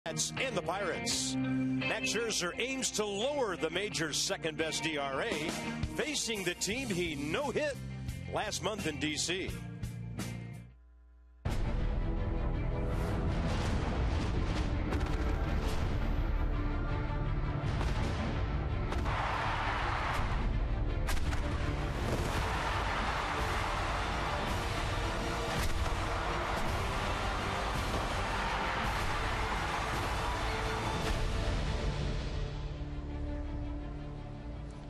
And the Pirates. Max Scherzer aims to lower the major's second-best ERA, facing the team he no-hit last month in D.C.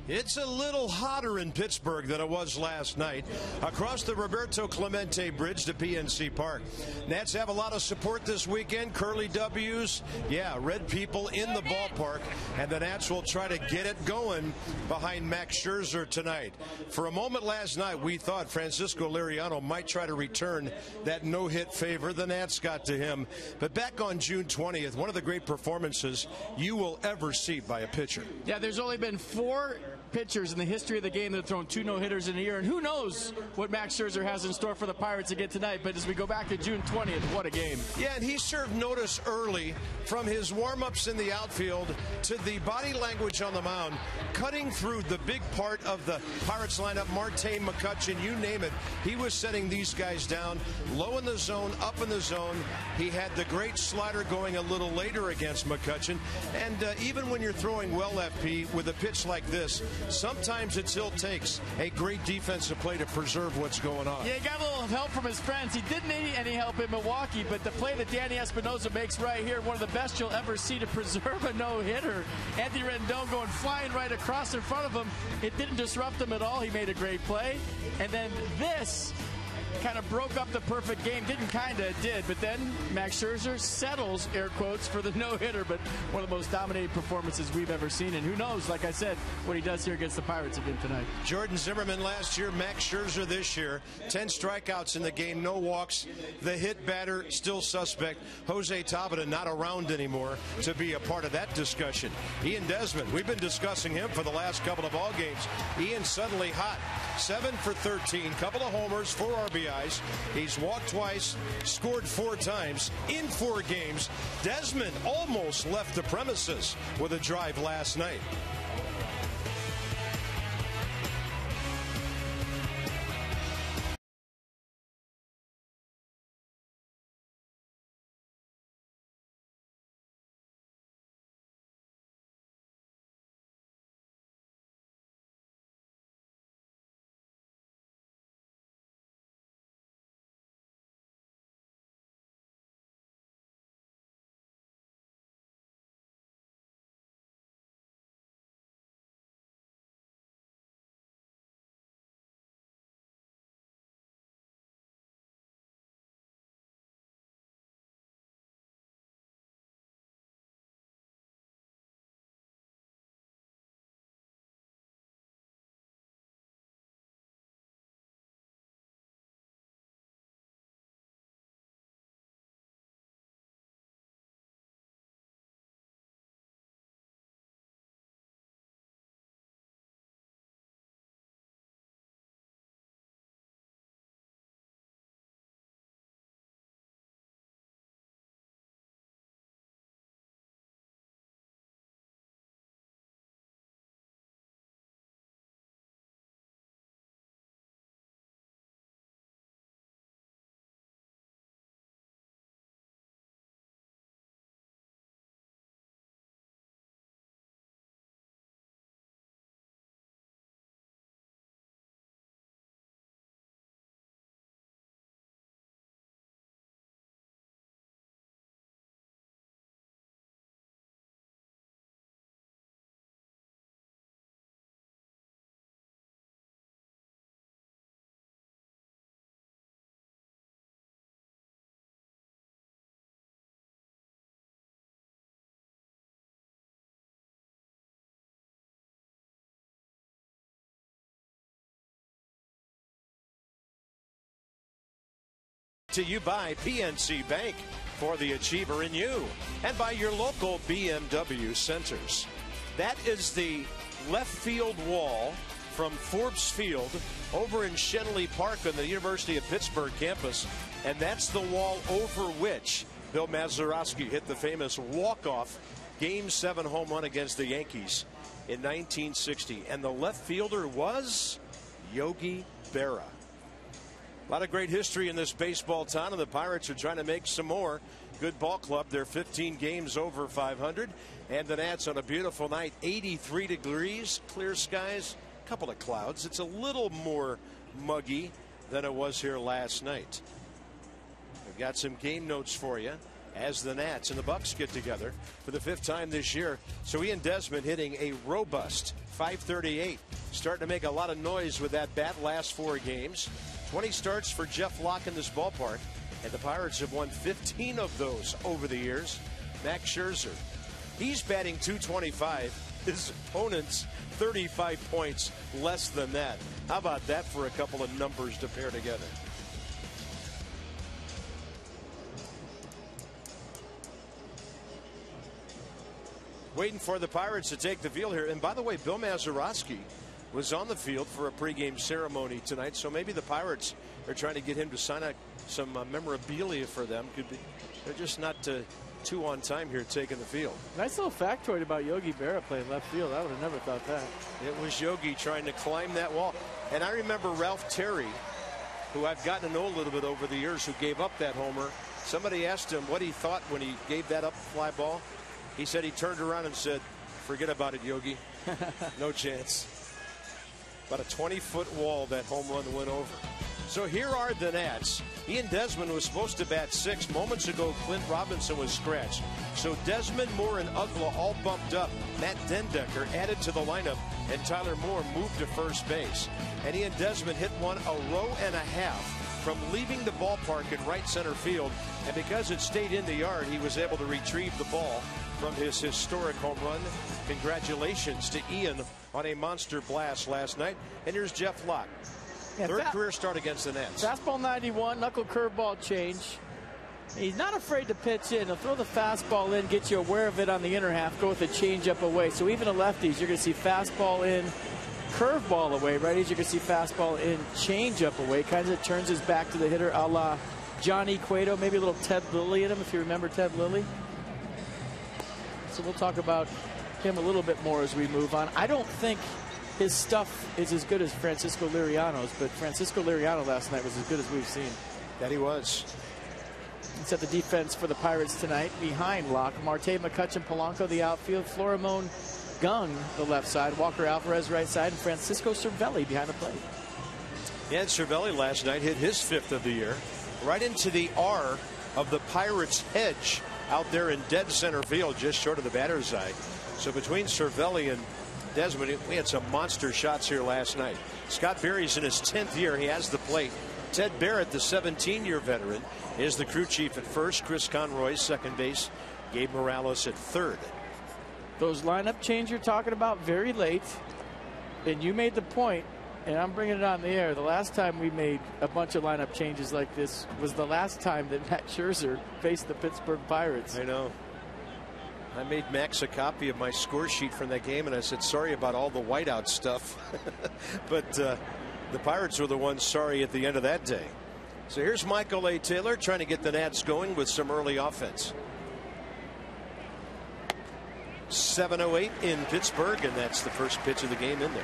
It's a little hotter in Pittsburgh than it was last night. Across the Roberto Clemente Bridge to PNC Park. Nats have a lot of support this weekend. Curly W's. Yeah, red people in the ballpark. And the Nats will try to get it going behind Max Scherzer tonight. For a moment last night, we thought Francisco Liriano might try to return that no-hit favor. The Nats got to him. But back on June 20th, one of the great performances you will ever see by a pitcher. Yeah, there's only been 4 pitchers in the history of the game that have thrown 2 no-hitters in a year, and who knows what Max Scherzer has in store for the Pirates again tonight. But as we go back to June 20th, what a game. Yeah, and he served notice early from his warm-ups in the outfield to the body language on the mound, cutting through the big part of the Pirates lineup. Marte, McCutchen, you name it. He was setting these guys down low in the zone, up in the zone. He had the great slider going a little later against McCutchen. And even when you're throwing well, FP, with a pitch like this, sometimes it still takes a great defensive play to preserve what's going on. Yeah, he got a little help from his friends. He didn't need any help in Milwaukee, but the play that Danny Espinosa makes right here, one of the best you'll ever see to preserve a no-hitter. Anthony Rendon going flying right across in front of him. It didn't disrupt him at all. He made a great play. And then this kind of broke up the perfect game. Didn't kind of, did. But then Max Scherzer settles, air quotes, for the no-hitter. But one of the most dominating performances we've ever seen. And who knows, like I said, what he does here against the Pirates again tonight. Jordan Zimmerman last year, Max Scherzer this year. 10 strikeouts in the game, no walks. The hit batter still suspect. Jose Tabata not around anymore to be a part of that discussion. Ian Desmond, we've been discussing him for the last couple of ball games. Ian suddenly hot. 7 for 13, couple of homers, 4 RBIs. He's walked twice, scored 4 times in 4 games. Desmond almost left the premises with a drive last night. To you by PNC Bank for the Achiever in you, and by your local BMW centers. That is the left field wall from Forbes Field over in Shenley Park on the University of Pittsburgh campus, and that's the wall over which Bill Mazeroski hit the famous walk-off Game 7 home run against the Yankees in 1960. And the left fielder was Yogi Berra. A lot of great history in this baseball town, and the Pirates are trying to make some more. Good ball club. They're 15 games over 500. And the Nats on a beautiful night, 83 degrees, clear skies, a couple of clouds. It's a little more muggy than it was here last night. We've got some game notes for you as the Nats and the Bucks get together for the 5th time this year. So Ian Desmond hitting a robust .538, starting to make a lot of noise with that bat last 4 games. 20 starts for Jeff Locke in this ballpark, and the Pirates have won 15 of those over the years. Max Scherzer, he's batting .225. His opponent's 35 points less than that. How about that for a couple of numbers to pair together? Waiting for the Pirates to take the field here. And by the way, Bill Mazeroski was on the field for a pregame ceremony tonight, so maybe the Pirates are trying to get him to sign out some memorabilia for them. Could be, they're just not too on time here taking the field. Nice little factoid about Yogi Berra playing left field. I would have never thought that. It was Yogi trying to climb that wall. And I remember Ralph Terry, who I've gotten to know a little bit over the years, who gave up that homer. Somebody asked him what he thought when he gave that up fly ball. He said he turned around and said, "Forget about it, Yogi. No chance." About a 20-foot wall that home run went over. So here are the Nats. Ian Desmond was supposed to bat 6. Moments ago, Clint Robinson was scratched. So Desmond, Moore, and Uggla all bumped up. Matt Dendecker added to the lineup, and Tyler Moore moved to first base. And Ian Desmond hit one a row and a half from leaving the ballpark in right center field. And because it stayed in the yard, he was able to retrieve the ball from his historic home run. Congratulations to Ian on a monster blast last night. And here's Jeff Locke. Yeah, Third career start against the Nats. Fastball 91, knuckle curveball change. He's not afraid to pitch in. He'll throw the fastball in, get you aware of it on the inner half, go with a changeup away. So even the lefties, you're going to see fastball in, curveball away. Righties, you're going to see fastball in, changeup away. Kind of turns his back to the hitter a la Johnny Cueto, maybe a little Ted Lilly in him, if you remember Ted Lilly. So we'll talk about him a little bit more as we move on. I don't think his stuff is as good as Francisco Liriano's, but Francisco Liriano last night was as good as we've seen. That he was. Set the defense for the Pirates tonight behind Locke. Marte, McCutchen, Polanco the outfield, Florimon Gung the left side, Walker Alvarez right side, and Francisco Cervelli behind the plate. Yeah, and Cervelli last night hit his 5th of the year right into the R of the Pirates hedge out there in dead center field, just short of the batter's eye. So between Cervelli and Desmond, we had some monster shots here last night. Scott Berry's in his 10th year. He has the plate. Ted Barrett, the 17-year veteran, is the crew chief at first. Chris Conroy, second base. Gabe Morales at third. Those lineup change you're talking about very late, and you made the point, and I'm bringing it on the air. The last time we made a bunch of lineup changes like this was the last time that Max Scherzer faced the Pittsburgh Pirates. I know. I made Max a copy of my score sheet from that game, and I said, sorry about all the whiteout stuff. But the Pirates were the ones sorry at the end of that day. So here's Michael A. Taylor trying to get the Nats going with some early offense. 7:08 in Pittsburgh, and that's the first pitch of the game in there.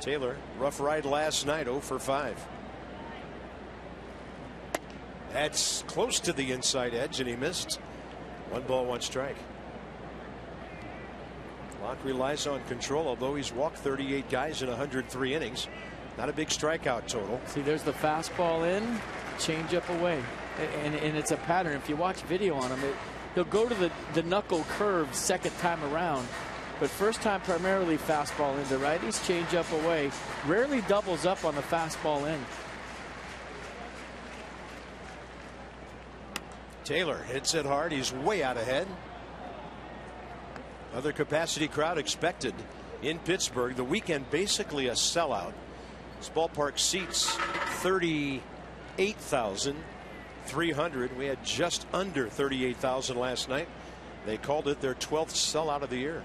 Taylor, rough ride last night, 0 for 5. That's close to the inside edge, and he missed. 1 ball, 1 strike. Locke relies on control, although he's walked 38 guys in 103 innings. Not a big strikeout total. See, there's the fastball in, changeup away. And it's a pattern. If you watch video on him, he'll go to the knuckle curve second time around. But first time primarily fastball into righties, changeup away. Rarely doubles up on the fastball in. Taylor hits it hard. He's way out ahead. Other capacity crowd expected in Pittsburgh. The weekend basically a sellout. This ballpark seats 38,300. We had just under 38,000 last night. They called it their 12th sellout of the year.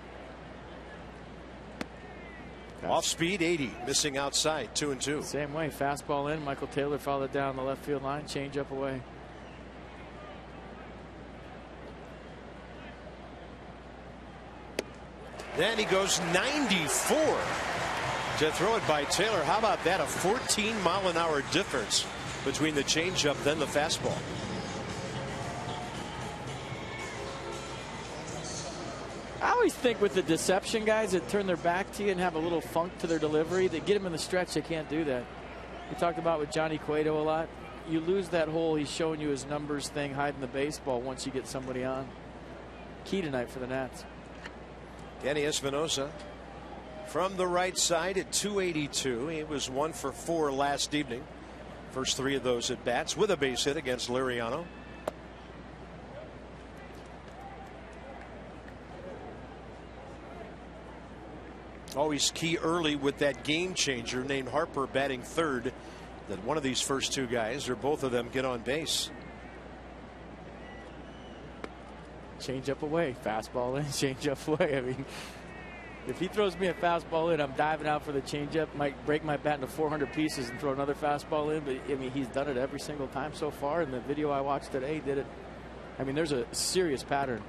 Off speed 80, missing outside, 2-2. Same way, fastball in. Michael Taylor fouled it down the left field line, change up away. Then he goes 94 to throw it by Taylor. How about that? A 14-mile-an-hour difference between the changeup and the fastball. I always think with the deception guys that turn their back to you and have a little funk to their delivery, they get them in the stretch, they can't do that. We talked about with Johnny Cueto a lot. You lose that whole he's showing you his numbers thing, hiding the baseball once you get somebody on. Key tonight for the Nats. Danny Espinosa from the right side at 282. He was 1 for 4 last evening. First 3 of those at bats with a base hit against Liriano. Always key early with that game changer named Harper batting third, that one of these first 2 guys or both of them get on base. Change up away, fastball in, change up away. I mean, if he throws me a fastball in, I'm diving out for the changeup. Might break my bat into 400 pieces and throw another fastball in. But I mean, he's done it every single time so far. And the video I watched today did it. I mean, there's a serious pattern.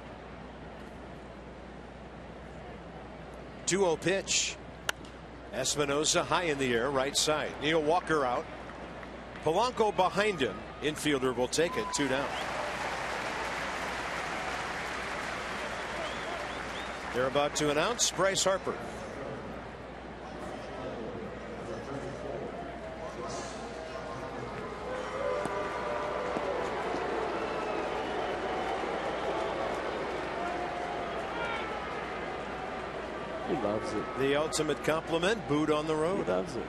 2-0 pitch. Espinosa high in the air, right side. Neil Walker out. Polanco behind him. Infielder will take it. 2 down. They're about to announce Bryce Harper. He loves it. The ultimate compliment, booed on the road. He loves it.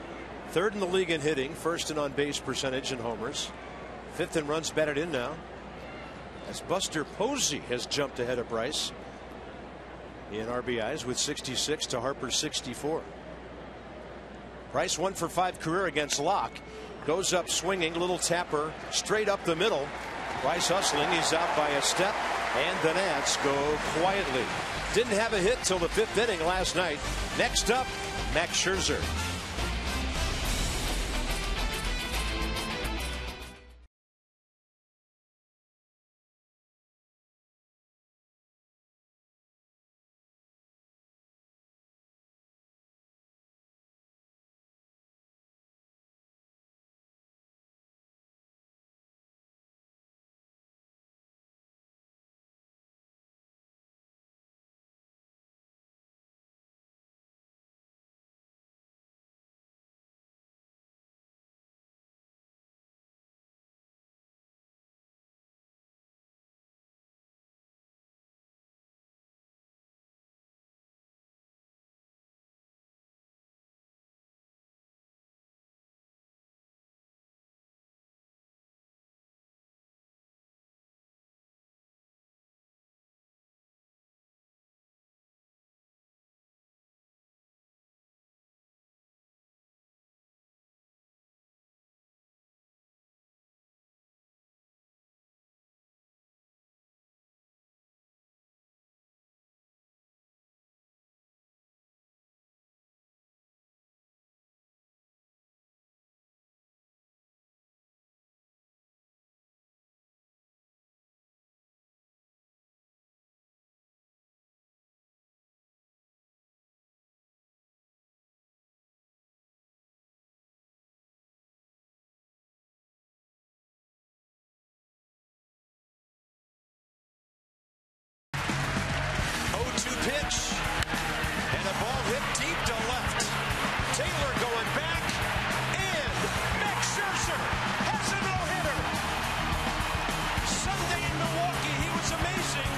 3rd in the league in hitting, 1st in on base percentage and homers, 5th in runs batted in now, as Buster Posey has jumped ahead of Bryce in RBIs with 66 to Harper's 64. Bryce 1 for 5 career against Locke. Goes up swinging, little tapper straight up the middle. Bryce hustling, he's out by a step, and the Nats go quietly. Didn't have a hit till the 5th inning last night. Next up, Max Scherzer. Pitch and a ball hit deep to left. Taylor going back, and Max Scherzer has a no-hitter. Sunday in Milwaukee he was amazing,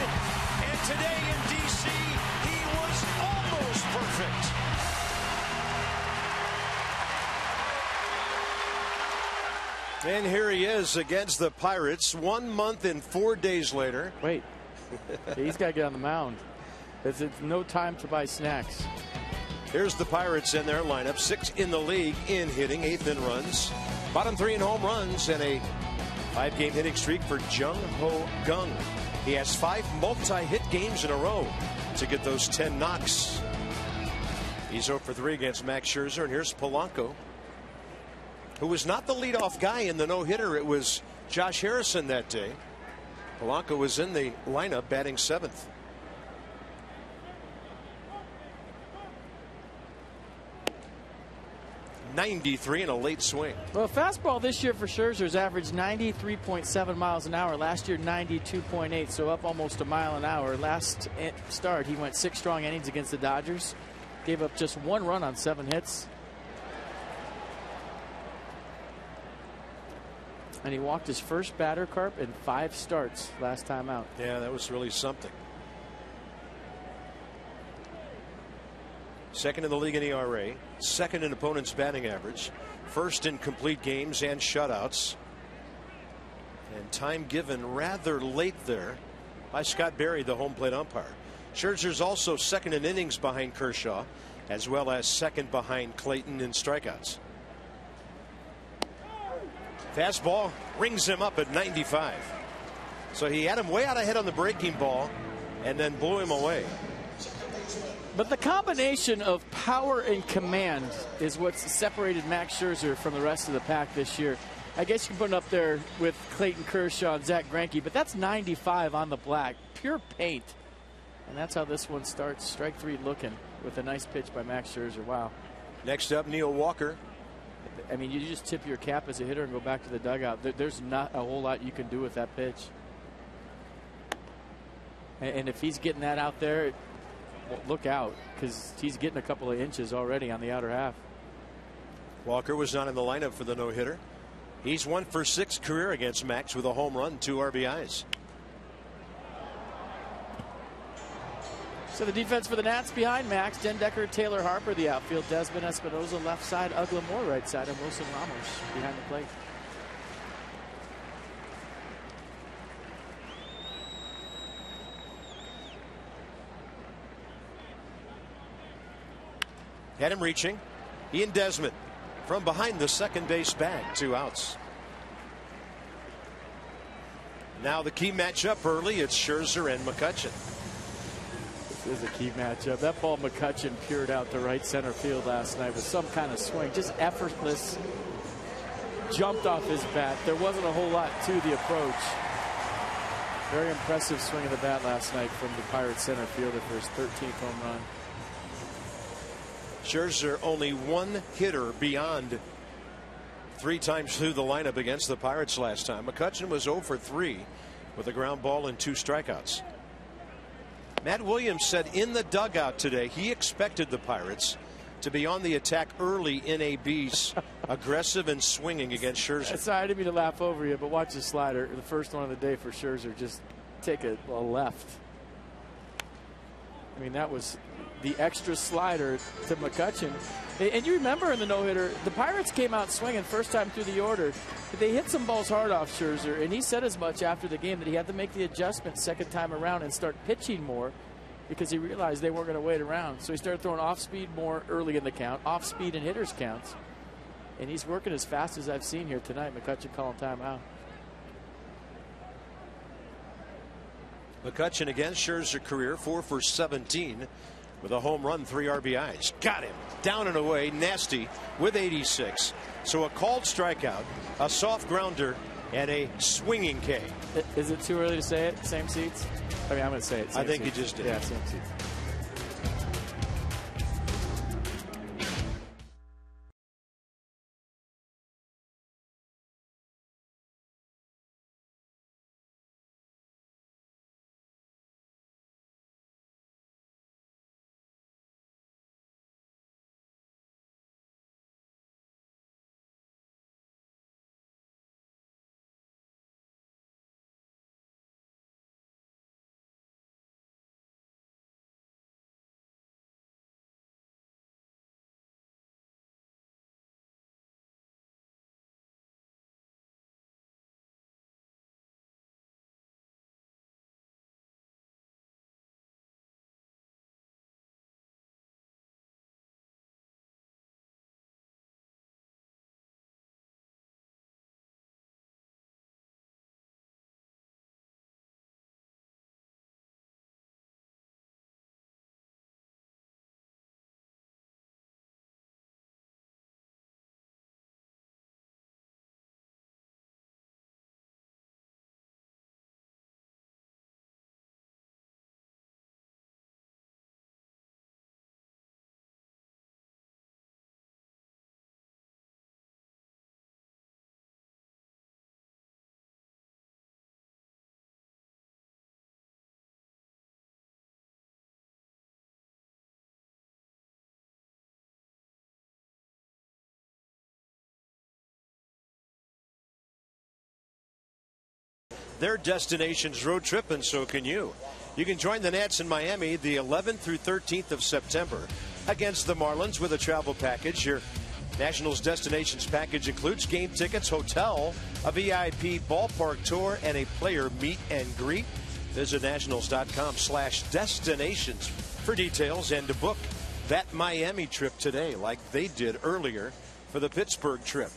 and today in DC he was almost perfect. And here he is against the Pirates 1 month and 4 days later. Wait, he's got to get on the mound. It's no time to buy snacks. Here's the Pirates in their lineup. 6th in the league in hitting, 8th in runs, bottom 3 in home runs, and a 5-game hitting streak for Jung Ho Gung. He has 5 multi-hit games in a row to get those 10 knocks. He's 0 for 3 against Max Scherzer, and here's Polanco, who was not the leadoff guy in the no-hitter. It was Josh Harrison that day. Polanco was in the lineup batting 7th. .93 in a late swing. Well, fastball this year for Scherzer's averaged 93.7 miles an hour. Last year 92.8, so up almost a mile an hour. Last start he went 6 strong innings against the Dodgers. Gave up just 1 run on 7 hits. And he walked his first batter, Carp, in 5 starts last time out. Yeah, that was really something. Second in the league in ERA, second in opponent's batting average, first in complete games and shutouts. And time given rather late there by Scott Berry, the home plate umpire. Scherzer's also second in innings behind Kershaw, as well as second behind Clayton in strikeouts. Fastball rings him up at 95. So he had him way out ahead on the breaking ball and then blew him away. But the combination of power and command is what's separated Max Scherzer from the rest of the pack this year. I guess you can put it up there with Clayton Kershaw and Zach Greinke, but that's 95 on the black. Pure paint. And that's how this one starts. Strike 3 looking with a nice pitch by Max Scherzer. Wow. Next up, Neil Walker. I mean, you just tip your cap as a hitter and go back to the dugout. There's not a whole lot you can do with that pitch. And if he's getting that out there, well, look out, because he's getting a couple of inches already on the outer half. Walker was not in the lineup for the no-hitter. He's 1 for 6 career against Max with a home run, 2 RBIs. So the defense for the Nats behind Max: Dendecker, Taylor Harper, the outfield, Desmond Espinosa left side, Ugla Moore right side, and Wilson Ramos behind the plate. Had him reaching. Ian Desmond from behind the second base bag, 2 outs. Now the key matchup early. It's Scherzer and McCutchen. This is a key matchup. That ball McCutchen peered out to right center field last night with some kind of swing, just effortless. Jumped off his bat. There wasn't a whole lot to the approach. Very impressive swing of the bat last night from the Pirates center fielder for his 13th home run. Scherzer only 1 hitter beyond 3 times through the lineup against the Pirates last time. McCutchen was 0 for 3 with a ground ball and 2 strikeouts. Matt Williams said in the dugout today he expected the Pirates to be on the attack early in AB's aggressive and swinging against Scherzer. Sorry, I didn't mean to laugh over you, but watch the slider. The first one of the day for Scherzer. Just take a left. I mean, that was the extra slider to McCutchen. And you remember in the no-hitter, the Pirates came out swinging first time through the order. They hit some balls hard off Scherzer, and he said as much after the game that he had to make the adjustment second time around and start pitching more because he realized they weren't going to wait around. So he started throwing off-speed more early in the count, off-speed and hitters counts. And he's working as fast as I've seen here tonight. McCutchen calling timeout. McCutchen against Scherzer career 4 for 17 with a home run, 3 RBIs. Got him down and away, nasty with 86. So a called strikeout, a soft grounder, and a swinging K. Is it too early to say it? Same seats? I mean, I'm going to say it. I think you just did. Yeah, same seats. Their destination's road trip, and so can you. You can join the Nats in Miami the 11th through 13th of September against the Marlins with a travel package. Your Nationals destinations package includes game tickets, hotel, a VIP ballpark tour, and a player meet and greet. Visit nationals.com/destinations for details and to book that Miami trip today, like they did earlier for the Pittsburgh trip.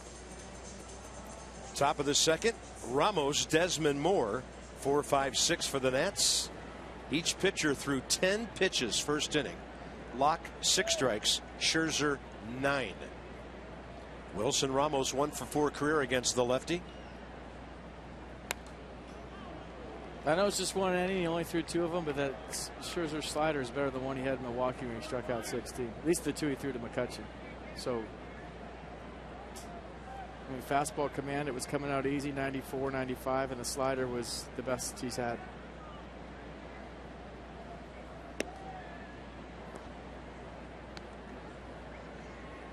Top of the second, Ramos, Desmond Moore, 4-5-6 for the Nats. Each pitcher threw 10 pitches first inning. Locke 6 strikes, Scherzer 9. Wilson Ramos 1 for 4 career against the lefty. I know it's just one inning. He only threw 2 of them, but that Scherzer slider is better than the one he had in Milwaukee when he struck out 16. At least the 2 he threw to McCutchen. So, I mean, fastball command, it was coming out easy, 94, 95, and the slider was the best he's had.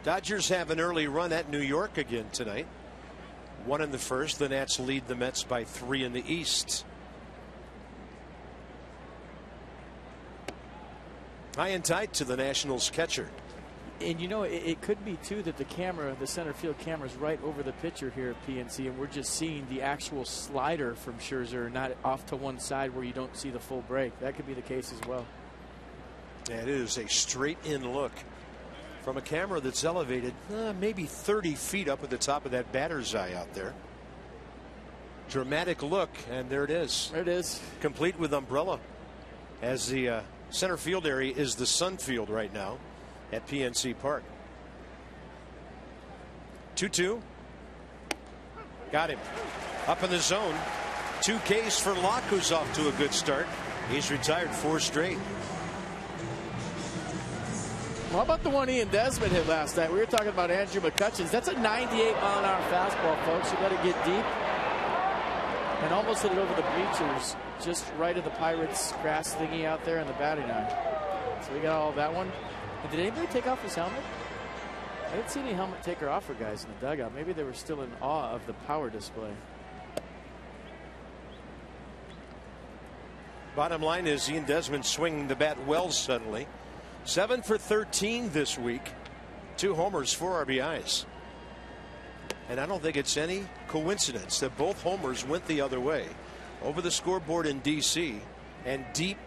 Dodgers have an early run at New York again tonight. 1 in the first. The Nats lead the Mets by 3 in the East. High and tight to the Nationals catcher. And you know, it could be too that the camera, the center field camera, is right over the pitcher here at PNC, and we're just seeing the actual slider from Scherzer, not off to one side where you don't see the full break. That could be the case as well. And it is a straight in look from a camera that's elevated maybe 30 feet up at the top of that batter's eye out there. Dramatic look, and there it is. There it is. Complete with umbrella, as the center field area is the sun field right now at PNC Park. 2-2. Got him. Up in the zone. 2 Ks for Locke, who's off to a good start. He's retired 4 straight. Well, how about the one Ian Desmond hit last night? We were talking about Andrew McCutcheon's. That's a 98-mile-an-hour fastball, folks. You got to get deep. And almost hit it over the bleachers, just right at the Pirates' grass thingy out there in the batting eye. So we got all that one. And did anybody take off his helmet? I didn't see any helmet taker offer guys in the dugout. Maybe they were still in awe of the power display. Bottom line is Ian Desmond swinging the bat well suddenly. 7 for 13 this week. 2 homers, 4 RBIs. And I don't think it's any coincidence that both homers went the other way, over the scoreboard in D.C. and deep,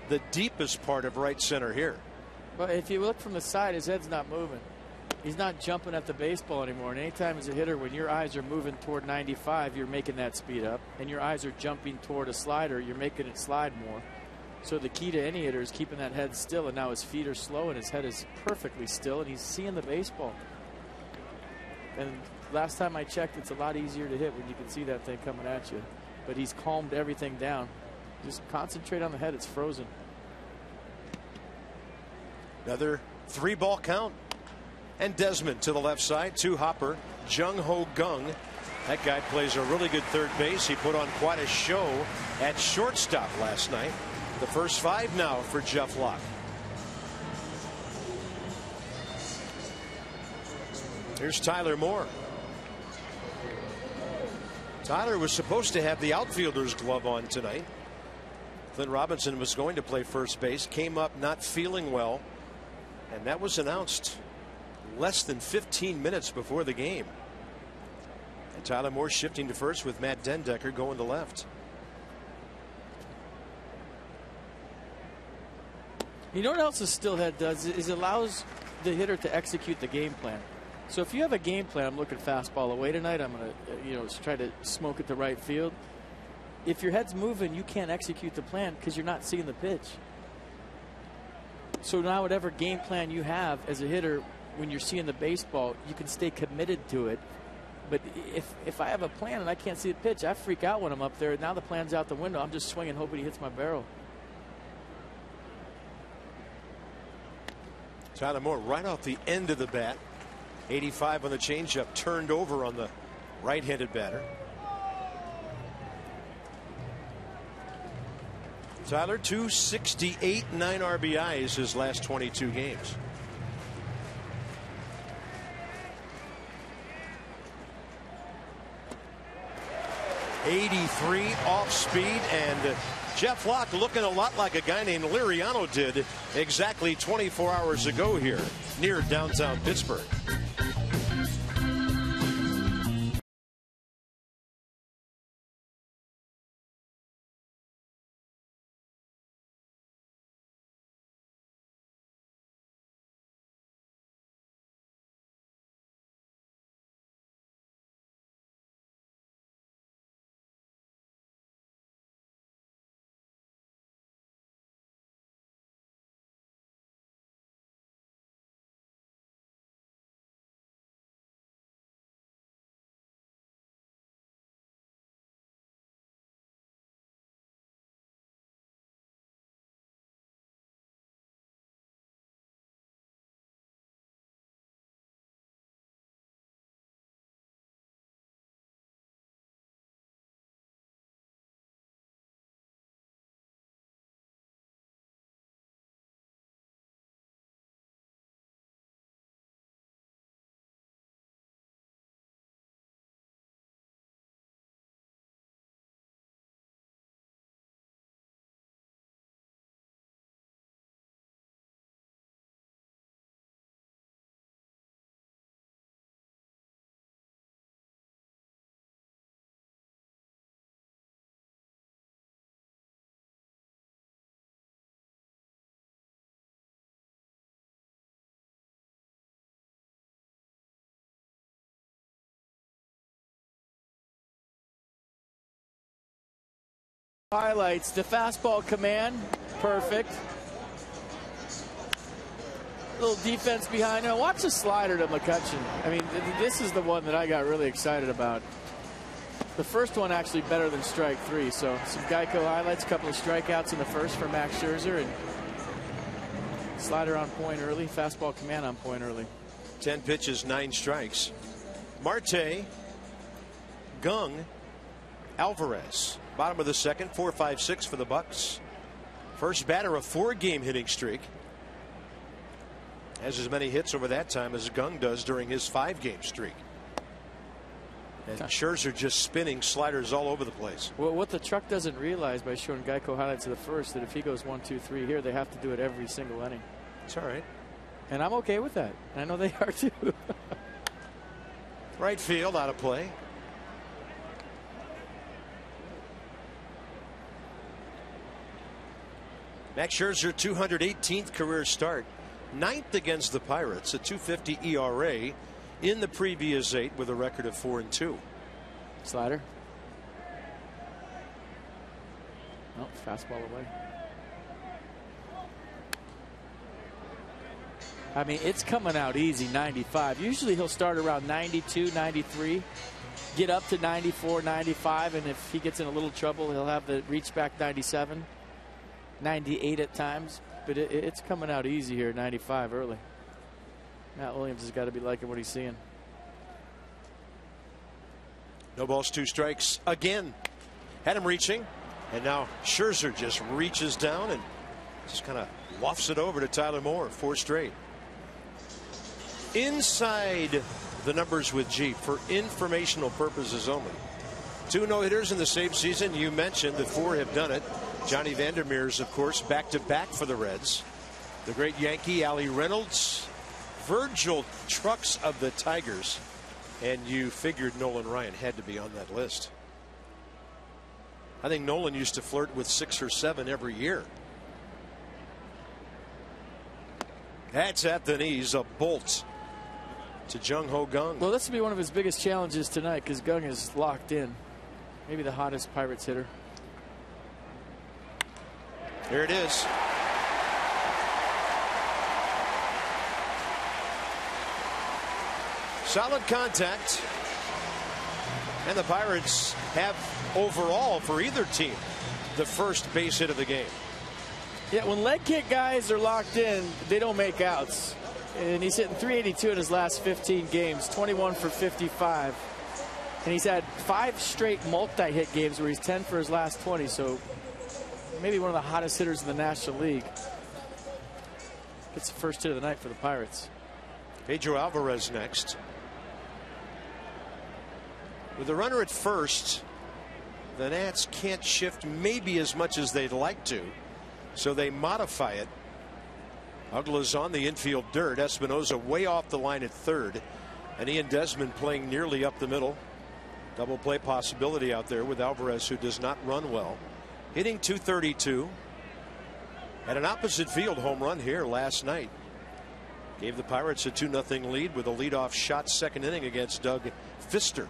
the deepest part of right center here. Well, if you look from the side, his head's not moving. He's not jumping at the baseball anymore. And anytime as a hitter, when your eyes are moving toward 95, you're making that speed up. And your eyes are jumping toward a slider, you're making it slide more. So the key to any hitter is keeping that head still, and now his feet are slow and his head is perfectly still, and he's seeing the baseball. And last time I checked, it's a lot easier to hit when you can see that thing coming at you. But he's calmed everything down. Just concentrate on the head. It's frozen. Another 3-ball count. And Desmond to the left side, to Hopper. Jung Ho Gung. That guy plays a really good third base. He put on quite a show at shortstop last night. The first 5 now for Jeff Locke. Here's Tyler Moore. Tyler was supposed to have the outfielder's glove on tonight. Clint Robinson was going to play first base, came up not feeling well, and that was announced less than 15 minutes before the game. And Tyler Moore shifting to first with Matt Dendecker going to left. You know what else a still head does is it allows the hitter to execute the game plan. So if you have a game plan, I'm looking fastball away tonight, I'm going to try to smoke it to right field. If your head's moving, you can't execute the plan because you're not seeing the pitch. So now whatever game plan you have as a hitter, when you're seeing the baseball, you can stay committed to it. But if I have a plan and I can't see the pitch, I freak out when I'm up there. Now the plan's out the window. I'm just swinging, hoping he hits my barrel. Tyler Moore right off the end of the bat. 85 on the changeup, turned over on the right-handed batter. Tyler, 268, 9 RBIs his last 22 games. 83 off speed, and Jeff Locke looking a lot like a guy named Liriano did exactly 24 hours ago here near downtown Pittsburgh. Highlights, the fastball command, perfect. Little defense behind him. Watch the slider to McCutchen. I mean, this is the one that I got really excited about. The first one actually better than strike three. So some Geico highlights, a couple of strikeouts in the first for Max Scherzer, and slider on point early, fastball command on point early. 10 pitches, 9 strikes. Marte, Gung, Alvarez. Bottom of the second, 4-5-6 for the Bucks. First batter, a 4-game hitting streak. Has as many hits over that time as Gung does during his 5-game streak. And Scherzer just spinning sliders all over the place. Well, what the truck doesn't realize by showing Geico highlights of the first, that if he goes 1, 2, 3 here, they have to do it every single inning. It's all right. And I'm okay with that. I know they are too. Right field, out of play. Max Scherzer, 218th career start. 9th against the Pirates, a 2.50 ERA in the previous 8 with a record of 4-2. Slider. Oh, fastball away. I mean, it's coming out easy, 95. Usually he'll start around 92, 93, get up to 94, 95, and if he gets in a little trouble, he'll have the reach back 97. 98 at times, but it's coming out easy here, 95 early. Matt Williams has got to be liking what he's seeing. No balls, 2 strikes again. Had him reaching, and now Scherzer just reaches down and just kind of wafts it over to Tyler Moore. 4 straight. Inside the numbers with Jeep for informational purposes only. 2 no-hitters in the same season. You mentioned that 4 have done it. Johnny Vandermeer's, of course, back-to-back for the Reds. The great Yankee, Allie Reynolds, Virgil Trucks of the Tigers, and you figured Nolan Ryan had to be on that list. I think Nolan used to flirt with 6 or 7 every year. That's at the knees, a bolt to Jung-Ho Gung. Well, this will be one of his biggest challenges tonight because Gung is locked in. Maybe the hottest Pirates hitter. Here it is. Solid contact. And the Pirates have overall for either team the first base hit of the game. Yeah, when leg kick guys are locked in, they don't make outs. And he's hitting .382 in his last 15 games, 21 for 55. And he's had 5 straight multi-hit games where he's 10 for his last 20. So maybe one of the hottest hitters in the National League. Gets the first hit of the night for the Pirates. Pedro Alvarez next. With the runner at first, the Nats can't shift maybe as much as they'd like to, so they modify it. Uggla's on the infield dirt. Espinosa way off the line at third, and Ian Desmond playing nearly up the middle. Double play possibility out there with Alvarez, who does not run well. Hitting .232. Had an opposite field home run here last night. Gave the Pirates a 2-0 lead with a leadoff shot second inning against Doug Fister.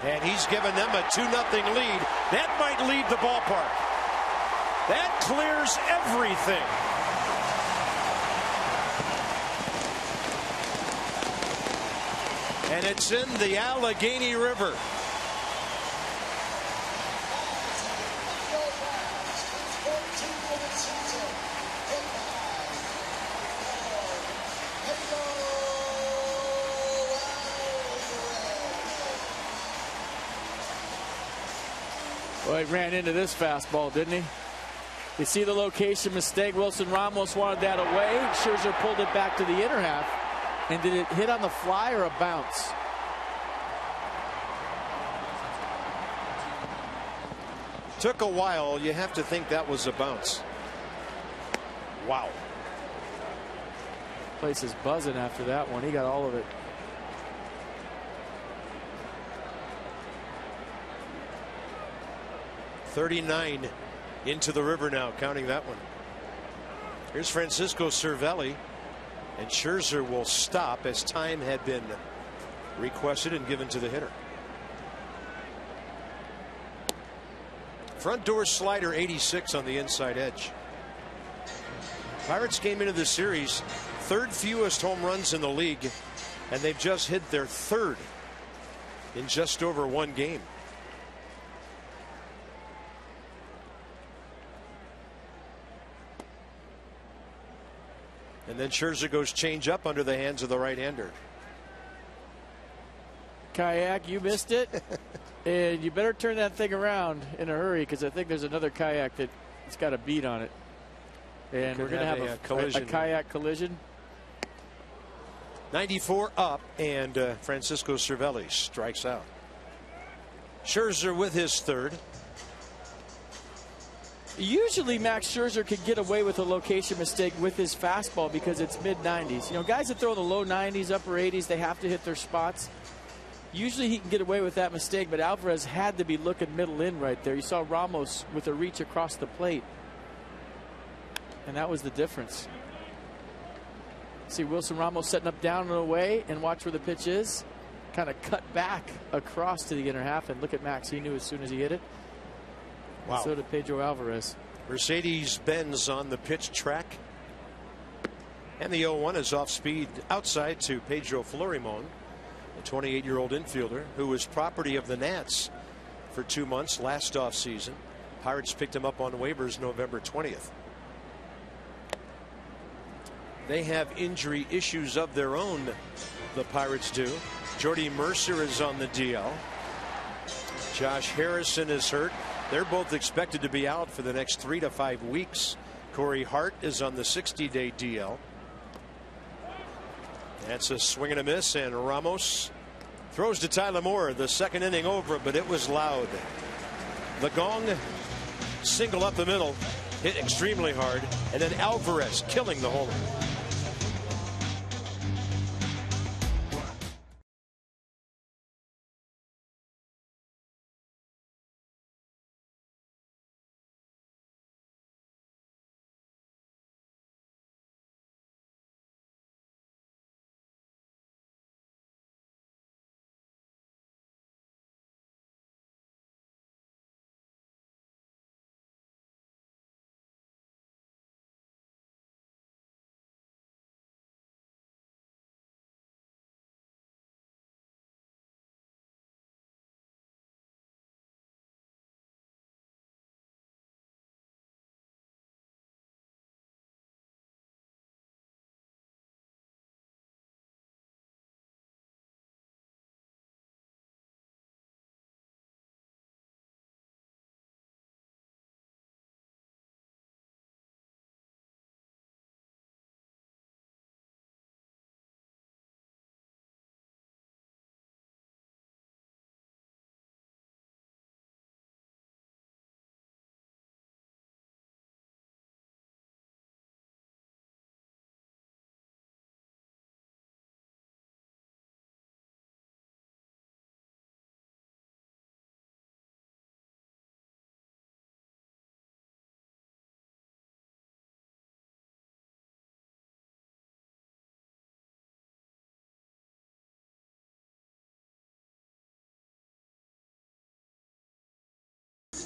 And he's given them a 2-0 lead. That might leave the ballpark. That clears everything. And it's in the Allegheny River. Well, he ran into this fastball, didn't he? You see the location mistake. Wilson Ramos wanted that away. Scherzer pulled it back to the inner half. And did it hit on the fly or a bounce? Took a while. You have to think that was a bounce. Wow. Place is buzzing after that one. He got all of it. .39 into the river now, counting that one. Here's Francisco Cervelli, and Scherzer will stop as time had been requested and given to the hitter. Front door slider 86 on the inside edge. Pirates came into the series third fewest home runs in the league, and they've just hit their third in just over one game. And then Scherzer goes change up under the hands of the right-hander. Kayak, you missed it. And you better turn that thing around in a hurry, because I think there's another kayak that's got a beat on it. And we're going to have a kayak collision. 94 up, and Francisco Cervelli strikes out. Scherzer with his third. Usually Max Scherzer could get away with a location mistake with his fastball because it's mid-90s. You know, guys that throw in the low 90s, upper 80s, they have to hit their spots. Usually he can get away with that mistake, but Alvarez had to be looking middle in right there. You saw Ramos with a reach across the plate, and that was the difference. See Wilson Ramos setting up down and away, and watch where the pitch is. Kind of cut back across to the inner half, and look at Max. He knew as soon as he hit it. Wow. So did Pedro Alvarez. Mercedes-Benz on the pitch track. And the 0-1 is off speed outside to Pedro Florimon, a 28-year-old infielder who was property of the Nats for 2 months last offseason. Pirates picked him up on waivers November 20th. They have injury issues of their own, the Pirates do. Jordy Mercer is on the DL. Josh Harrison is hurt. They're both expected to be out for the next 3 to 5 weeks. Corey Hart is on the 60-day DL. That's a swing and a miss, and Ramos throws to Tyler Moore. The second inning over, but it was loud. The gong single up the middle, hit extremely hard, and then Alvarez killing the homer.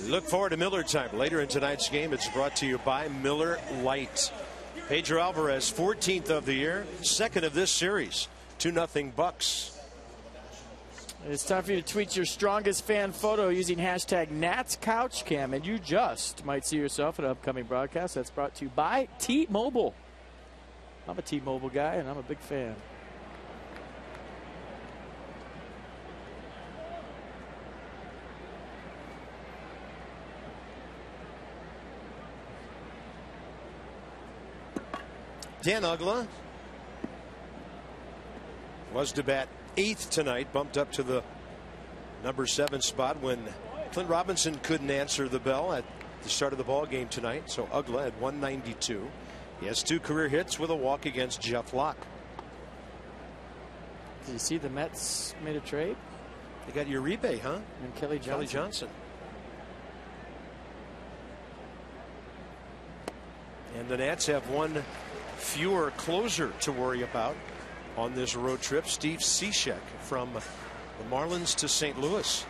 Look forward to Miller time. Later in tonight's game, it's brought to you by Miller Lite. Pedro Alvarez, 14th of the year, second of this series. 2-0 Bucks. It's time for you to tweet your strongest fan photo using hashtag NatsCouchCam, and you just might see yourself in an upcoming broadcast. That's brought to you by T-Mobile. I'm a T-Mobile guy, and I'm a big fan. Dan Uggla was to bat 8th tonight, bumped up to the number 7 spot when Clint Robinson couldn't answer the bell at the start of the ball game tonight. So Uggla at 192. He has 2 career hits with a walk against Jeff Locke. Did you see the Mets made a trade? They got Uribe, huh? And Kelly Johnson. And the Nats have one fewer closer to worry about on this road trip. Steve Cishek from the Marlins to St. Louis.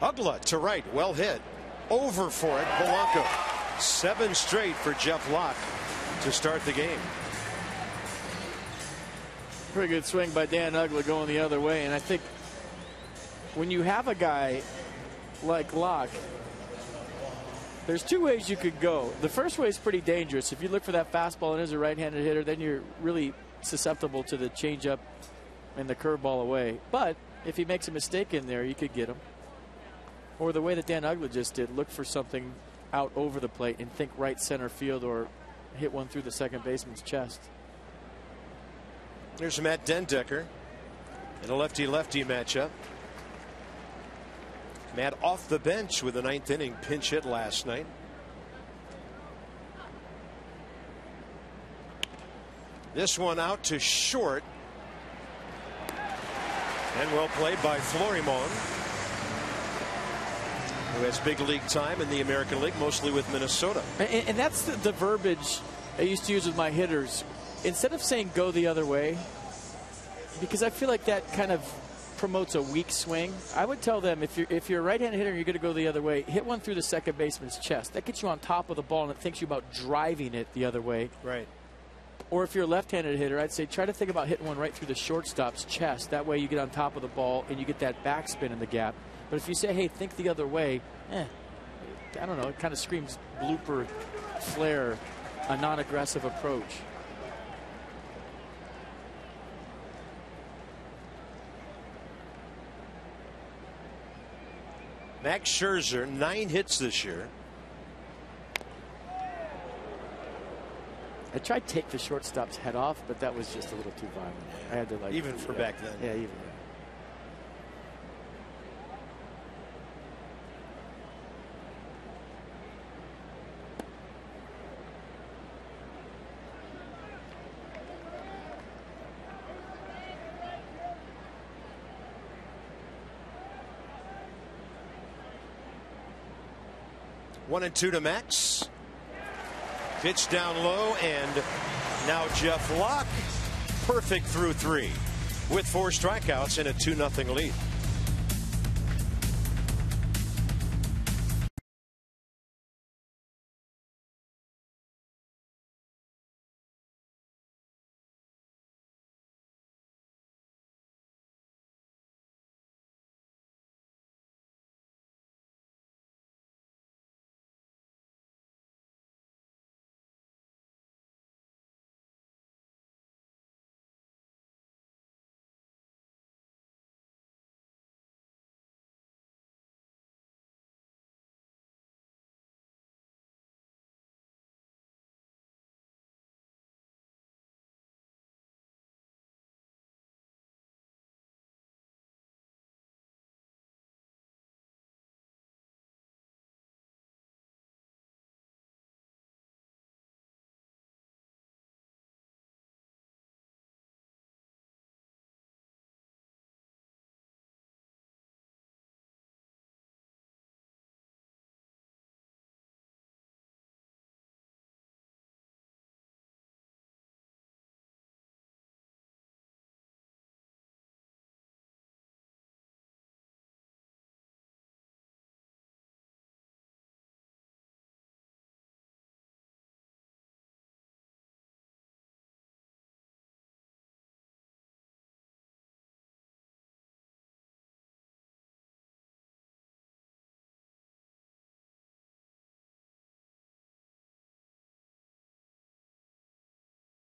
Uggla to right, well hit, over for it. Polanco, 7 straight for Jeff Locke to start the game. Pretty good swing by Dan Uggla going the other way, and I think when you have a guy like Locke, there's 2 ways you could go. The first way is pretty dangerous. If you look for that fastball and is a right-handed hitter, then you're really susceptible to the changeup and the curveball away. But if he makes a mistake in there, you could get him. Or the way that Dan Uggla just did, look for something out over the plate and think right center field or hit one through the second baseman's chest. There's Matt Dendecker in a lefty-lefty matchup. Matt off the bench with a 9th inning pinch hit last night. This one out to short. And well played by Florimon, who has big league time in the American League, mostly with Minnesota. And that's the verbiage I used to use with my hitters. Instead of saying go the other way, because I feel like that kind of promotes a weak swing, I would tell them if you're a right-handed hitter and you're going to go the other way, hit one through the second baseman's chest. That gets you on top of the ball and it thinks you about driving it the other way. Right. Or if you're a left-handed hitter, I'd say try to think about hitting one right through the shortstop's chest. That way you get on top of the ball and you get that backspin in the gap. But if you say, hey, think the other way, I don't know, it kind of screams blooper, flare, a non-aggressive approach. Max Scherzer, 9 hits this year. I tried to take the shortstop's head off, but that was just a little too violent. I had to even for back then. Yeah, even. One and 2 to Max. Pitch down low, and now Jeff Locke, perfect through 3 with 4 strikeouts and a 2-0 lead.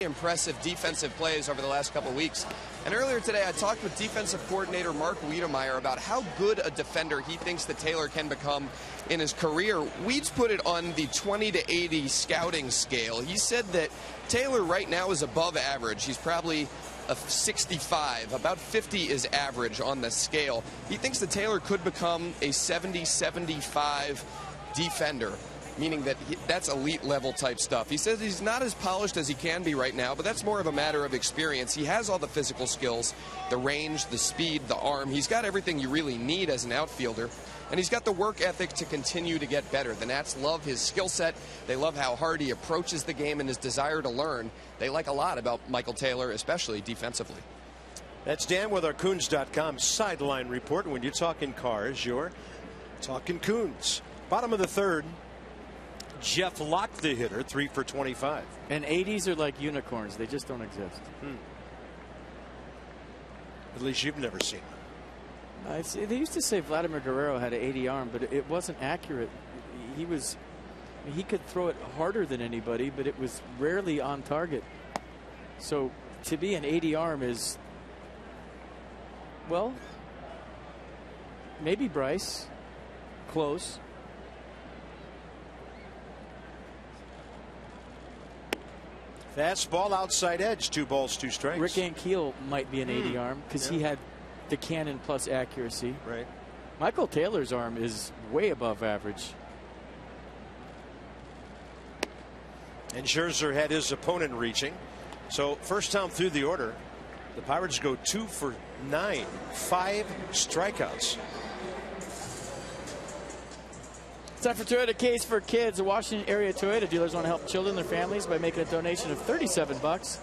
impressive defensive plays over the last couple weeks. And earlier today, I talked with defensive coordinator Mark Wiedemeyer about how good a defender he thinks that Taylor can become in his career. Weeds put it on the 20 to 80 scouting scale. He said that Taylor right now is above average. He's probably a 65. About 50 is average on the scale. He thinks that Taylor could become a 70-75 defender, meaning that that's elite level type stuff. He says he's not as polished as he can be right now, but that's more of a matter of experience. He has all the physical skills, the range, the speed, the arm. He's got everything you really need as an outfielder, and he's got the work ethic to continue to get better. The Nats love his skill set. They love how hard he approaches the game and his desire to learn. They like a lot about Michael Taylor, especially defensively. That's Dan with our Coons.com sideline report. When you're talking cars, you're talking Coons. Bottom of the third. Jeff Locke, the hitter, 3 for 25. And 80s are like unicorns. They just don't exist. At least you've never seen them. They used to say Vladimir Guerrero had an 80 arm, but it wasn't accurate. He could throw it harder than anybody, but it was rarely on target. So to be an 80 arm is, well, maybe Bryce. Close. Fastball outside edge, 2 balls, 2 strikes. Rick Ankiel might be an 80 arm because he had the cannon plus accuracy. Right. Michael Taylor's arm is way above average. And Scherzer had his opponent reaching. So first time through the order, the Pirates go 2 for 9, 5 strikeouts. Time for Toyota Case for Kids. The Washington area Toyota dealers want to help children and their families by making a donation of $37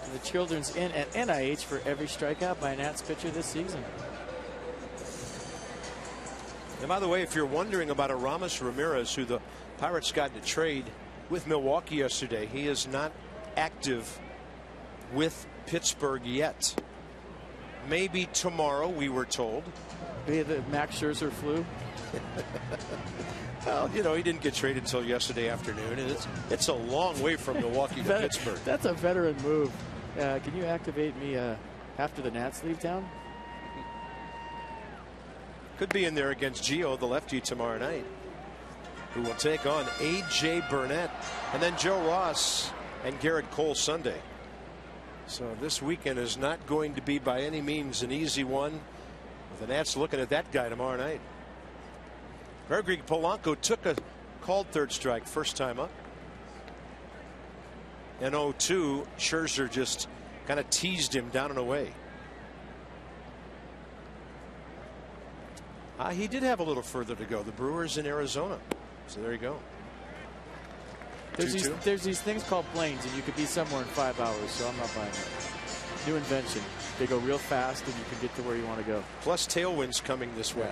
to the Children's Inn at NIH for every strikeout by a Nats pitcher this season. And by the way, if you're wondering about Aramis Ramirez, who the Pirates got to trade with Milwaukee yesterday, he is not active with Pittsburgh yet. Maybe tomorrow, we were told. The Max Scherzer flu. Well, you know, he didn't get traded until yesterday afternoon, and it's a long way from Milwaukee to Pittsburgh. That's a veteran move. Can you activate me after the Nats leave town? Could be in there against Gio, the lefty, tomorrow night, who will take on A.J. Burnett, and then Joe Ross and Garrett Cole Sunday. So this weekend is not going to be by any means an easy one, with the Nats looking at that guy tomorrow night. Gregory Polanco took a called third strike first time up. And 0-2, Scherzer just kind of teased him down and away. He did have a little further to go. The Brewers in Arizona. So there you go. There's these things called planes, and you could be somewhere in 5 hours, so I'm not buying it. New invention. They go real fast, and you can get to where you want to go. Plus tailwinds coming this way.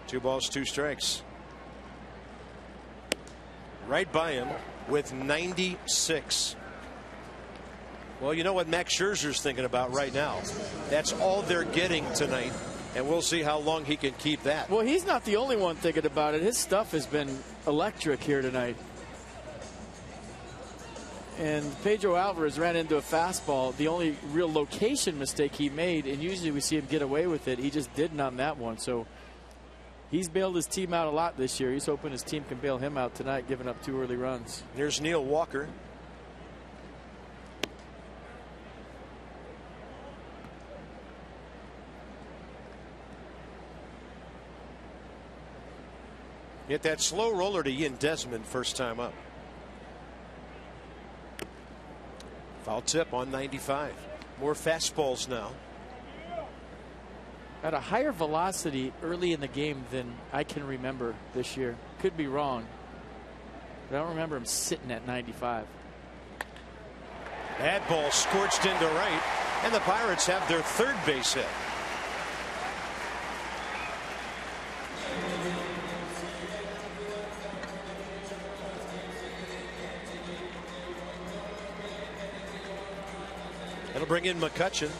2 balls, 2 strikes. Right by him with 96. Well, you know what Max Scherzer's thinking about right now. That's all they're getting tonight, and we'll see how long he can keep that. Well, he's not the only one thinking about it. His stuff has been electric here tonight. And Pedro Alvarez ran into a fastball, the only real location mistake he made, and usually we see him get away with it. He just didn't on that one. So he's bailed his team out a lot this year. He's hoping his team can bail him out tonight, giving up 2 early runs. Here's Neil Walker. Hit that slow roller to Ian Desmond first time up. Foul tip on 95. More fastballs now. At a higher velocity early in the game than I can remember this year. Could be wrong, but I don't remember him sitting at 95. That ball scorched into right, and the Pirates have their 3rd base hit. It'll bring in McCutchen.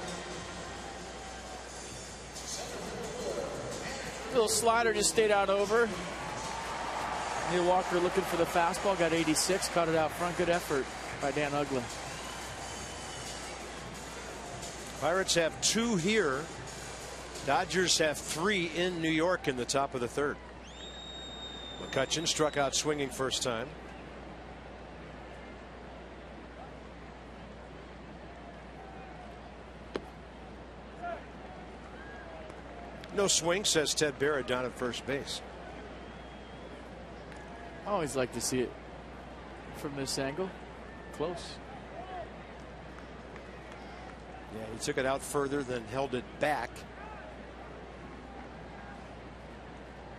Little slider just stayed out over. Neil Walker looking for the fastball, got 86, caught it out front. Good effort by Dan Uggla. Pirates have 2 here. Dodgers have 3 in New York in the top of the 3rd. McCutchen struck out swinging first time. No swing, says Ted Barrett down at first base. I always like to see it from this angle. Close. Yeah, he took it out further, then held it back.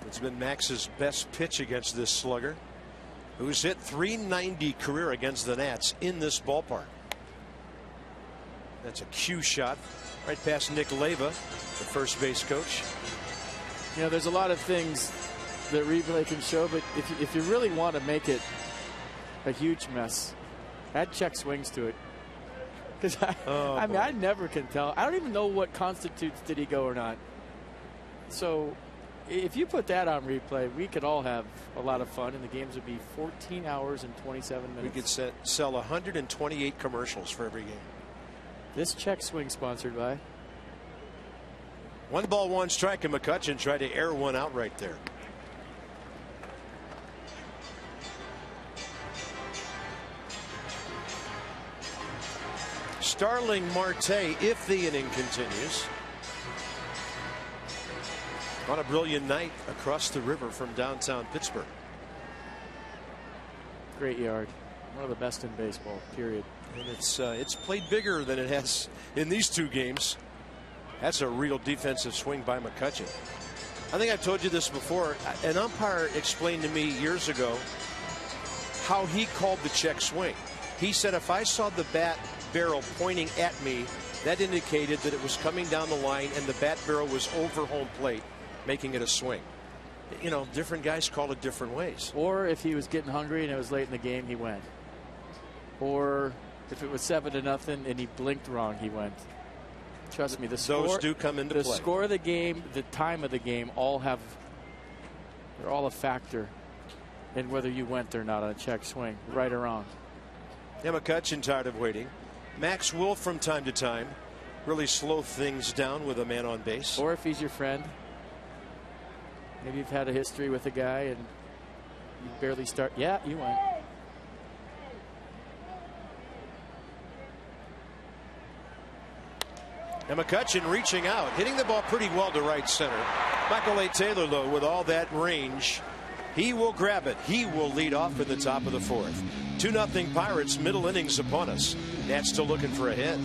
It's been Max's best pitch against this slugger, who's hit .390 career against the Nats in this ballpark. That's a cue shot right past Nick Leyva, the first base coach. You know, there's a lot of things that replay can show, but if you really want to make it a huge mess, add check swings to it. Because I mean, I never can tell. I don't even know what constitutes did he go or not. So if you put that on replay, we could all have a lot of fun, and the games would be 14 hours and 27 minutes. We could sell 128 commercials for every game. This check swing sponsored by 1 ball 1 strike, and McCutchen tried to air one out right there. Starling Marte, if the inning continues, on a brilliant night across the river from downtown Pittsburgh. Great yard. One of the best in baseball, period. And it's played bigger than it has in these 2 games. That's a real defensive swing by McCutchen. I think I've told you this before. An umpire explained to me years ago how he called the check swing. He said if I saw the bat barrel pointing at me, that indicated that it was coming down the line and the bat barrel was over home plate, making it a swing. You know, different guys call it different ways. Or if he was getting hungry and it was late in the game, he went. Or if it was 7-0 and he blinked wrong, he went. Trust me, those do come into play. The score of the game, the time of the game, they're all a factor in whether you went or not on a check swing, right or wrong. Yeah, McCutchen tired of waiting. Max will from time to time really slow things down with a man on base. Or if he's your friend, maybe you've had a history with a guy and you barely start. Yeah, you went. And McCutchen reaching out, hitting the ball pretty well to right center. Michael A. Taylor, though, with all that range, he will grab it. He will lead off in the top of the 4th. 2-0 Pirates, middle innings upon us. Nats still looking for a hit.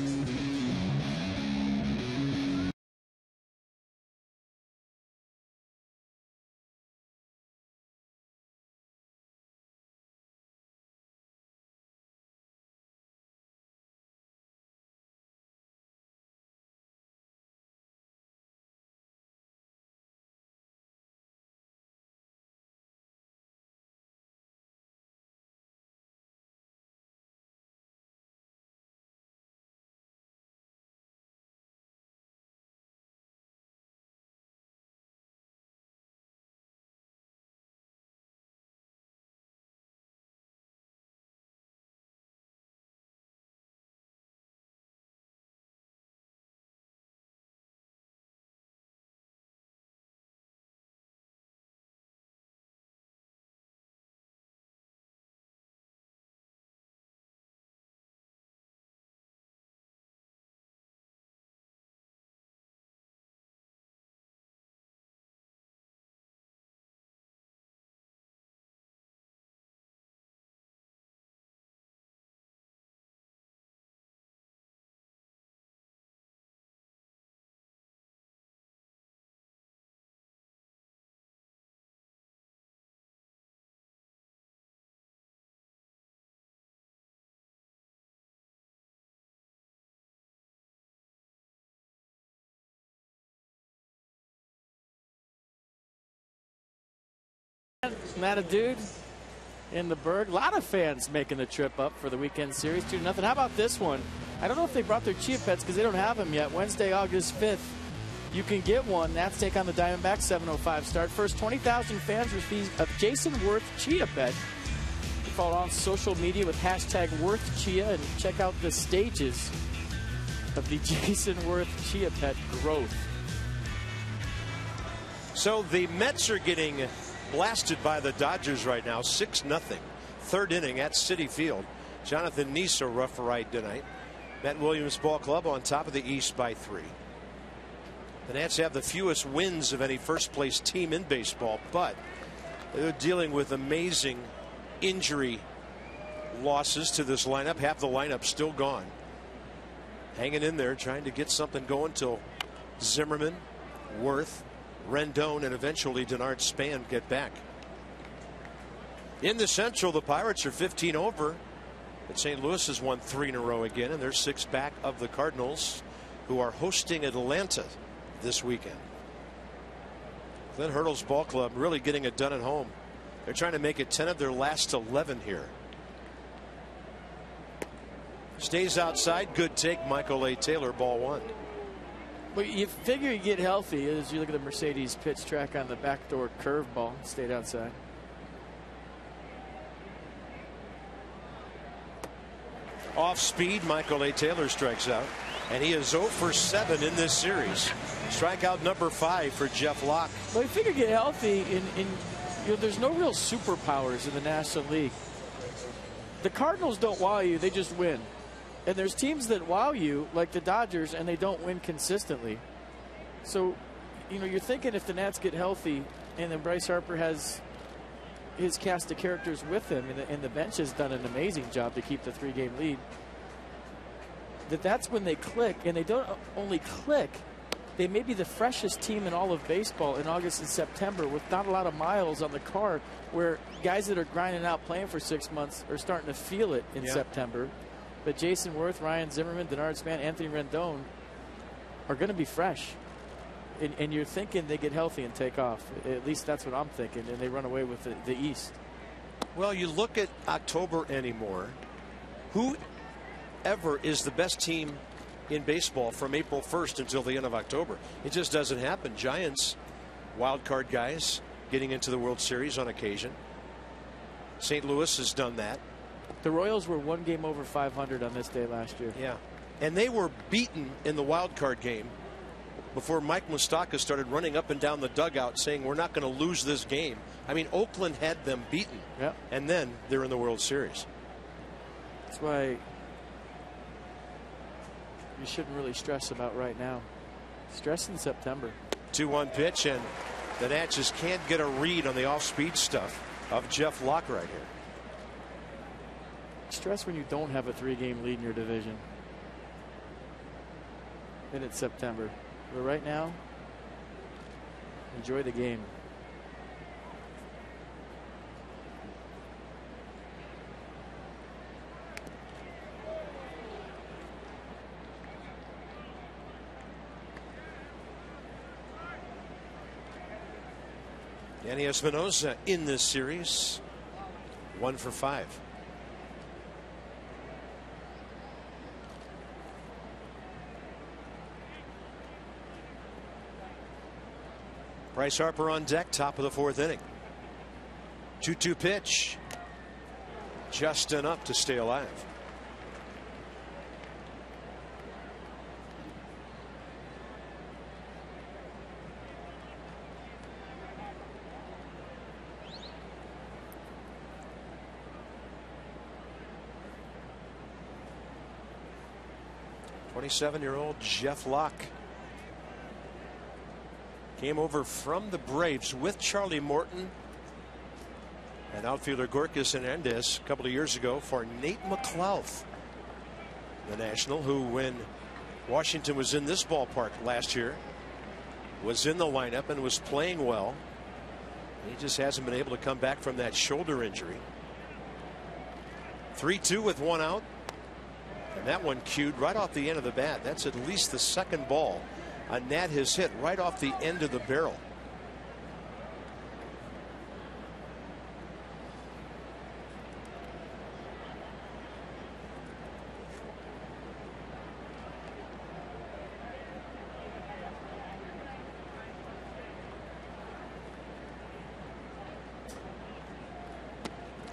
Not a dude in the Berg. A lot of fans making the trip up for the weekend series. 2-0. How about this one? I don't know if they brought their Chia Pets because they don't have them yet. Wednesday, August 5th. You can get one. Nats take on the Diamondbacks, 7:05 start. First 20,000 fans receive a Jason Worth Chia bet. Follow on social media with hashtag Worth Chia and check out the stages of the Jason Worth Chia pet growth. So the Mets are getting blasted by the Dodgers right now, 6-0. Third inning at Citi Field. Jonathan Nice, a rough ride tonight. Met Williams Ball Club on top of the East by 3. The Nats have the fewest wins of any first place team in baseball, but they're dealing with amazing injury losses to this lineup. Half the lineup still gone. Hanging in there, trying to get something going till Zimmerman, Worth, Rendon, and eventually Denard Span get back. In the Central, the Pirates are 15 over. But St. Louis has won 3 in a row again, and they're 6 back of the Cardinals, who are hosting Atlanta this weekend. Glenn Hurdle's ball club really getting it done at home. They're trying to make it 10 of their last 11 here. Stays outside. Good take. Michael A. Taylor, ball 1. Well, you figure you get healthy as you look at the Mercedes pitch track on the backdoor curveball. Stayed outside. Off speed, Michael A. Taylor strikes out, and he is 0 for 7 in this series. Strikeout number 5 for Jeff Locke. Well, you figure get healthy, there's no real superpowers in the National League. The Cardinals don't wow you, they just win. And there's teams that wow you, like the Dodgers, and they don't win consistently. So, you're thinking if the Nats get healthy, and then Bryce Harper has his cast of characters with him, and the bench has done an amazing job to keep the 3-game lead, that's when they click. And they don't only click, they may be the freshest team in all of baseball in August and September with not a lot of miles on the car, where guys that are grinding out playing for 6 months are starting to feel it in September. But Jason Worth, Ryan Zimmerman, Denard Span, Anthony Rendon are going to be fresh. And you're thinking they get healthy and take off. At least that's what I'm thinking. And they run away with the East. Well, you look at October anymore. Whoever is the best team in baseball from April 1st until the end of October? It just doesn't happen. Giants, wild card guys, getting into the World Series on occasion. St. Louis has done that. The Royals were 1 game over 500 on this day last year. Yeah. And they were beaten in the wild card game before Mike Moustakas started running up and down the dugout saying we're not going to lose this game. I mean, Oakland had them beaten. Yeah. And then they're in the World Series. That's why you shouldn't really stress about right now. Stress in September. 2-1 pitch, and the Nats just can't get a read on the off-speed stuff of Jeff Locke right here. Stress when you don't have a 3-game lead in your division. And it's September. But right now, enjoy the game. Yanni Espinosa in this series, 1 for 5. Bryce Harper on deck, top of the 4th inning. 2-2 pitch. Just enough to stay alive. '27-year-old Jeff Locke came over from the Braves with Charlie Morton and outfielder Gorkas Hernandez a couple of years ago for Nate McLouth, the National, who, when Washington was in this ballpark last year, was in the lineup and was playing well. He just hasn't been able to come back from that shoulder injury. 3-2 with 1 out. And that one cued right off the end of the bat. That's at least the second ball a Nat has hit right off the end of the barrel.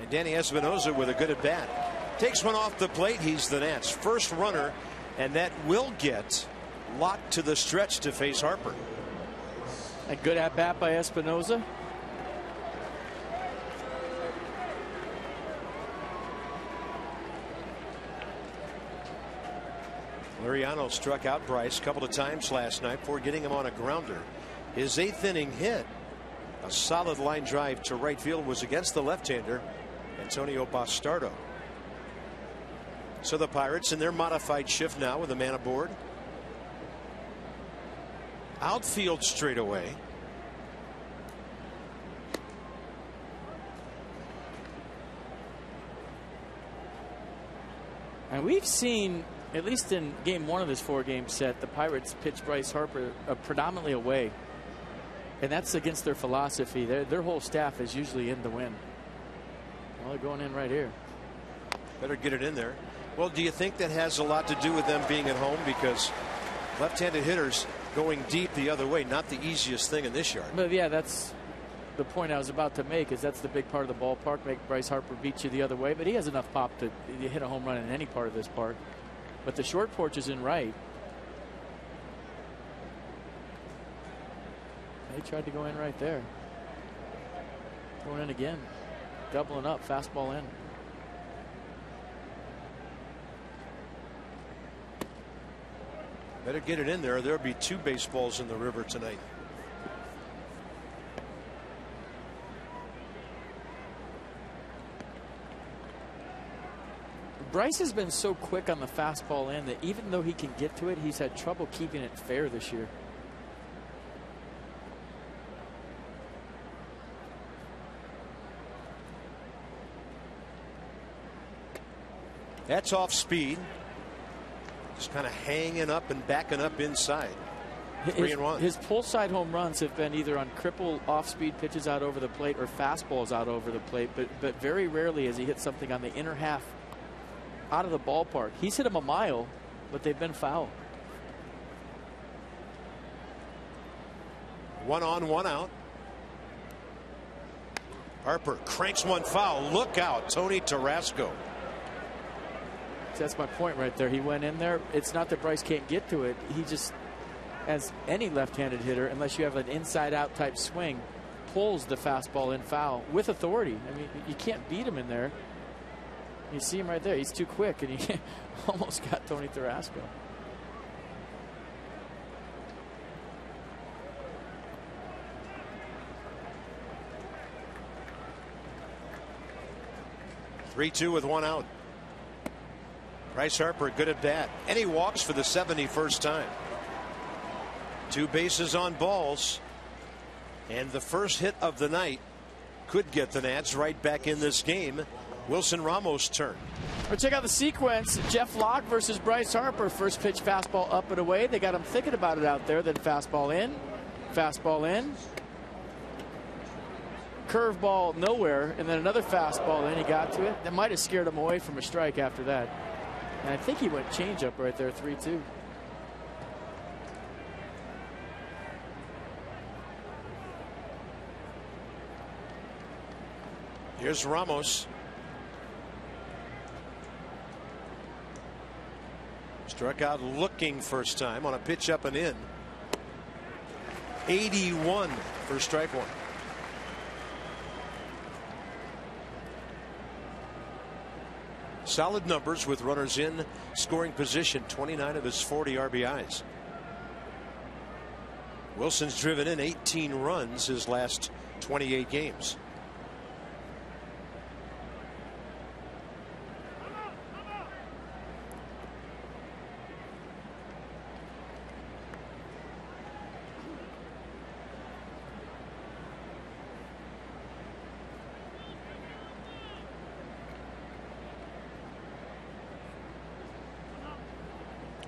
Danny Espinosa with a good at bat. Takes one off the plate. He's the Nats' first runner, and that will get locked to the stretch to face Harper. A good at bat by Espinosa. Liriano struck out Bryce a couple of times last night before getting him on a grounder. His 8th inning hit, a solid line drive to right field, was against the left-hander Antonio Bastardo. So the Pirates in their modified shift now with a man aboard. Outfield straightaway. And we've seen, at least in game 1 of this 4-game set, the Pirates pitch Bryce Harper predominantly away. And that's against their philosophy. Their whole staff is usually in to win. Well, they're going in right here. Better get it in there. Well, do you think that has a lot to do with them being at home? Because left-handed hitters going deep the other way, not the easiest thing in this yard. But yeah, that's the point I was about to make, is that's the big part of the ballpark. Make Bryce Harper beat you the other way, but he has enough pop to hit a home run in any part of this park. But the short porch is in right. They tried to go in right there. Going in again. Doubling up. Fastball in. Better get it in there. There'll be 2 baseballs in the river tonight. Bryce has been so quick on the fastball in that even though he can get to it, he's had trouble keeping it fair this year. That's off speed. Just kind of hanging up and backing up inside. 3-1. His pull side home runs have been either on cripple off-speed pitches out over the plate or fastballs out over the plate, but very rarely has he hit something on the inner half out of the ballpark. He's hit them a mile, but they've been foul. 1 on, 1 out. Harper cranks one foul. Look out, Tony Tarasco. That's my point right there. He went in there. It's not that Bryce can't get to it. He just, as any left-handed hitter, unless you have an inside-out type swing, pulls the fastball in foul with authority. I mean, you can't beat him in there. You see him right there. He's too quick, and he almost got Tony Tarasco. Three-2 with 1 out. Bryce Harper, good at bat, and he walks for the 71st time. 2 bases on balls, and the first hit of the night could get the Nats right back in this game. Wilson Ramos' turn. Well, check out the sequence. Jeff Locke versus Bryce Harper. First pitch fastball up and away. They got him thinking about it out there. Then fastball in. Fastball in. Curveball nowhere. And then another fastball in. He got to it. That might have scared him away from a strike after that. And I think he went changeup right there, 3-2. Here's Ramos. Struck out looking first time on a pitch up and in. 81 for strike 1. Solid numbers with runners in scoring position. 29 of his 40 RBIs. Wilson's driven in 18 runs his last 28 games.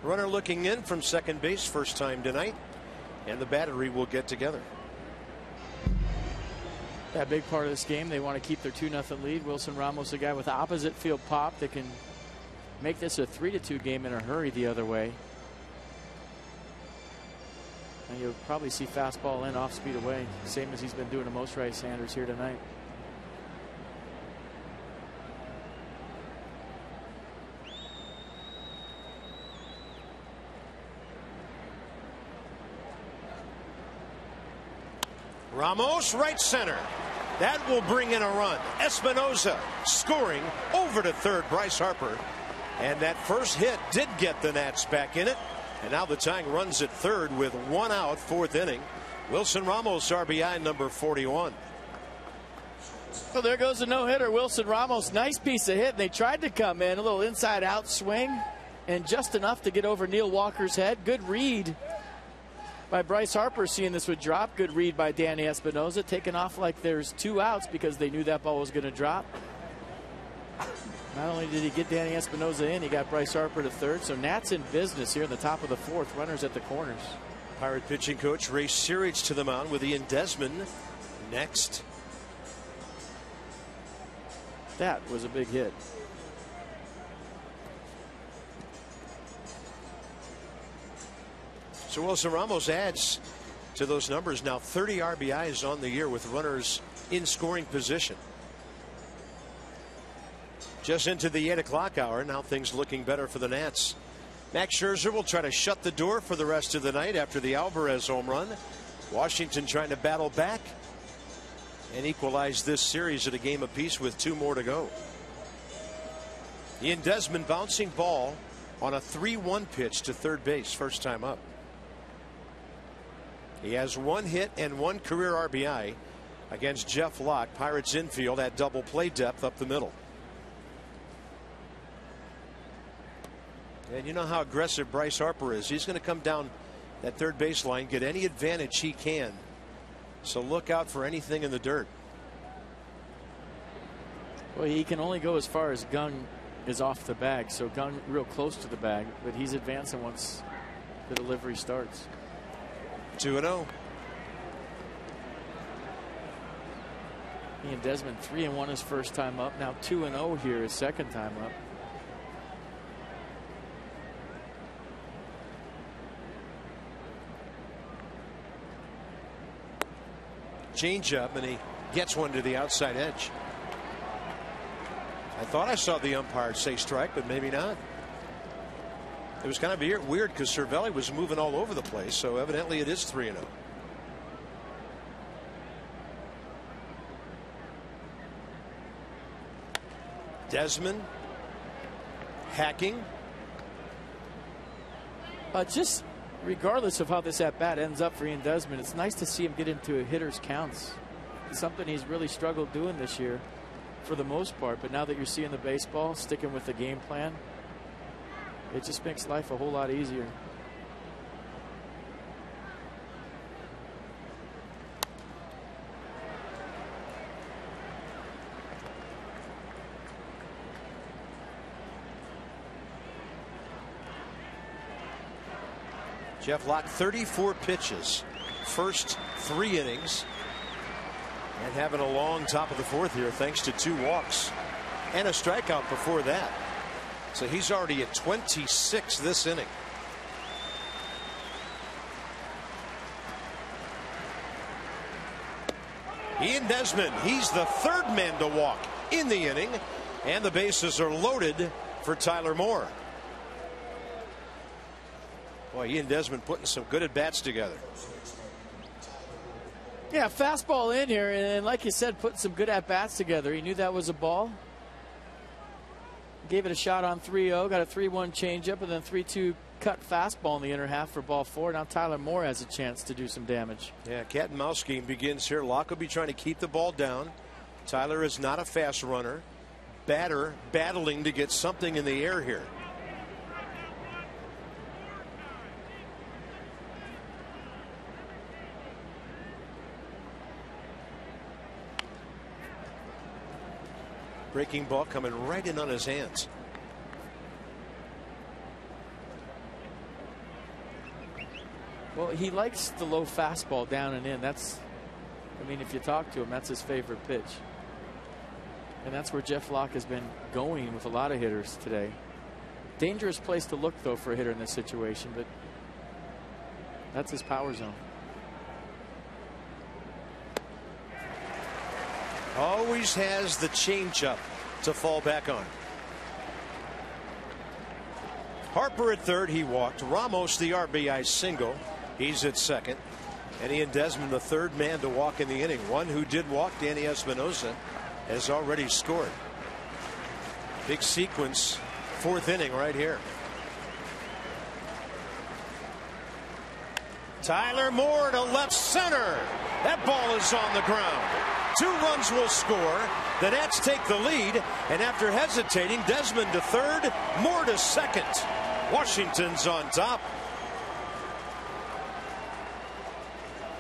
Runner looking in from second base, first time tonight, and the battery will get together. That big part of this game, they want to keep their 2-0 lead. Wilson Ramos, a guy with opposite field pop that can make this a 3-2 game in a hurry the other way. And you'll probably see fastball in, off speed away, same as he's been doing to most right-handers here tonight. Ramos, right center. That will bring in a run. Espinosa scoring over to third. Bryce Harper. And that first hit did get the Nats back in it. And now the tying runs at third with one out, fourth inning. Wilson Ramos, RBI number 41. Well, there goes a no-hitter. Wilson Ramos, nice piece of hit. They tried to come in, a little inside-out swing, and just enough to get over Neil Walker's head. Good read by Bryce Harper, seeing this would drop. Good read by Danny Espinosa, taking off like there's 2 outs because they knew that ball was going to drop. Not only did he get Danny Espinosa in, he got Bryce Harper to third. So Nats in business here in the top of the fourth. Runners at the corners. Pirate pitching coach Ray Searage to the mound with Ian Desmond next. That was a big hit. So Wilson Ramos adds to those numbers now 30 RBIs on the year with runners in scoring position. Just into the 8 o'clock hour. Now things looking better for the Nats. Max Scherzer will try to shut the door for the rest of the night after the Alvarez home run. Washington trying to battle back and equalize this series at a game apiece with 2 more to go. Ian Desmond bouncing ball on a 3-1 pitch to third base, first time up. He has 1 hit and 1 career RBI against Jeff Locke. Pirates infield had double play depth up the middle. And you know how aggressive Bryce Harper is. He's going to come down that third baseline, get any advantage he can. So look out for anything in the dirt. Well, he can only go as far as Gung is off the bag. So Gung real close to the bag, but he's advancing once the delivery starts. 2-0. Ian Desmond 3-1 his first time up. Now 2-0 here his second time up. Change up, and he gets one to the outside edge. I thought I saw the umpire say strike, but maybe not. It was kind of weird because Cervelli was moving all over the place, so evidently it is 3-0. Desmond hacking. Just regardless of how this at-bat ends up for Ian Desmond, it's nice to see him get into a hitter's counts. It's something he's really struggled doing this year for the most part, but now that you're seeing the baseball, sticking with the game plan, it just makes life a whole lot easier. Jeff Locke 34 pitches, first 3 innings, and having a long top of the fourth here thanks to 2 walks and a strikeout before that. So he's already at 26 this inning. Ian Desmond, he's the 3rd man to walk in the inning, and the bases are loaded for Tyler Moore. Boy, Ian Desmond putting some good at-bats together. Yeah, fastball in here, and like you said, putting some good at-bats together. He knew that was a ball. Gave it a shot on 3-0, got a 3-1 changeup, and then 3-2 cut fastball in the inner half for ball 4. Now Tyler Moore has a chance to do some damage. Yeah, cat and mouse game begins here. Locke will be trying to keep the ball down. Tyler is not a fast runner. Batter battling to get something in the air here. Breaking ball coming right in on his hands. Well, he likes the low fastball down and in. That's, I mean, if you talk to him, that's his favorite pitch. And that's where Jeff Locke has been going with a lot of hitters today. Dangerous place to look, though, for a hitter in this situation, but that's his power zone. Always has the changeup to fall back on. Harper at third, he walked. Ramos the RBI single. He's at second. And Ian Desmond, the third man to walk in the inning. One who did walk, Danny Espinosa, has already scored. Big sequence, fourth inning right here. Tyler Moore to left center. That ball is on the ground. 2 runs will score. The Nats take the lead, and after hesitating, Desmond to third, Moore to second. Washington's on top.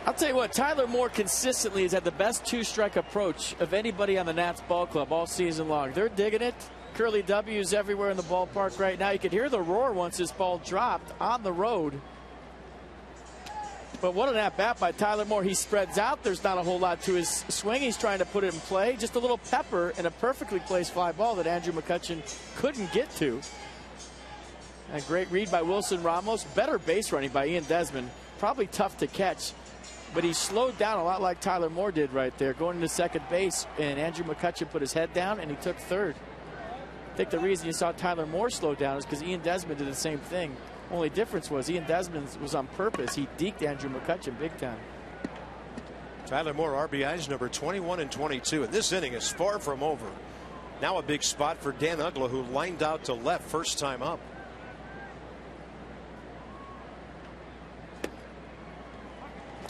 I'll tell you what, Tyler Moore consistently has had the best 2-strike approach of anybody on the Nats ball club all season long. They're digging it. Curly W's everywhere in the ballpark right now. You could hear the roar once this ball dropped on the road. But what an at-bat by Tyler Moore. He spreads out. There's not a whole lot to his swing. He's trying to put it in play. Just a little pepper and a perfectly placed fly ball that Andrew McCutchen couldn't get to. A great read by Wilson Ramos. Better base running by Ian Desmond. Probably tough to catch. But he slowed down a lot like Tyler Moore did right there, going into second base. And Andrew McCutchen put his head down and he took third. I think the reason you saw Tyler Moore slow down is because Ian Desmond did the same thing. Only difference was Ian Desmond was on purpose. He deked Andrew McCutchen big time. Tyler Moore, RBIs number 21 and 22. And this inning is far from over. Now a big spot for Dan Uggla, who lined out to left first time up.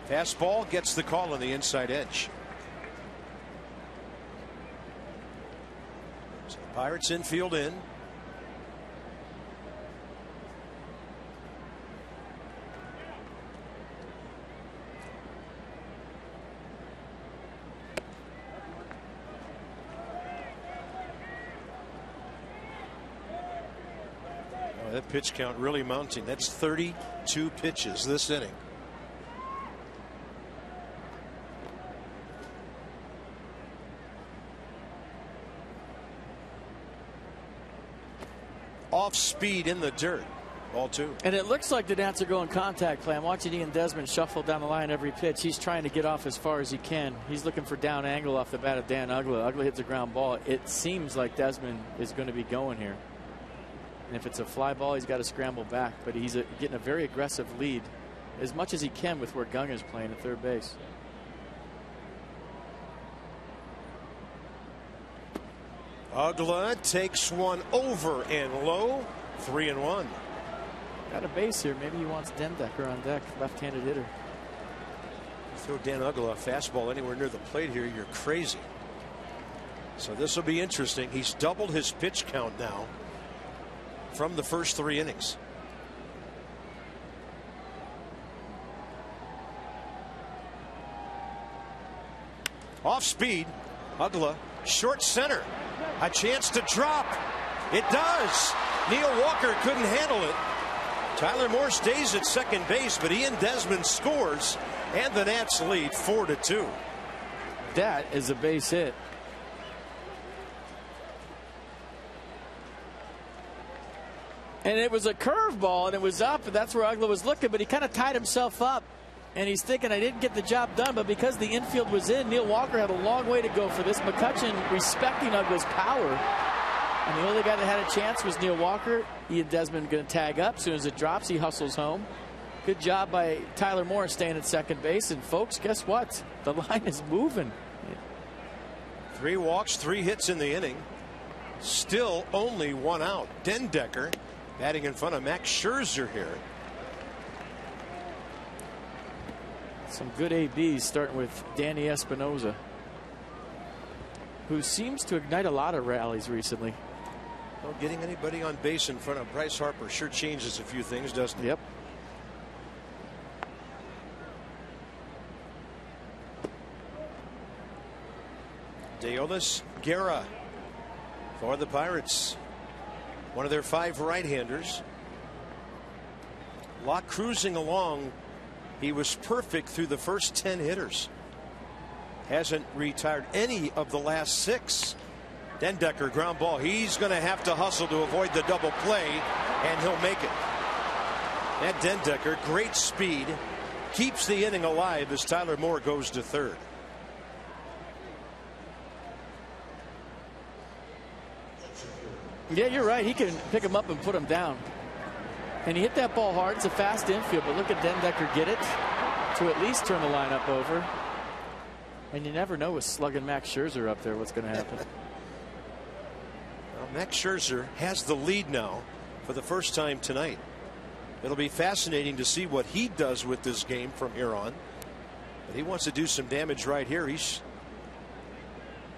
Fastball gets the call on the inside edge. So the Pirates infield in. Oh, that pitch count really mounting. That's 32 pitches this inning. Off speed in the dirt. Ball 2. And it looks like the Nats are going contact play. I'm watching Ian Desmond shuffle down the line every pitch. He's trying to get off as far as he can. He's looking for down angle off the bat of Dan Uggla. Uggla hits a ground ball. It seems like Desmond is going to be going here. And if it's a fly ball, he's got to scramble back. But he's getting a very aggressive lead as much as he can with where Gung is playing at third base. Uggla takes one over and low. 3-1. Got a base here. Maybe he wants Dendecker on deck, left-handed hitter. Throw Dan Uggla a fastball anywhere near the plate here, you're crazy. So this will be interesting. He's doubled his pitch count now from the first 3 innings. Off speed. Uggla, short center. A chance to drop. It does. Neil Walker couldn't handle it. Tyler Moore stays at second base, but Ian Desmond scores, and the Nats lead 4-2. That is a base hit. And it was a curveball, and it was up, and that's where Uggla was looking, but he kind of tied himself up. And he's thinking, I didn't get the job done, but because the infield was in, Neil Walker had a long way to go for this. McCutchen respecting Uggla's power. And the only guy that had a chance was Neil Walker. Ian Desmond going to tag up. As soon as it drops, he hustles home. Good job by Tyler Moore staying at second base. And folks, guess what? The line is moving. 3 walks, 3 hits in the inning. Still only 1 out. Dendecker batting in front of Max Scherzer here. Some good ABs starting with Danny Espinosa, who seems to ignite a lot of rallies recently. Well, getting anybody on base in front of Bryce Harper sure changes a few things, doesn't it? Yep. Deolis Guerra for the Pirates. One of their 5 right-handers. Locke cruising along. He was perfect through the first 10 hitters. Hasn't retired any of the last 6. Dendecker ground ball. He's going to have to hustle to avoid the double play, and he'll make it. That Dendecker, great speed, keeps the inning alive as Tyler Moore goes to third. Yeah, you're right. He can pick him up and put him down. And he hit that ball hard. It's a fast infield, but look at Dendecker get it. to at least turn the lineup over. And you never know with slugging Max Scherzer up there what's going to happen. Well, Max Scherzer has the lead now for the first time tonight. It'll be fascinating to see what he does with this game from here on. But he wants to do some damage right here. He's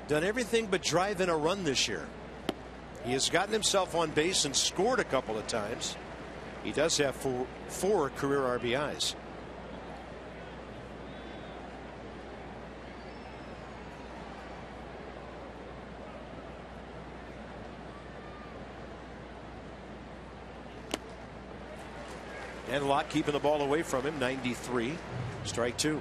done everything but drive in a run this year. He has gotten himself on base and scored a couple of times. He does have four career RBIs. And Lott keeping the ball away from him. 93. Strike two.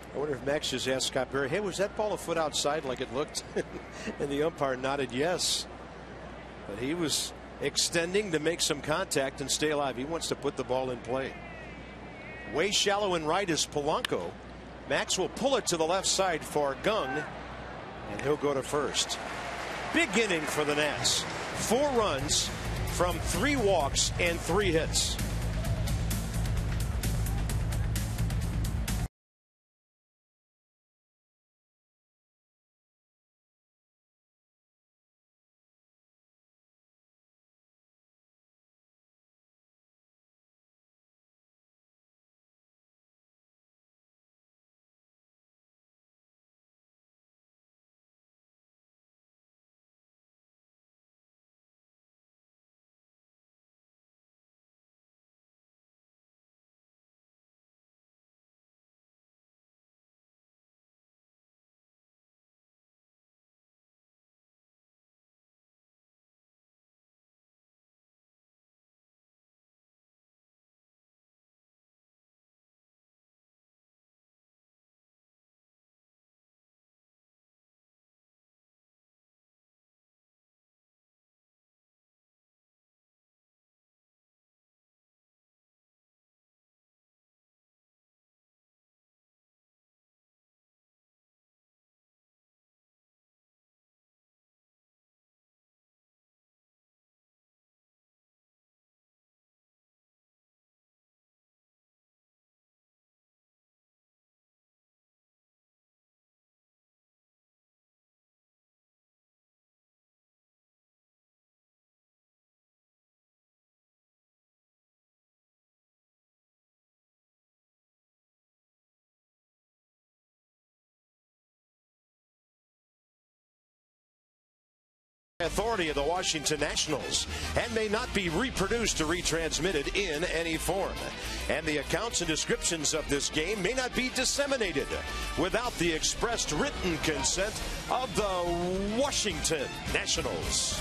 I wonder if Max just asked Scott Berry, hey, was that ball a foot outside like it looked? And the umpire nodded yes. But he was extending to make some contact and stay alive. He wants to put the ball in play. Way shallow and right is Polanco. Max will pull it to the left side for Gung, and he'll go to first. Big inning for the Nats. 4 runs from 3 walks and 3 hits. Authority of the Washington Nationals and may not be reproduced or retransmitted in any form. And the accounts and descriptions of this game may not be disseminated without the expressed written consent of the Washington Nationals.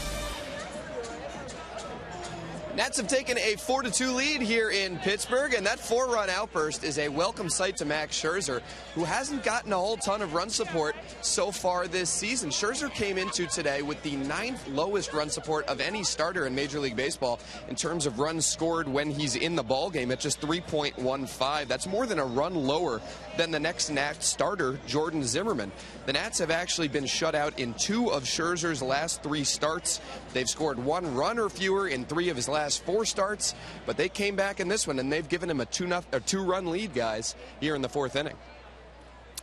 Nats have taken a 4-2 lead here in Pittsburgh, and that 4-run outburst is a welcome sight to Max Scherzer, who hasn't gotten a whole ton of run support so far this season. Scherzer came into today with the 9th lowest run support of any starter in Major League Baseball in terms of runs scored when he's in the ballgame at just 3.15. That's more than a run lower than the next Nats starter, Jordan Zimmerman. The Nats have actually been shut out in 2 of Scherzer's last 3 starts. They've scored 1 run or fewer in 3 of his last 4 starts, but they came back in this one, and they've given him a 2-run lead, guys, here in the 4th inning.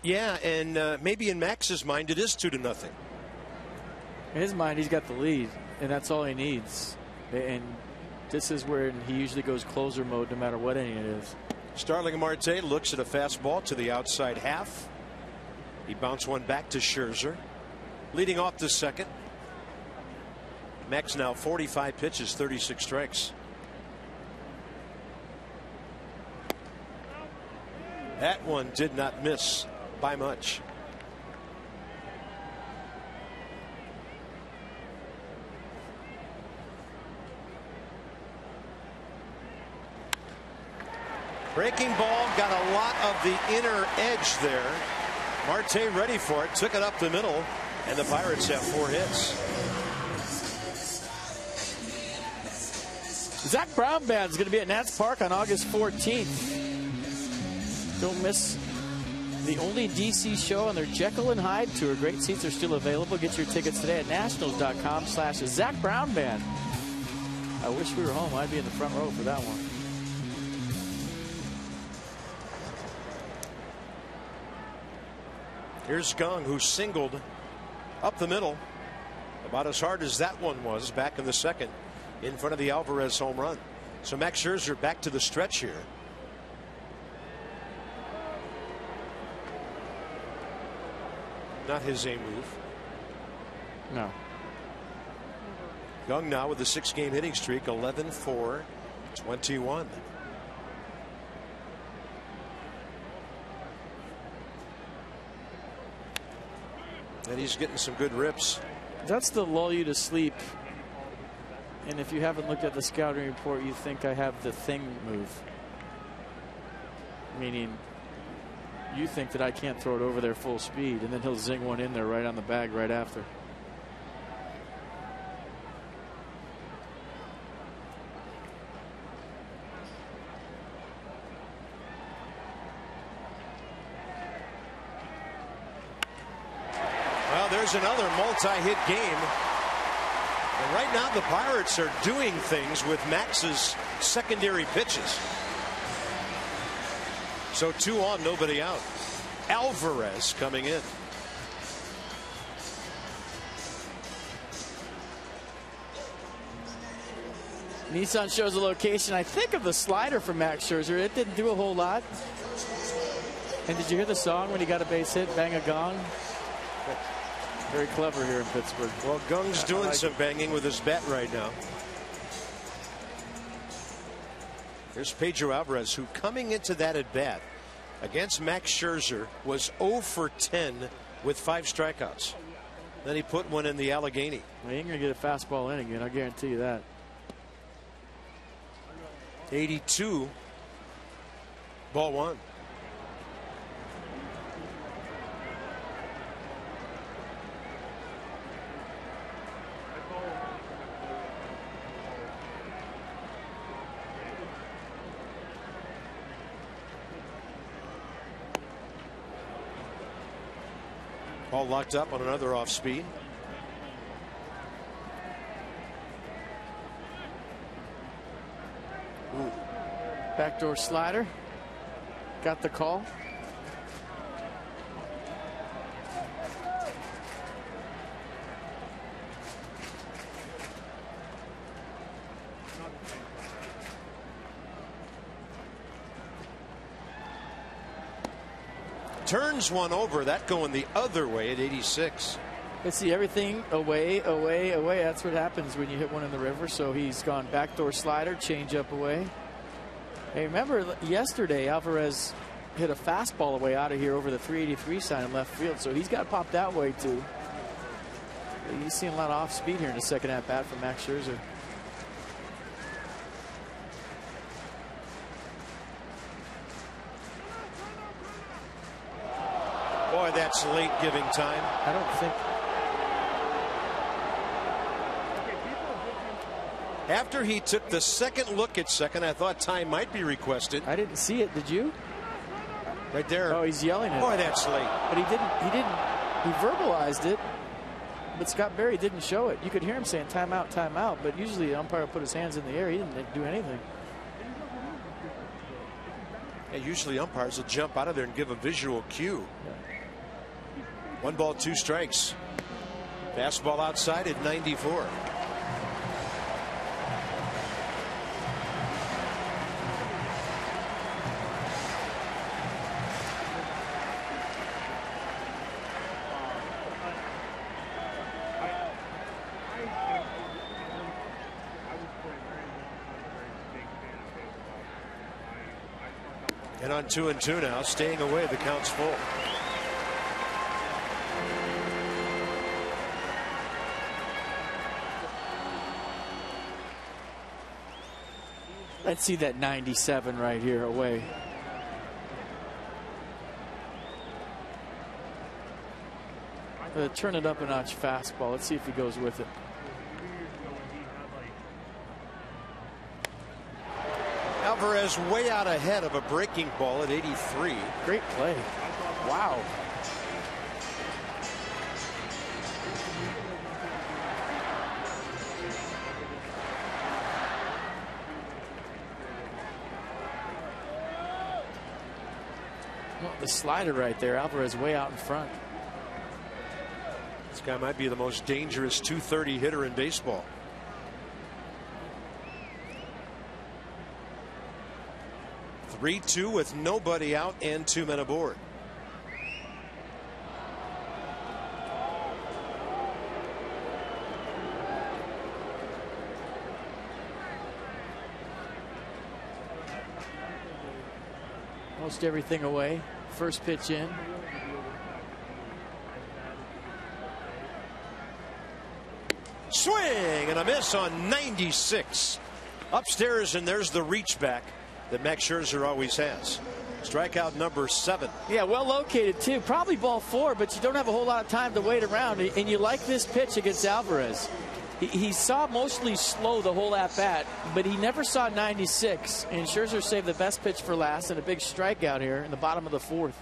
Yeah, and maybe in Max's mind it is 2-0. In his mind, he's got the lead, and that's all he needs. And this is where he usually goes closer mode no matter what inning it is. Starling Marte looks at a fastball to the outside half. He bounced one back to Scherzer. Leading off the second. Max now 45 pitches, 36 strikes. That one did not miss by much. Breaking ball got a lot of the inner edge there. Marte ready for it, took it up the middle, and the Pirates have 4 hits. Zach Brown Band is going to be at Nats Park on August 14th. Don't miss the only DC show on their Jekyll and Hyde tour. Great seats are still available. Get your tickets today at nationals.com/Zach Brown Band. I wish we were home. I'd be in the front row for that one. Here's Gong, who singled up the middle about as hard as that one was back in the second in front of the Alvarez home run. So Max Scherzer back to the stretch here. Not his A move. No. Young now with a 6-game hitting streak, 11-4-21. And he's getting some good rips. That's the lull you to sleep. And if you haven't looked at the scouting report, you think I have the thing move. Meaning, you think that I can't throw it over there full speed, and then he'll zing one in there right on the bag right after. Well, there's another multi-hit game. And right now the Pirates are doing things with Max's secondary pitches. So 2 on, nobody out. Alvarez coming in. Nissan shows the location, I think, of the slider for Max Scherzer. It didn't do a whole lot. And did you hear the song when he got a base hit, Bang a Gong? Very clever here in Pittsburgh. Well, Gung's doing some banging with his bat right now. Here's Pedro Alvarez, who coming into that at bat against Max Scherzer was 0 for 10 with 5 strikeouts. Then he put one in the Allegheny. Well, he ain't going to get a fastball in again, I guarantee you that. 82, ball 1. Ball locked up on another off speed. Ooh. Backdoor slider. Got the call. Turns one over, that going the other way at 86. Let's see, everything away, away, away. That's what happens when you hit one in the river. So he's gone backdoor slider, change up away. Hey, remember yesterday Alvarez hit a fastball away out of here over the 383 sign in left field. So he's got popped that way too. He's seeing a lot of off speed here in the second at bat from Max Scherzer. Boy, that's late giving time. I don't think. After he took the second look at second, I thought time might be requested. I didn't see it. Did you? Right there. Oh, he's yelling it. Boy, that's late. But he verbalized it. But Scott Berry didn't show it. You could hear him saying timeout, timeout. But usually the umpire put his hands in the air. He didn't do anything. And usually umpires will jump out of there and give a visual cue. Yeah. 1 ball, 2 strikes. Fastball outside at 94. And on 2-2 now, staying away, the count's full. Let's see that 97 right here away. Turn it up a notch fastball. Let's see if he goes with it. Alvarez way out ahead of a breaking ball at 83. Great play. Wow. Well, the slider right there. Alvarez way out in front. This guy might be the most dangerous 230 hitter in baseball. Three-two with nobody out and 2 men aboard. Most everything away. First pitch in. Swing and a miss on 96. Upstairs, and there's the reach back that Max Scherzer always has. Strikeout number 7. Yeah, well located too. Probably ball 4, but you don't have a whole lot of time to wait around. And you like this pitch against Alvarez. He saw mostly slow the whole at bat, but he never saw 96. And Scherzer saved the best pitch for last and a big strikeout here in the bottom of the 4th.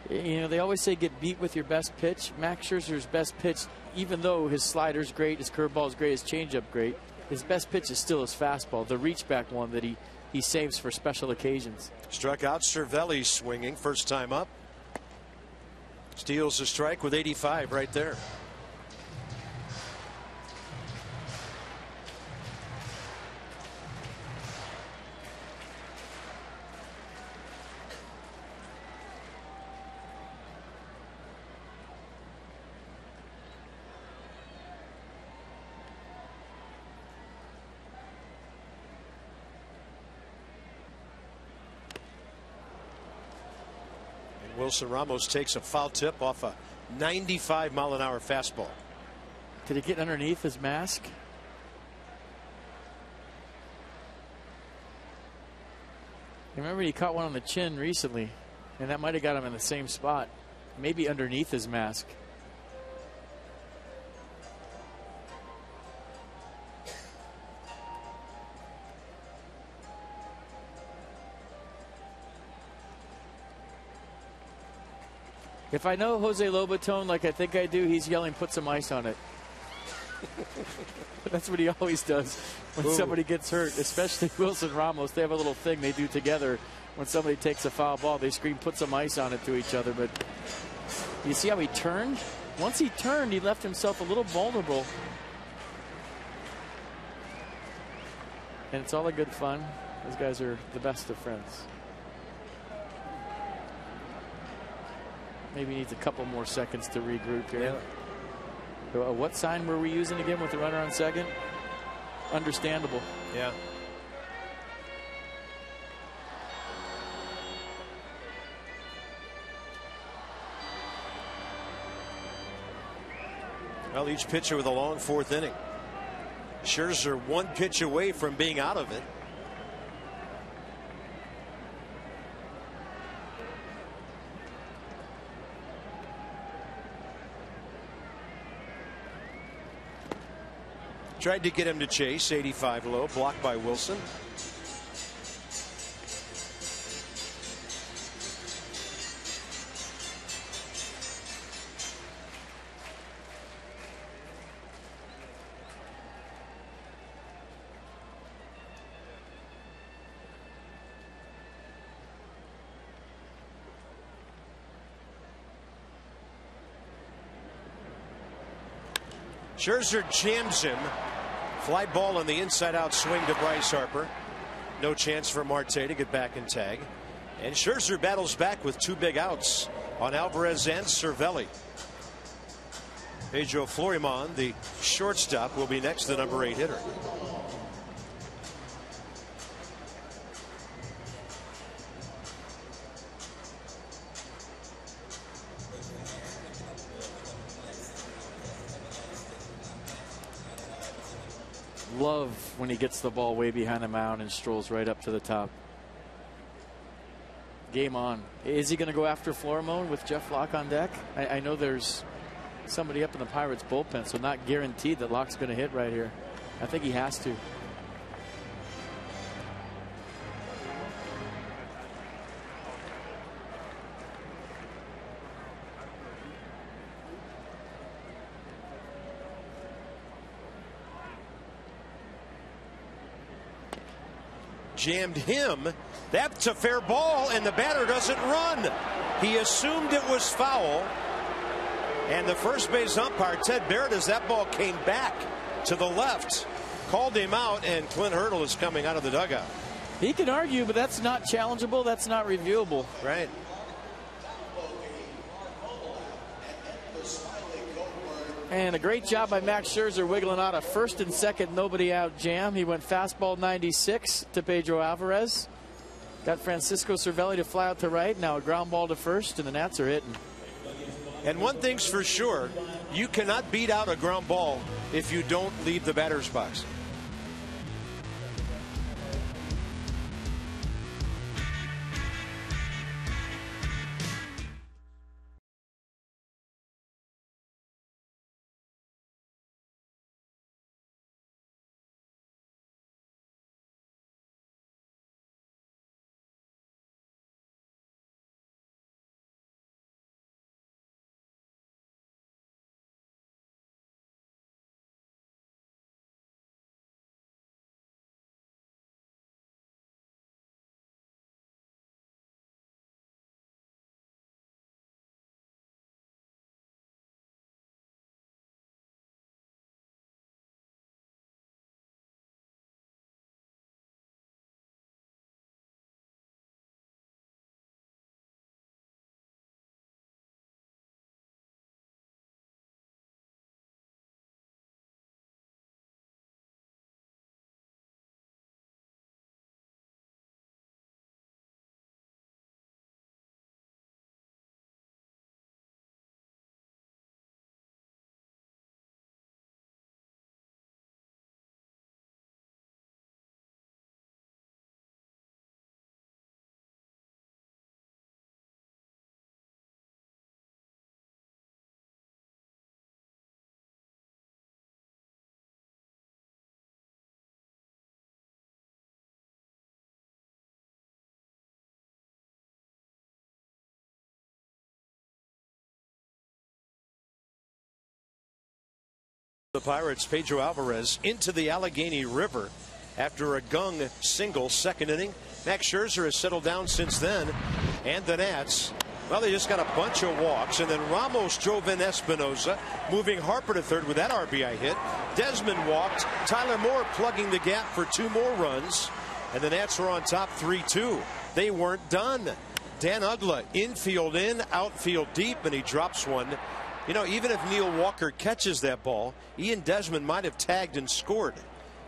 You know, they always say get beat with your best pitch. Max Scherzer's best pitch, even though his slider's great, his curveball's great, his changeup great, his best pitch is still his fastball, the reach back one that he saves for special occasions. Struck out Cervelli swinging first time up. Steals a strike with 85 right there. Wilson Ramos takes a foul tip off a 95-mile-an-hour fastball. Did it get underneath his mask? Remember, he caught one on the chin recently, and that might have got him in the same spot, maybe underneath his mask. If I know Jose Lobaton like I think I do, he's yelling, put some ice on it. That's what he always does when somebody gets hurt, especially Wilson Ramos. They have a little thing they do together. When somebody takes a foul ball, they scream, put some ice on it to each other. But you see how he turned? Once he turned, he left himself a little vulnerable. And it's all a good fun. Those guys are the best of friends. Maybe needs a couple more seconds to regroup here. Yeah. What sign were we using again with the runner on second? Understandable. Yeah. Well, each pitcher with a long 4th inning. Scherzer 1 pitch away from being out of it. Tried to get him to chase, 85 low, blocked by Wilson. Scherzer jams him. Fly ball on the inside out swing to Bryce Harper. No chance for Marte to get back and tag. And Scherzer battles back with 2 big outs on Alvarez and Cervelli. Pedro Florimon, the shortstop, will be next, the number 8 hitter. Love when he gets the ball way behind the mound and strolls right up to the top. Game on. Is he going to go after Florimon with Jeff Locke on deck? I know there's somebody up in the Pirates bullpen, so not guaranteed that Locke's going to hit right here. I think he has to. jammed him. That's a fair ball, and the batter doesn't run. He assumed it was foul. And the first base umpire, Ted Barrett, as that ball came back to the left, called him out, and Clint Hurdle is coming out of the dugout. He can argue, but that's not challengeable. That's not reviewable. Right. And a great job by Max Scherzer wiggling out a first and second nobody out jam. He went fastball 96 to Pedro Alvarez. Got Francisco Cervelli to fly out to right. Now a ground ball to first, and the Nats are hitting. And one thing's for sure, you cannot beat out a ground ball if you don't leave the batter's box. The Pirates, Pedro Alvarez into the Allegheny River after a gung single, second inning. Max Scherzer has settled down since then. And the Nats, well, they just got a bunch of walks. And then Ramos drove in Espinosa, moving Harper to third with that RBI hit. Desmond walked. Tyler Moore plugging the gap for 2 more runs. And the Nats were on top 3-2. They weren't done. Dan Uggla, infield in, outfield deep, and he drops one. You know, even if Neil Walker catches that ball, Ian Desmond might have tagged and scored.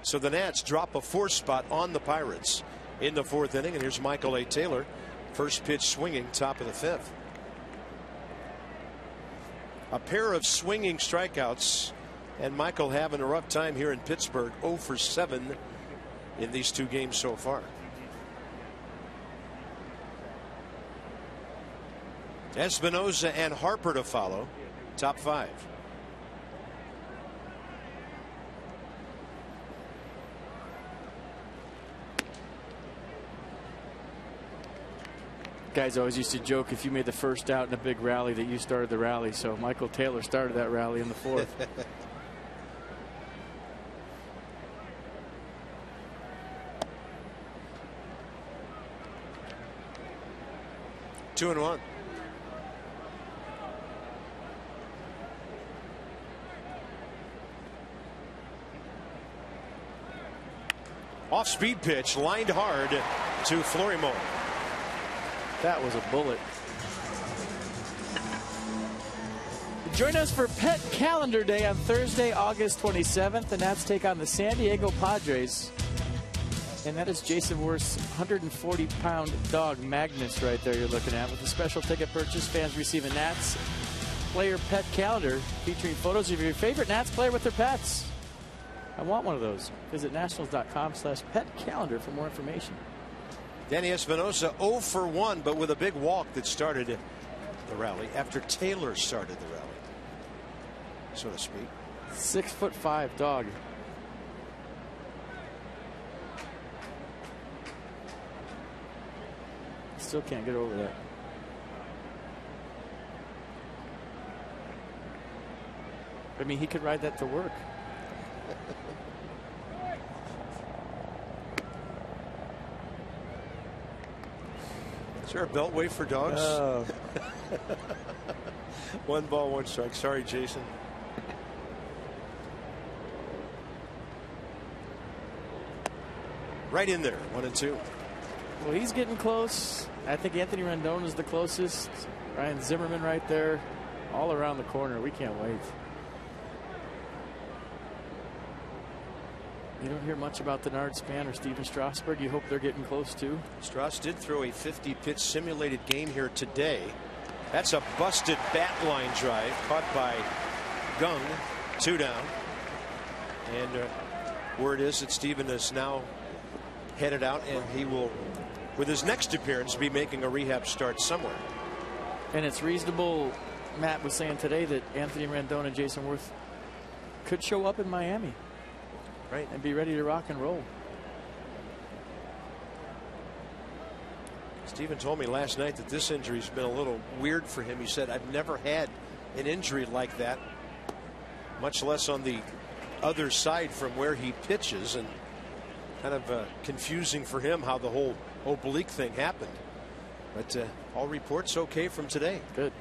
So the Nats drop a 4 spot on the Pirates in the 4th inning. And here's Michael A. Taylor, first pitch swinging, top of the 5th. A pair of swinging strikeouts, and Michael having a rough time here in Pittsburgh. 0 for 7 in these 2 games so far. Espinosa and Harper to follow. Top 5. Guys always used to joke if you made the first out in a big rally that you started the rally. So Michael Taylor started that rally in the 4th. Two and one. Off speed pitch, lined hard to Florimon. That was a bullet. Join us for Pet Calendar Day on Thursday, August 27th. The Nats take on the San Diego Padres. And that is Jason Worth's 140-pound dog, Magnus, right there you're looking at. With a special ticket purchase, fans receive a Nats player pet calendar featuring photos of your favorite Nats player with their pets. I want one of those. Visit nationals.com/pet calendar for more information. Danny Espinosa 0 for 1, but with a big walk that started the rally after Taylor started the rally, so to speak. 6'5" dog. Still can't get over that. I mean, he could ride that to work. there a beltway for dogs? Oh. 1 ball, 1 strike. Sorry, Jason. Right in there, 1-2. Well, he's getting close. I think Anthony Rendon is the closest. Ryan Zimmerman right there, all around the corner. We can't wait. You don't hear much about Denard Span or Steven Strasburg. You hope they're getting close too. Strauss did throw a 50-pitch simulated game here today. That's a busted bat line drive caught by Gung. 2 down. And word is that Steven is now headed out, and he will, with his next appearance, be making a rehab start somewhere. And it's reasonable. Matt was saying today that Anthony Rendon and Jason Worth could show up in Miami. Right. And be ready to rock and roll. Steven told me last night that this injury's been a little weird for him. He said, I've never had an injury like that, much less on the other side from where he pitches, and kind of confusing for him how the whole oblique thing happened. But all reports okay from today. Good.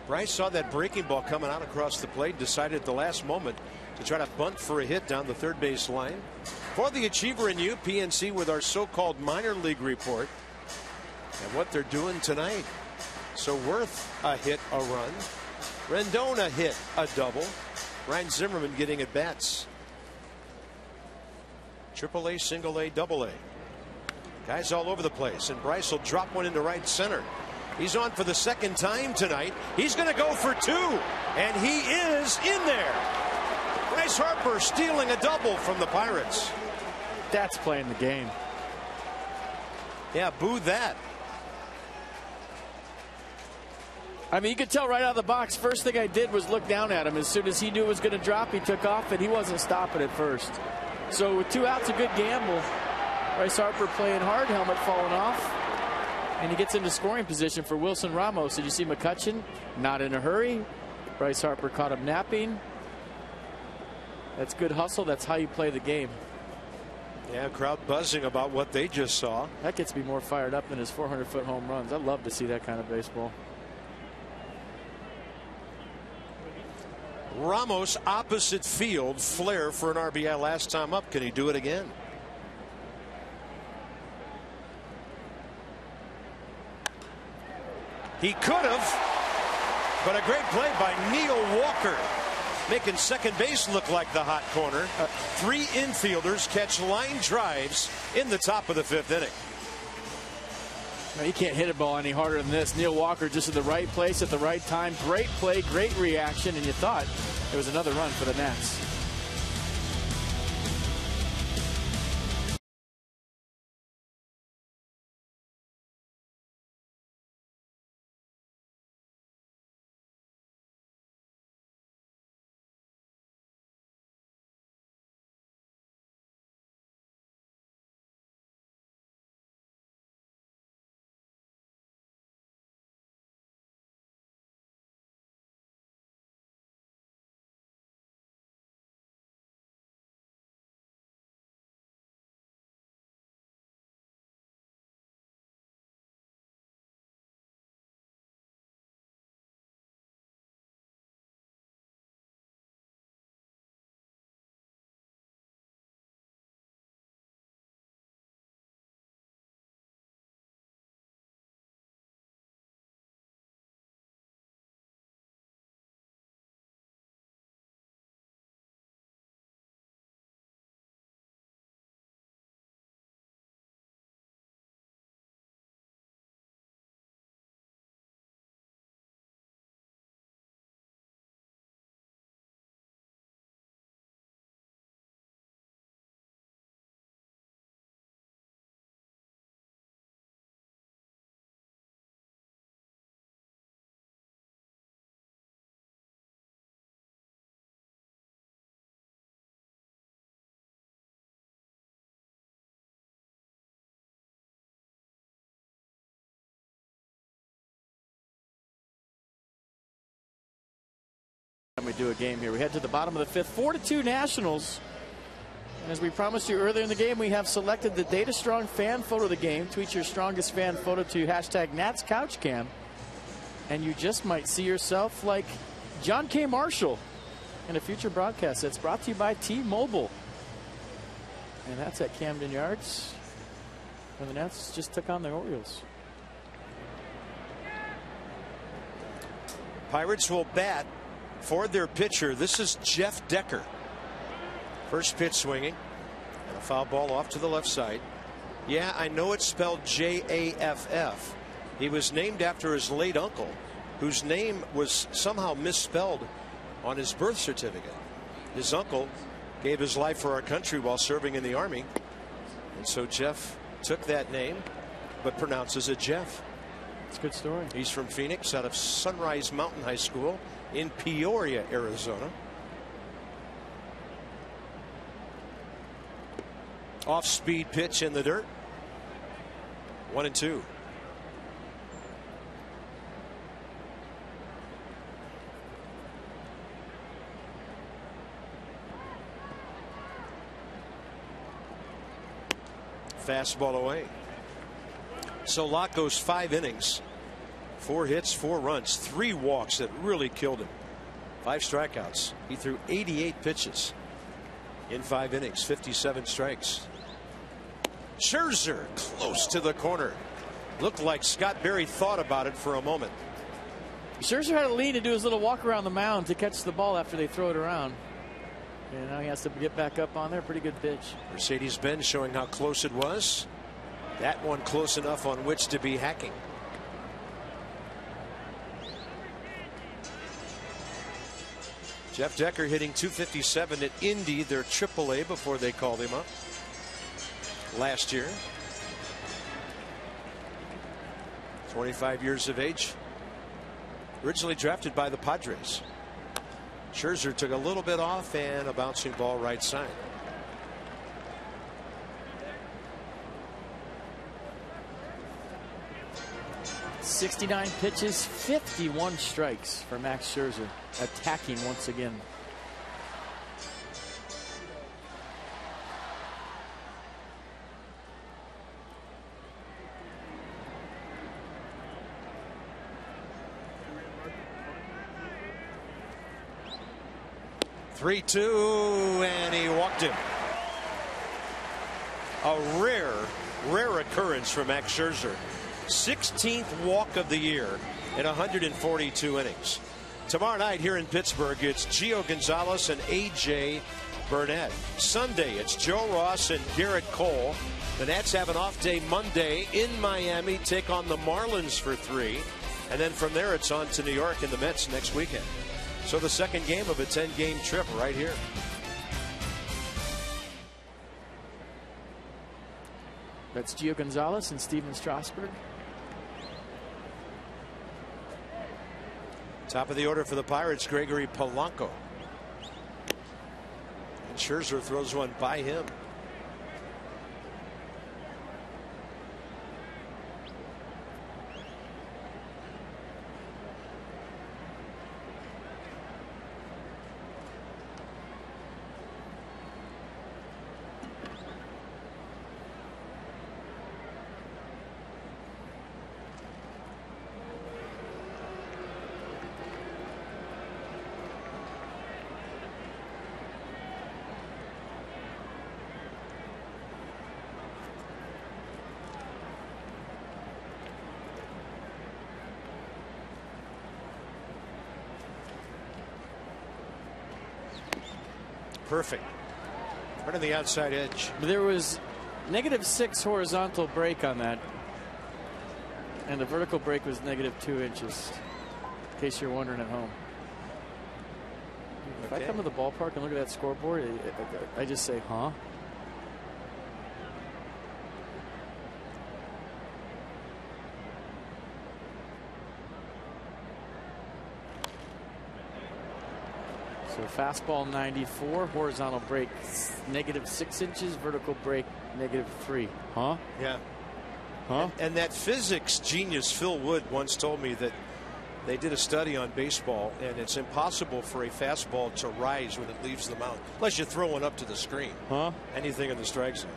Bryce saw that breaking ball coming out across the plate, decided at the last moment to try to bunt for a hit down the third base line. For the Achiever and you, PNC with our so-called minor league report and what they're doing tonight. So Worth a hit, a run. Rendon a hit, a double. Ryan Zimmerman getting at bats. AAA, single A, double A. Guys all over the place, and Bryce will drop one into right center. He's on for the second time tonight. He's going to go for 2, and he is in there. Bryce Harper stealing a double from the Pirates. That's playing the game. Yeah, boo that. I mean, you could tell right out of the box. First thing I did was look down at him. As soon as he knew it was going to drop, he took off, and he wasn't stopping at first. So with 2 outs, a good gamble. Bryce Harper playing hard, helmet falling off. And he gets into scoring position for Wilson Ramos. Did you see McCutchen? Not in a hurry. Bryce Harper caught him napping. That's good hustle. That's how you play the game. Yeah, crowd buzzing about what they just saw. That gets me more fired up than his 400-foot home runs. I love to see that kind of baseball. Ramos opposite field, flare for an RBI last time up. Can he do it again? He could have, but a great play by Neil Walker, making second base look like the hot corner. 3 infielders catch line drives in the top of the 5th inning. No, you can't hit a ball any harder than this. Neil Walker just in the right place at the right time. Great play, great reaction, and you thought it was another run for the Nats. We do a game here. We head to the bottom of the 5th. 4-2 Nationals. As we promised you earlier in the game, we have selected the Data Strong fan photo of the game. Tweet your strongest fan photo to hashtag NatsCouchCam. And you just might see yourself like John K. Marshall in a future broadcast. That's brought to you by T-Mobile. And that's at Camden Yards. And the Nats just took on the Orioles. Pirates will bat for their pitcher. This is Jeff Decker. First pitch swinging. And a foul ball off to the left side. Yeah, I know it's spelled J-A-F-F. He was named after his late uncle, whose name was somehow misspelled on his birth certificate. His uncle gave his life for our country while serving in the Army. And so Jeff took that name, but pronounces it Jeff. It's a good story. He's from Phoenix, out of Sunrise Mountain High School in Peoria, Arizona. Off-speed pitch in the dirt. 1-2. Fastball away. So Locke goes 5 innings, 4 hits, 4 runs, 3 walks that really killed him. 5 strikeouts. He threw 88 pitches in 5 innings, 57 strikes. Scherzer close to the corner. Looked like Scott Berry thought about it for a moment. Scherzer had a lead to do his little walk around the mound to catch the ball after they throw it around. And now he has to get back up on there. Pretty good pitch. Mercedes-Benz showing how close it was. That one close enough on which to be hacking. Jeff Decker hitting .257 at Indy, their AAA, before they called him up last year. 25 years of age. Originally drafted by the Padres. Scherzer took a little bit off and a bouncing ball right side. .69 pitches, 51 strikes for Max Scherzer, attacking once again. .3-2, and he walked him. A rare occurrence for Max Scherzer. 16th walk of the year in 142 innings. Tomorrow night here in Pittsburgh, it's Gio Gonzalez and A.J. Burnett. Sunday, it's Joe Ross and Garrett Cole. The Nats have an off day Monday in Miami, take on the Marlins for 3. And then from there, it's on to New York and the Mets next weekend. So the second game of a 10-game trip right here. That's Gio Gonzalez and Steven Strasburg. Top of the order for the Pirates, Gregory Polanco. And Scherzer throws one by him. Perfect. Right on the outside edge. There was -6 horizontal break on that. And the vertical break was -2 inches. In case you're wondering at home. If I come to the ballpark and look at that scoreboard, I just say, huh? So fastball 94, horizontal break -6 inches, vertical break -3. Huh? Yeah. Huh? And that physics genius Phil Wood once told me that They did a study on baseball, and it's impossible for a fastball to rise when it leaves the mound, unless you throw one up to the screen. Anything in the strike zone.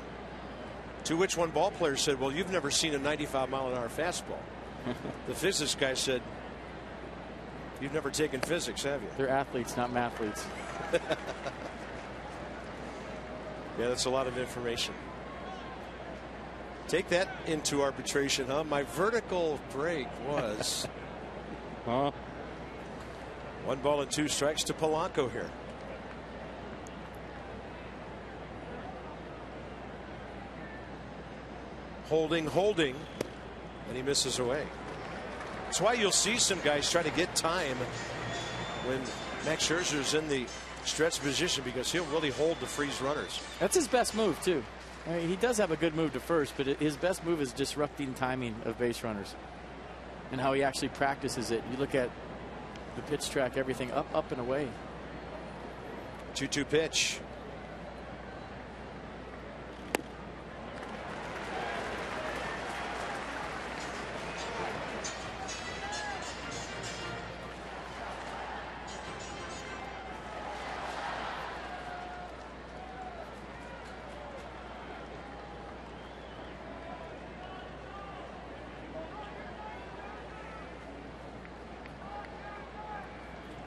To which one ball player said, well, you've never seen a 95-mile-an-hour fastball. The physics guy said, you've never taken physics, have you? They're athletes, not mathletes. Yeah, that's a lot of information. Take that into arbitration, huh? My vertical break was 1 ball and 2 strikes to Polanco here. Holding, and he misses away. That's why you'll see some guys try to get time when Max Scherzer's in the stretch position, because he'll really hold the freeze runners. That's his best move, too. I mean, he does have a good move to first, but his best move is disrupting timing of base runners and how he actually practices it. You look at the pitch track, everything up and away. 2-2 pitch.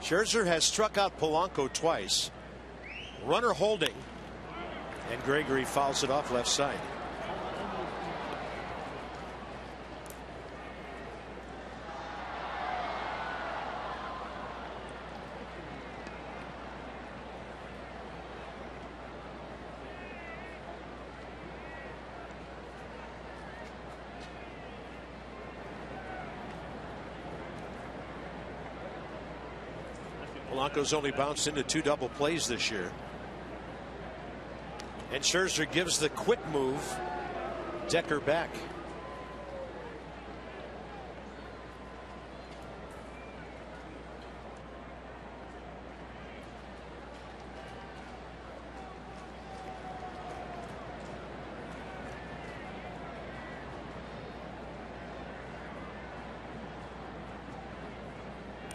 Scherzer has struck out Polanco twice. Runner holding, and Gregory fouls it off left side. Polanco's only bounced into 2 double plays this year. And Scherzer gives the quick move. Decker back.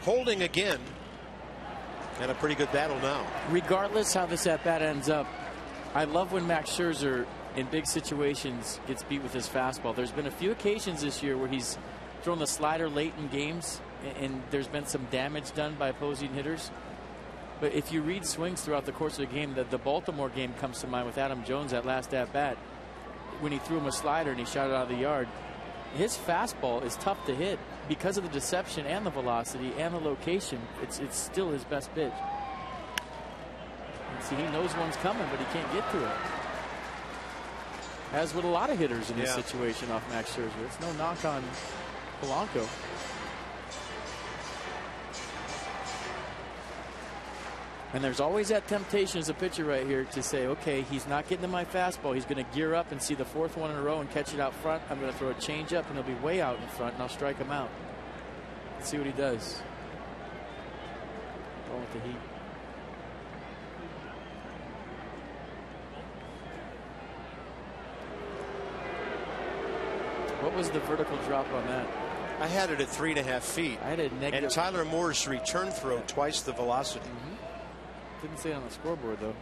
Holding again. And a pretty good battle now. Regardless how this at-bat ends up, I love when Max Scherzer in big situations gets beat with his fastball. There's been a few occasions this year where he's thrown the slider late in games, and there's been some damage done by opposing hitters. But if you read swings throughout the course of the game, the Baltimore game comes to mind with Adam Jones at last at-bat. When he threw him a slider and he shot it out of the yard, his fastball is tough to hit because of the deception and the velocity and the location. It's still his best pitch. And see, he knows one's coming, but he can't get to it. As with a lot of hitters in this situation off Max Scherzer. It's no knock on Polanco. And there's always that temptation as a pitcher right here to say, okay, he's not getting to my fastball. He's going to gear up and see the 4th one in a row and catch it out front. I'm going to throw a changeup, and he'll be way out in front, and I'll strike him out. Let's see what he does. Going with the heat. What was the vertical drop on that? I had it at 3.5 feet. I had a negative. And Tyler Moore's return throw twice the velocity. Didn't say it on the scoreboard, though.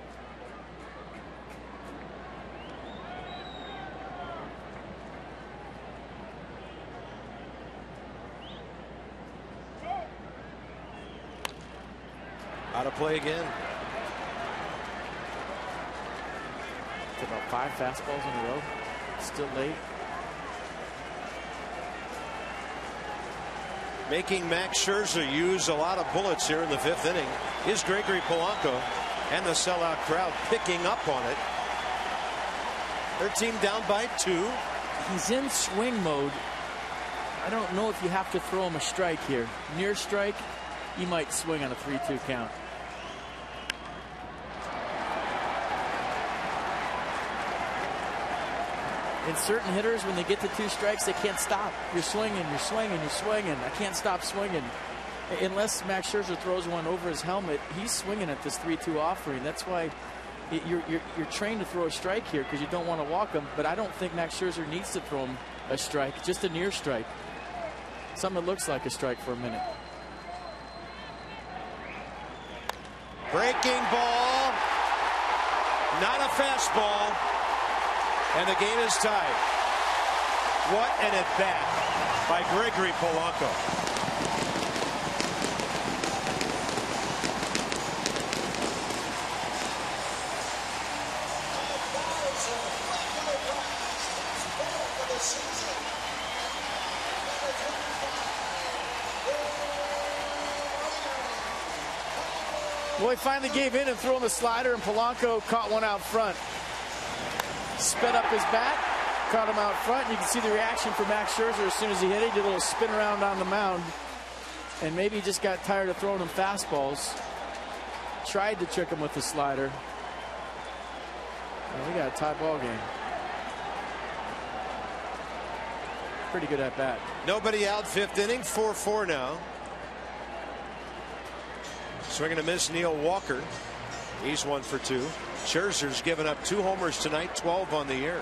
Out of play again. It's about 5 fastballs in a row. Still late. Making Max Scherzer use a lot of bullets here in the 5th inning is Gregory Polanco, and the sellout crowd picking up on it. Their team down by 2. He's in swing mode. I don't know if you have to throw him a strike here. Near strike, you might swing on a 3-2 count. And certain hitters, when they get to 2 strikes, they can't stop. You're swinging, you're swinging, you're swinging. I can't stop swinging. Unless Max Scherzer throws one over his helmet, he's swinging at this 3-2 offering. That's why you're trained to throw a strike here, because you don't want to walk him. But I don't think Max Scherzer needs to throw him a strike, just a near strike. Something that looks like a strike for a minute. Breaking ball. Not a fastball. And the game is tied. What an at-bat by Gregory Polanco. Well, he finally gave in and threw him the slider, and Polanco caught one out front. Sped up his bat, caught him out front. You can see the reaction from Max Scherzer as soon as he hit it. He did a little spin around on the mound, and maybe he just got tired of throwing him fastballs. Tried to trick him with the slider. And we got a tie ball game. Pretty good at bat. Nobody out, 5th inning, 4-4 now. Swinging a miss, Neil Walker. He's 1 for 2. Scherzer's given up 2 homers tonight, 12 on the year.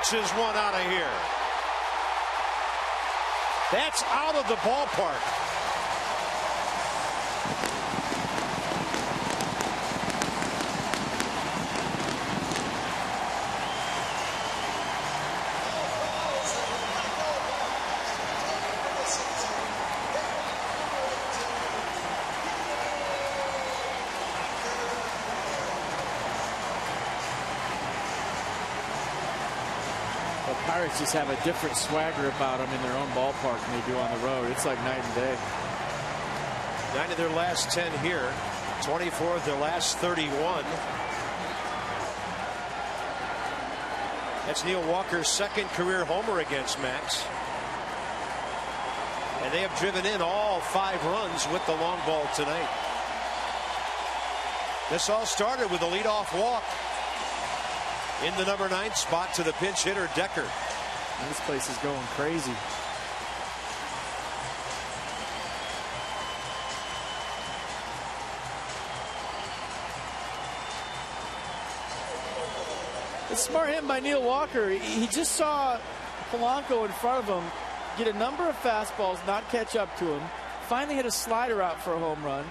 Is one out of here. That's out of the ballpark. Pirates just have a different swagger about them in their own ballpark than they do on the road. It's like night and day. 9 of their last 10 here, 24 of their last 31. That's Neil Walker's 2nd career homer against Max. And they have driven in all 5 runs with the long ball tonight. This all started with a leadoff walk in the number 9 spot to the pinch hitter Decker. And this place is going crazy. It's smart hit by Neil Walker. He just saw Polanco in front of him get a number of fastballs, not catch up to him. Finally hit a slider out for a home run.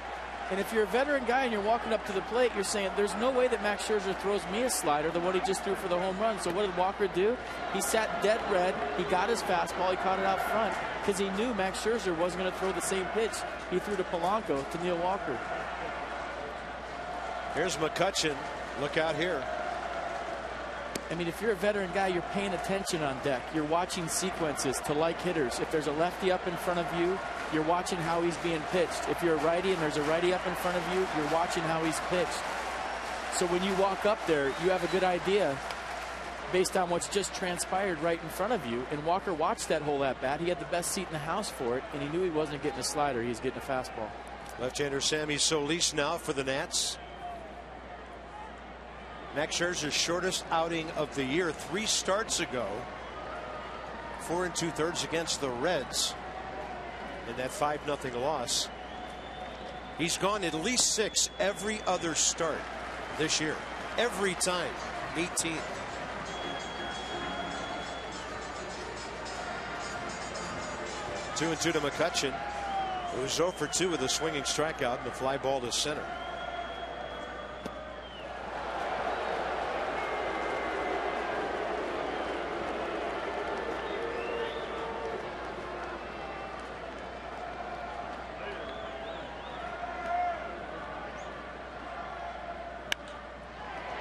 And if you're a veteran guy and you're walking up to the plate, you're saying, there's no way that Max Scherzer throws me a slider than what he just threw for the home run. So what did Walker do? He sat dead red. He got his fastball. He caught it out front because he knew Max Scherzer wasn't going to throw the same pitch he threw to Polanco to Neil Walker. Here's McCutchen. Look out here. I mean, if you're a veteran guy, you're paying attention on deck. You're watching sequences to like hitters. If there's a lefty up in front of you, you're watching how he's being pitched. If you're a righty and there's a righty up in front of you, you're watching how he's pitched. So when you walk up there, you have a good idea based on what's just transpired right in front of you. And Walker watched that whole at-bat. He had the best seat in the house for it, and he knew he wasn't getting a slider. He was getting a fastball. Left-hander Sammy Solis now for the Nats. Max Scherzer's shortest outing of the year 3 starts ago. 4 2/3 against the Reds in that 5-0 loss. He's gone at least 6 every other start this year. Every time. 18. Two and 2 to McCutchen, who was 0 for 2 with a swinging strikeout and a fly ball to center.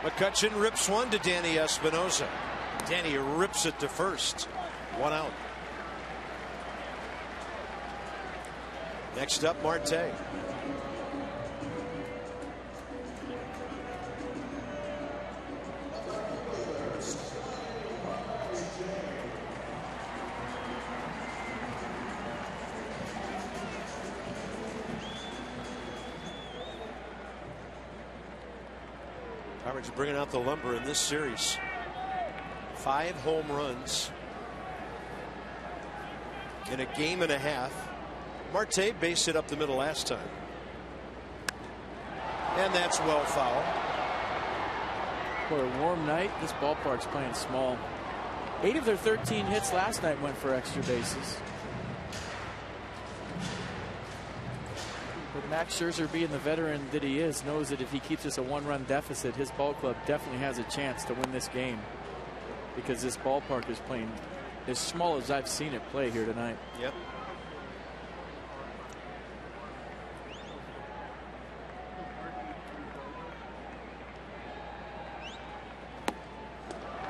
McCutchen rips one to Danny Espinosa. Danny rips it to first. 1 out. Next up, Marte. Pirates bringing out the lumber in this series. 5 home runs in a game and a half. Marte based it up the middle last time. And that's well foul. For a warm night, this ballpark's playing small. 8 of their 13 hits last night went for extra bases. But Max Scherzer, being the veteran that he is, knows that if he keeps us a 1-run deficit, his ball club definitely has a chance to win this game, because this ballpark is playing as small as I've seen it play here tonight. Yep.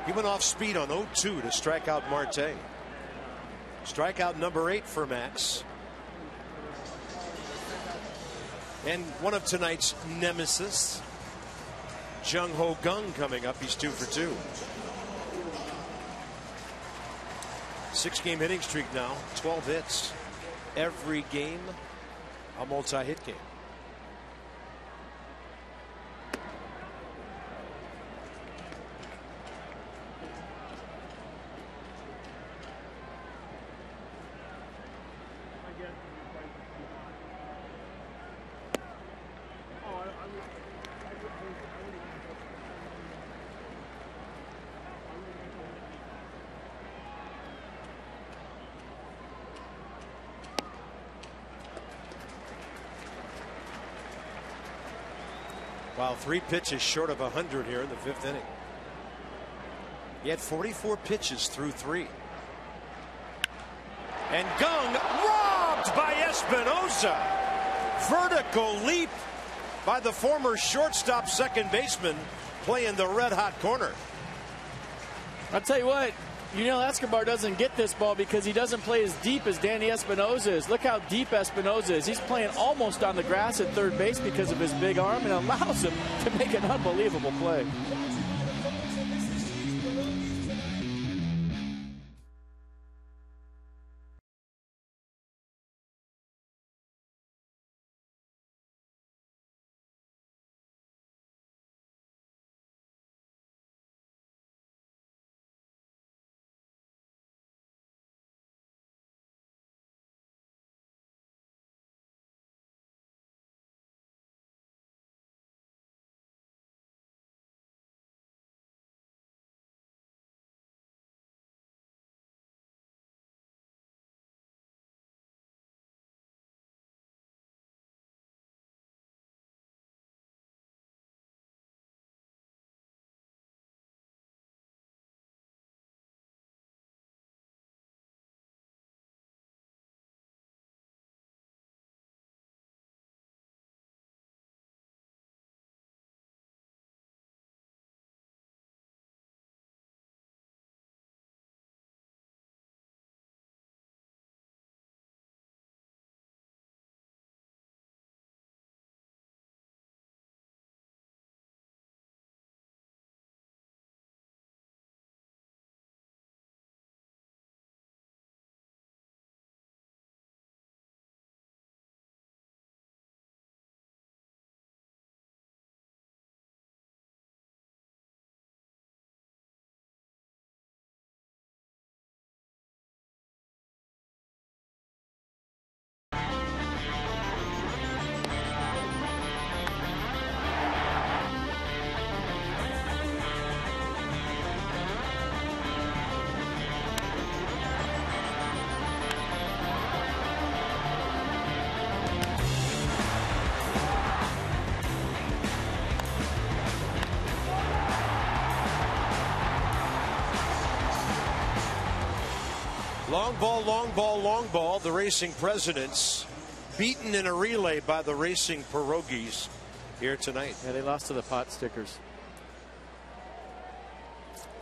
He went off speed on 0-2 to strike out Marte. Strikeout number 8 for Max. And one of tonight's nemesis, Jung Ho Kang, coming up. He's 2 for 2. 6-game hitting streak now, 12 hits. Every game a multi-hit game. Wow, 3 pitches short of 100 here in the 5th inning. He had 44 pitches through 3. And Kang robbed by Espinosa. Vertical leap by the former shortstop second baseman, playing the red hot corner. I'll tell you what, Escobar doesn't get this ball because he doesn't play as deep as Danny Espinosa is. Look how deep Espinosa is. He's playing almost on the grass at third base because of his big arm, and allows him to make an unbelievable play. Long ball, long ball, long ball. The Racing Presidents beaten in a relay by the Racing Pierogies here tonight. Yeah, they lost to the Pot Stickers.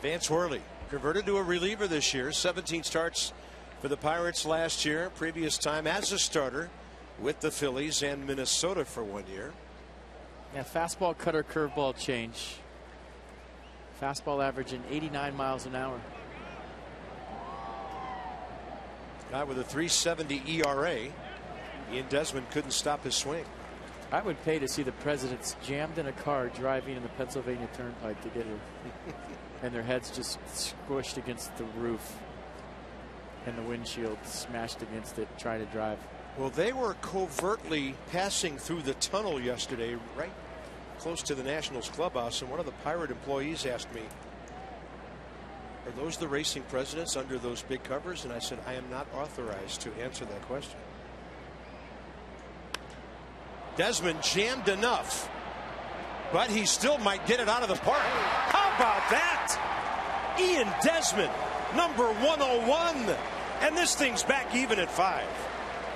Vance Worley converted to a reliever this year. 17 starts for the Pirates last year. Previous time as a starter with the Phillies and Minnesota for 1 year. Yeah, fastball, cutter, curveball change. Fastball averaging 89 miles an hour. Guy with a 3.70 ERA. Ian Desmond couldn't stop his swing. I would pay to see the presidents jammed in a car driving in the Pennsylvania Turnpike to get here. And their heads just squished against the roof. And the windshield smashed against it trying to drive. Well, they were covertly passing through the tunnel yesterday, right close to the Nationals clubhouse. And one of the Pirate employees asked me, are those the racing presidents under those big covers? And I said, I am not authorized to answer that question. Desmond jammed enough, but he still might get it out of the park. How about that? Ian Desmond, number 101. And this thing's back even at 5.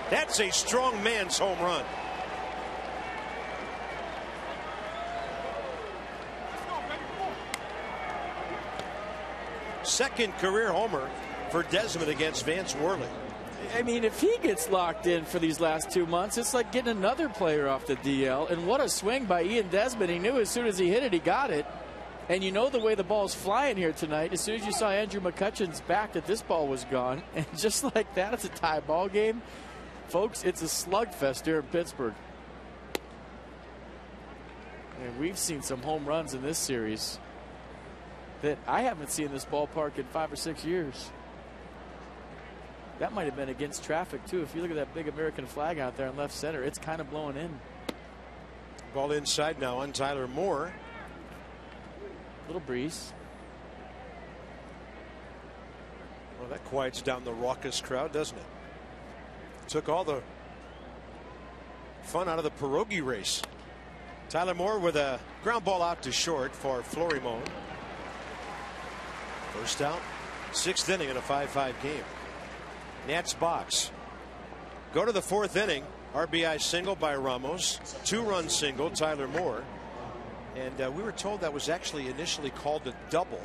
That's a strong man's home run. Second career homer for Desmond against Vance Worley. I mean, if he gets locked in for these last 2 months, it's like getting another player off the DL. And what a swing by Ian Desmond. He knew as soon as he hit it, he got it. And you know the way the ball's flying here tonight. As soon as you saw Andrew McCutcheon's back, that this ball was gone. And just like that, it's a tie ball game. Folks, it's a slugfest here in Pittsburgh. And we've seen some home runs in this series that I haven't seen in this ballpark in 5 or 6 years. That might have been against traffic, too. If you look at that big American flag out there in left center, it's kind of blowing in. Ball inside now on Tyler Moore. Little breeze. Well, that quiets down the raucous crowd, doesn't it? Took all the fun out of the pierogi race. Tyler Moore with a ground ball out to short for Florimon. First out, 6th inning in a 5-5 game. Nats box. Go to the 4th inning. RBI single by Ramos. 2-run single, Tyler Moore. And we were told that was actually initially called a double.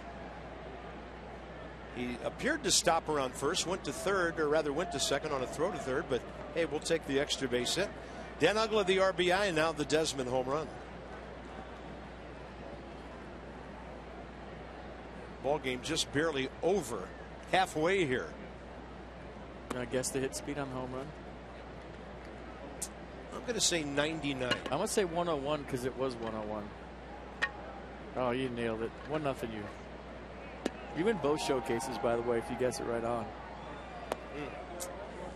He appeared to stop around first, went to third, or rather went to second on a throw to third, but hey, we'll take the extra base hit. Dan Uggla the RBI, and now the Desmond home run. Ball game just barely over halfway here. I guess the hit speed on the home run. I'm going to say 99. I'm going to say 101 because it was 101. Oh, you nailed it. 1-0 you. You win both showcases, by the way, if you guess it right on.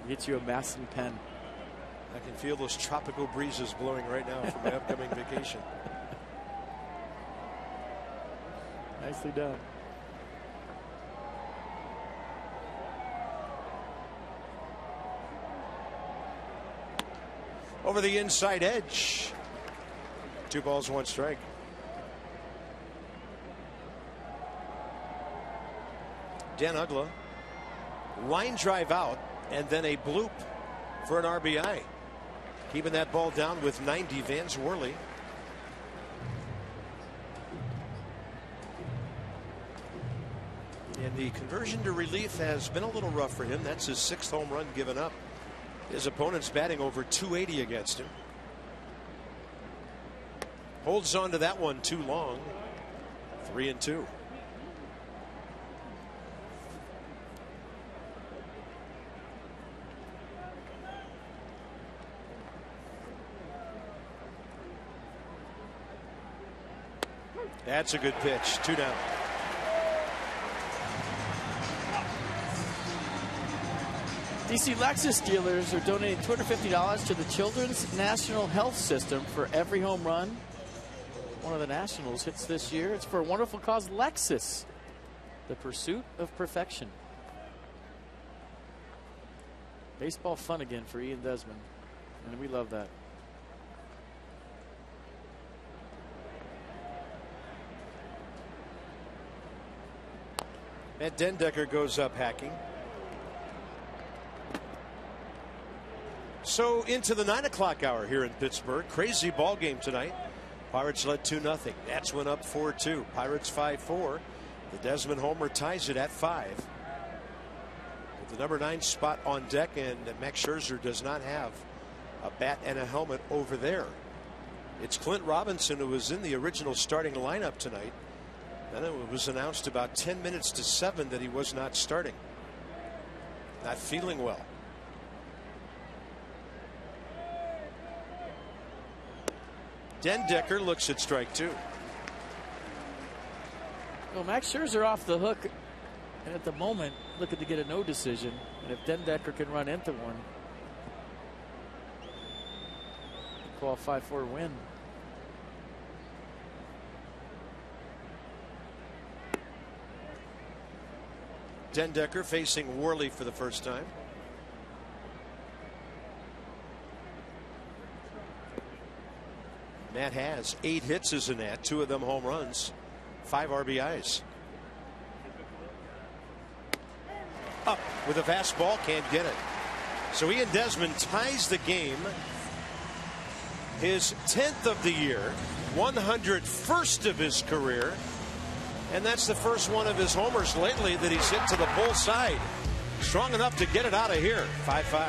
Get you a Masson pen. I can feel those tropical breezes blowing right now from my upcoming vacation. Nicely done. Over the inside edge. 2 balls, 1 strike. Dan Uggla. Line drive out and then a bloop for an RBI. Keeping that ball down with 90, Vance Worley. And the conversion to relief has been a little rough for him. That's his 6th home run given up. His opponent's batting over 280 against him. Holds on to that one too long. 3-2. That's a good pitch. 2 down. DC Lexus dealers are donating $250 to the Children's National Health System for every home run one of the Nationals hits this year. It's for a wonderful cause, Lexus, the pursuit of perfection. Baseball fun again for Ian Desmond, and we love that. Matt Dendecker goes up hacking. So into the 9 o'clock hour here in Pittsburgh. Crazy ball game tonight. Pirates led 2-0. Nats went up 4-2. Pirates 5-4. The Desmond homer ties it at 5. With the number 9 spot on deck, and Max Scherzer does not have a bat and a helmet over there. It's Clint Robinson who was in the original starting lineup tonight. Then it was announced about 10 minutes to 7 that he was not starting. Not feeling well. Dendecker looks at strike 2. Well, Max Scherzer off the hook, and at the moment looking to get a no decision. And if Dendecker can run into one, qualify for a win. Dendecker facing Worley for the first time. Matt has 8 hits as a Nat, 2 of them home runs, 5 RBIs. Up with a fastball, can't get it. So Ian Desmond ties the game. His 10th of the year, 101st of his career, and that's the first one of his homers lately that he's hit to the bull side. Strong enough to get it out of here. 5-5.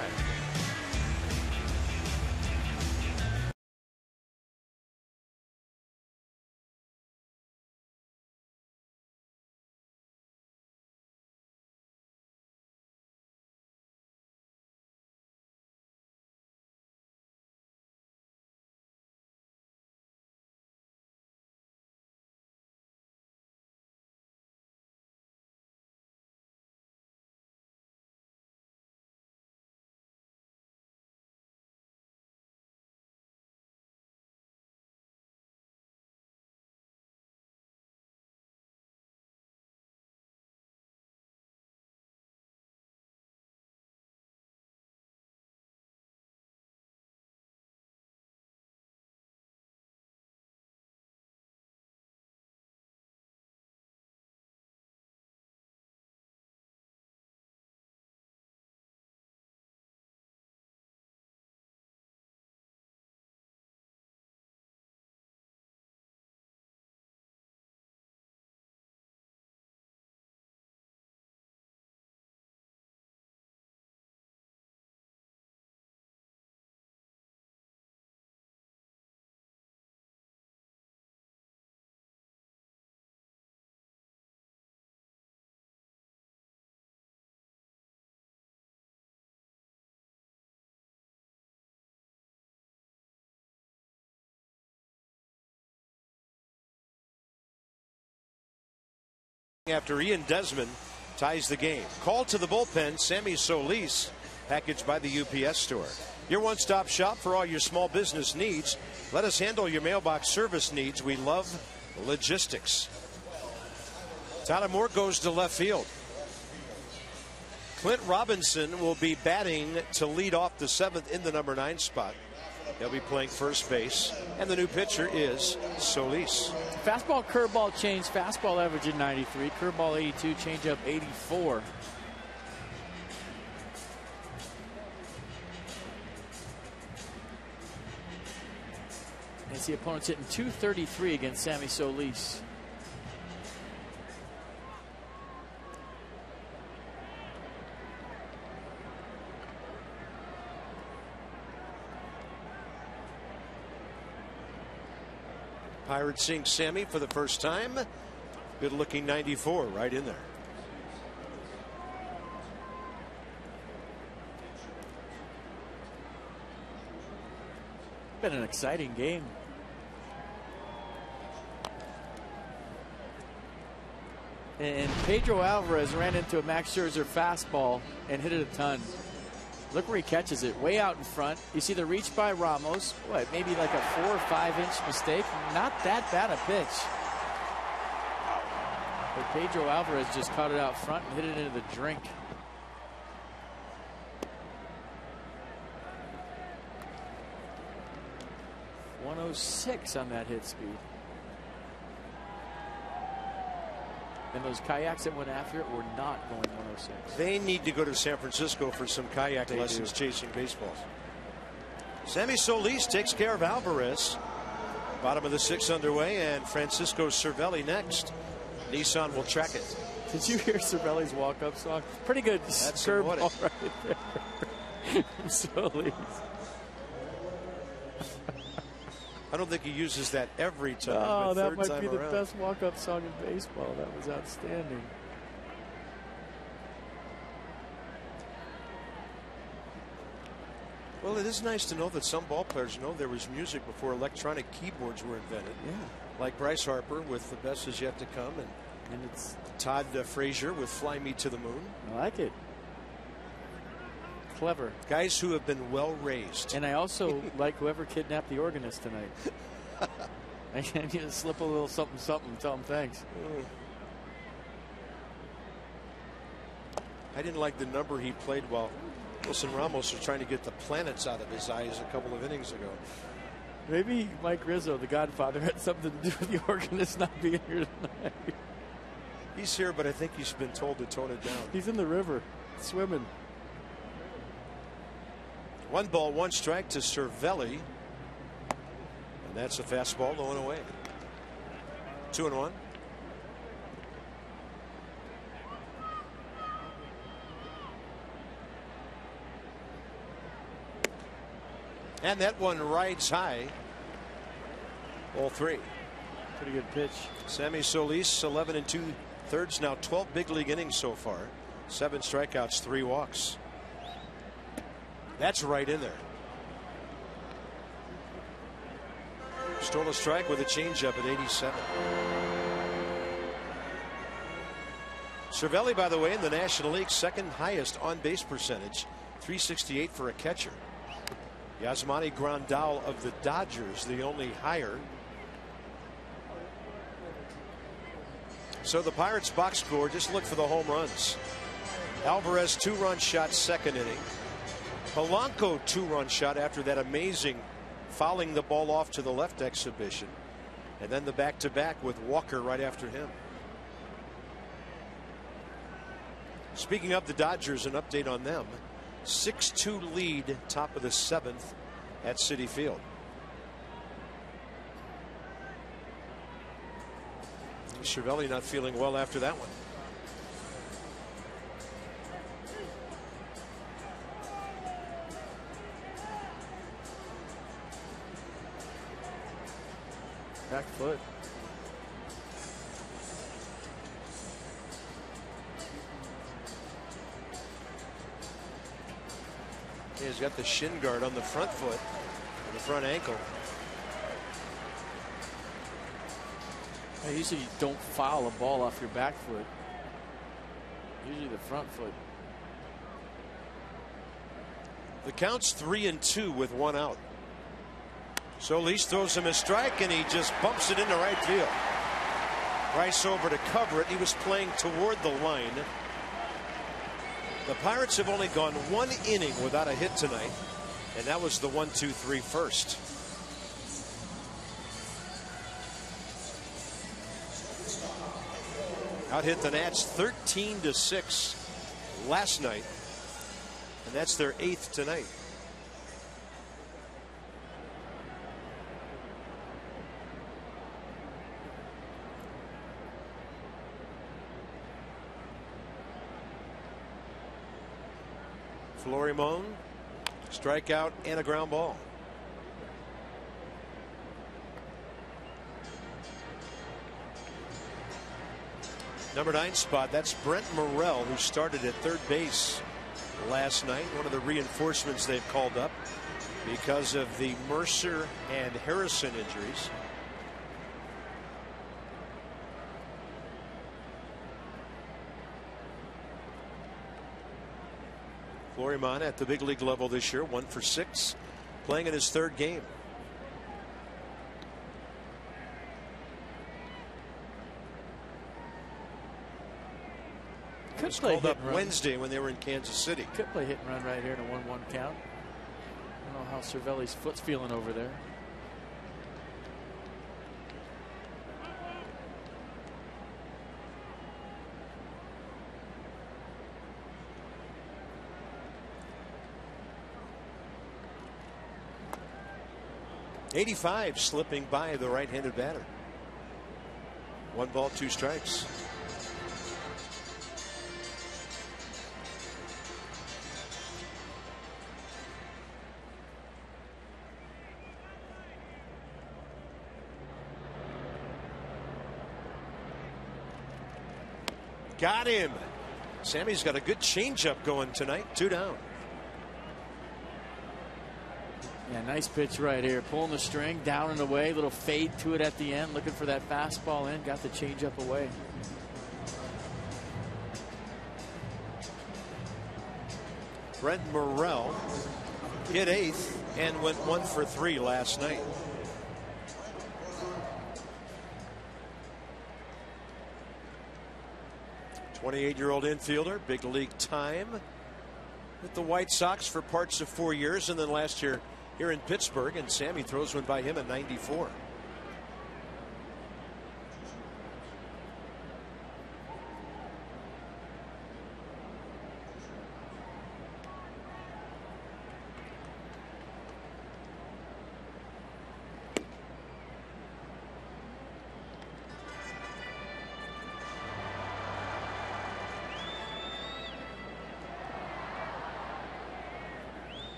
After Ian Desmond ties the game. Call to the bullpen, Sammy Solis, packaged by the UPS store. Your one-stop shop for all your small business needs. Let us handle your mailbox service needs. We love logistics. Tyler Moore goes to left field. Clint Robinson will be batting to lead off the 7th in the number 9 spot. He'll be playing first base, and the new pitcher is Solis. Fastball, curveball change. Fastball averaging 93, curveball 82, changeup 84. As the opponent's hitting .233 against Sammy Solis. Pirates seeing Sammy for the first time. Good looking 94 right in there. Been an exciting game. And Pedro Alvarez ran into a Max Scherzer fastball and hit it a ton. Look where he catches it, way out in front. You see the reach by Ramos. What, maybe like a 4 or 5 inch mistake? Not that bad a pitch. But Pedro Alvarez just caught it out front and hit it into the drink. .106 on that hit speed. And those kayaks that went after it were not going 106. They need to go to San Francisco for some kayak lessons chasing baseballs. Sammy Solis takes care of Alvarez. Bottom of the 6th underway, and Francisco Cervelli next. Nissan will track it. Did you hear Cervelli's walk-up song? Pretty good curveball right there. Solis. I don't think he uses that every time. Oh, that might be the best walk-up song in baseball. That was outstanding. Well, it is nice to know that some ball players know there was music before electronic keyboards were invented. Yeah. Like Bryce Harper with The Best Is Yet to Come, And it's Todd Frazier with Fly Me to the Moon. I like it. Clever. Guys who have been well raised. And I also like whoever kidnapped the organist tonight. I need to slip a little something, tell him thanks. I didn't like the number he played while Wilson Ramos was trying to get the planets out of his eyes a couple of innings ago. Maybe Mike Rizzo, the Godfather, had something to do with the organist not being here tonight. He's here, but I think he's been told to tone it down. He's in the river, swimming. 1 ball, 1 strike to Cervelli. And that's a fastball low and away. 2-1. And that one rides high. Ball 3. Pretty good pitch. Sammy Solis, 11 2/3, now 12 big league innings so far. 7 strikeouts, 3 walks. That's right in there. Stole a strike with a changeup at 87. Cervelli, by the way, in the National League, second highest on base percentage, 368 for a catcher. Yasmani Grandal of the Dodgers, the only higher. So the Pirates box score, just look for the home runs. Alvarez 2-run shot, second inning. Polanco 2-run shot after that amazing fouling the ball off to the left exhibition. And then the back-to-back with Walker right after him. Speaking of the Dodgers, an update on them. 6-2 lead, top of the 7th at Citi Field. Cervelli not feeling well after that one. Back foot. Yeah, he's got the shin guard on the front foot, and the front ankle. I usually don't foul a ball off your back foot. Usually the front foot. The count's 3-2 with 1 out. Solis throws him a strike, and he just bumps it into right field. Rice over to cover it. He was playing toward the line. The Pirates have only gone 1 inning without a hit tonight, and that was the 1-2-3 first. Out hit the Nats 13-6 last night, and that's their 8th tonight. Florimon, strikeout and a ground ball. Number 9 spot, that's Brent Morrell, who started at third base last night. One of the reinforcements they've called up because of the Mercer and Harrison injuries. Florimon at the big league level this year, 1 for 6, playing in his 3rd game. Could was play called up hit and run. Wednesday when they were in Kansas City. Could play hit and run right here in a 1-1 count. I don't know how Cervelli's foot's feeling over there. '85 slipping by the right-handed batter. 1 ball, 2 strikes. Got him. Sammy's got a good changeup going tonight. 2 down. Yeah, nice pitch right here. Pulling the string down and away. Little fade to it at the end. Looking for that fastball in. Got the changeup away. Brent Morrell hit 8th and went 1 for 3 last night. '28-year-old infielder, big league time with the White Sox for parts of 4 years, and then last year here in Pittsburgh, and Sammy throws one by him in '94.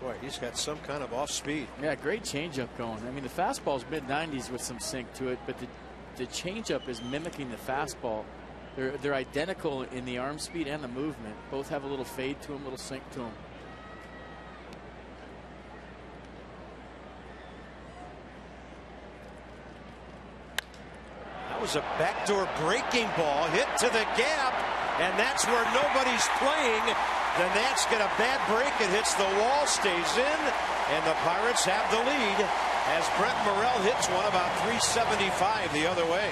Boy, he's got some kind of off speed. Yeah, great changeup going. I mean, the fastball's mid-90s with some sink to it, but the changeup is mimicking the fastball. They're identical in the arm speed and the movement. Both have a little fade to them, little sink to them. That was a backdoor breaking ball hit to the gap, and that's where nobody's playing. The Nats get a bad break. It hits the wall, stays in, and the Pirates have the lead as Brent Morrell hits one about 375 the other way.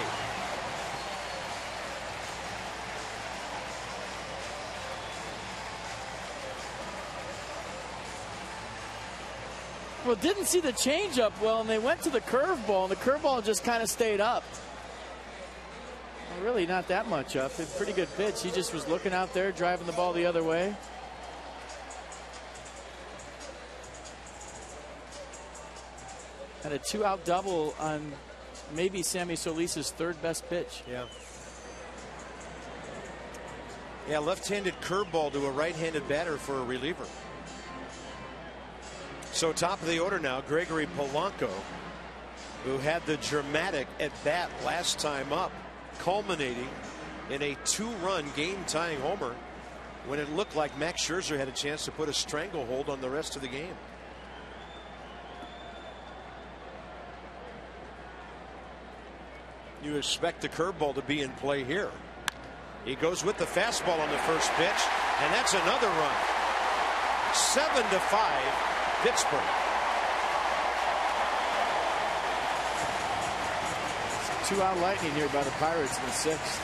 Well, didn't see the changeup well, and they went to the curveball, and the curveball just kind of stayed up. Well, really not that much up. A pretty good pitch. He just was looking out there, driving the ball the other way. Had a 2-out double on maybe Sammy Solis's third best pitch. Yeah. Yeah, left-handed curveball to a right-handed batter for a reliever. So top of the order now, Gregory Polanco, who had the dramatic at-bat last time up, culminating in a 2-run game-tying homer when it looked like Max Scherzer had a chance to put a stranglehold on the rest of the game. You expect the curveball to be in play here. He goes with the fastball on the first pitch, and that's another run. 7-5, Pittsburgh. Two-out lightning here by the Pirates in the 6th.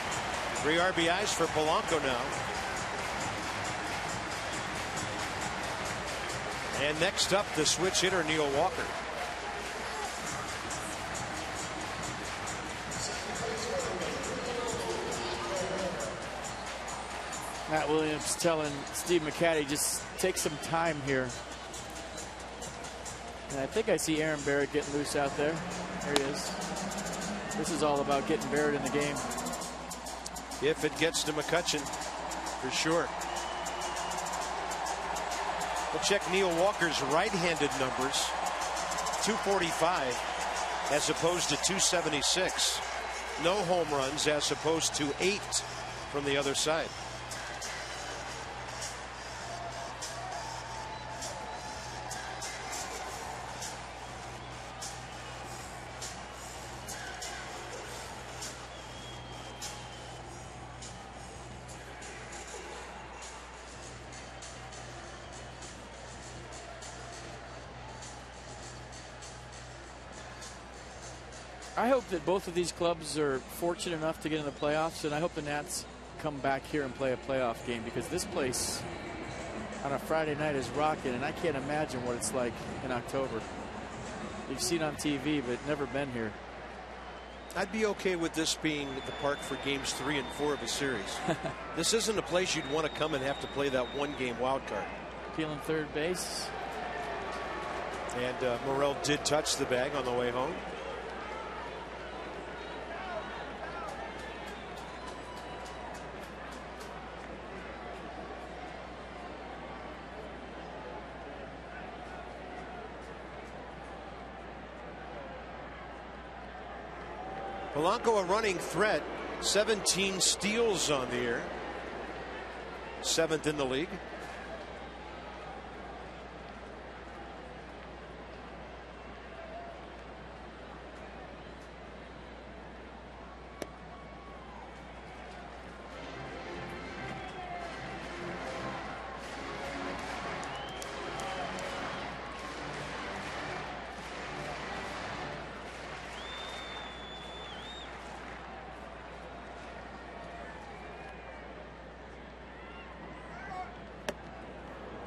3 RBIs for Polanco now. And next up, the switch hitter, Neil Walker. Matt Williams telling Steve McCatty, just take some time here. And I think I see Aaron Barrett getting loose out there. There he is. This is all about getting Barrett in the game. If it gets to McCutchen, for sure. We'll check Neil Walker's right-handed numbers. 245 as opposed to 276. No home runs as opposed to 8 from the other side. I hope that both of these clubs are fortunate enough to get in the playoffs, and I hope the Nats come back here and play a playoff game, because this place on a Friday night is rocking, and I can't imagine what it's like in October. You've seen on TV, but never been here. I'd be okay with this being the park for games 3 and 4 of a series. This isn't a place you'd want to come and have to play that one-game wild card. Peeling third base. And Morrell did touch the bag on the way home. Polanco a running threat 17 steals on the year. 7th in the league.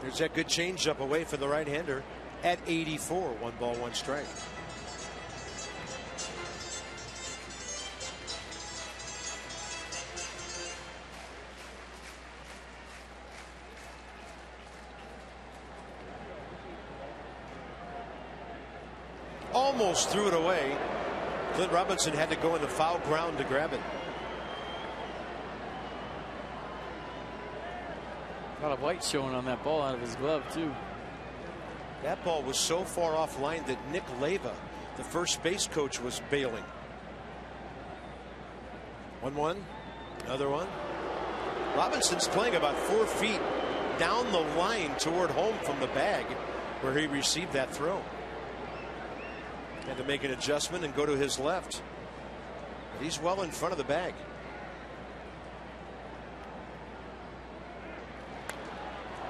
There's that good changeup away from the right-hander at 84. 1 ball, 1 strike. Almost threw it away. Clint Robinson had to go in the foul ground to grab it. A lot of white showing on that ball out of his glove, too. That ball was so far offline that Nick Leyva, the first base coach, was bailing. 1-1. Another one. Robinson's playing about 4 feet down the line toward home from the bag where he received that throw. Had to make an adjustment and go to his left. But he's well in front of the bag.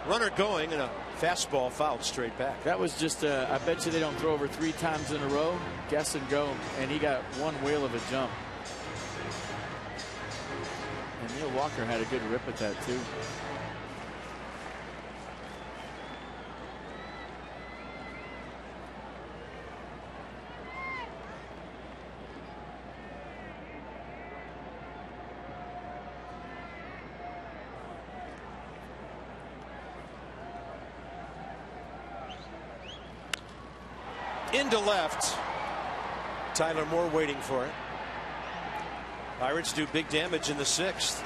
Runner going, and a fastball fouled straight back. That was just I bet you they don't throw over 3 times in a row. Guess and go. And he got one whale of a jump. And Neil Walker had a good rip at that, too. Into left. Tyler Moore waiting for it. Pirates do big damage in the 6th.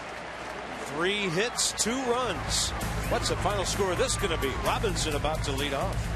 3 hits, 2 runs. What's the final score of this going to be? Robinson about to lead off.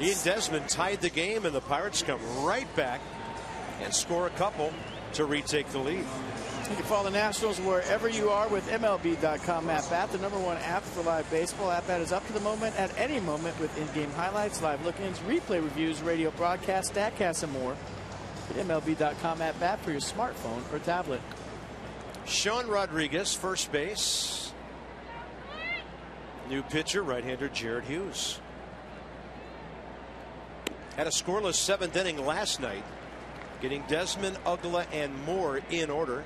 Ian Desmond tied the game, and the Pirates come right back and score a couple to retake the lead. You can follow the Nationals wherever you are with MLB.com app, the #1 app for live baseball. App is up to the moment at any moment with in-game highlights, live look-ins, replay reviews, radio broadcasts, StatCasts, and more. Get MLB.com app for your smartphone or tablet. Sean Rodriguez, first base. New pitcher, right-hander Jared Hughes. Had a scoreless 7th inning last night. getting Desmond, Uggla, and Moore in order.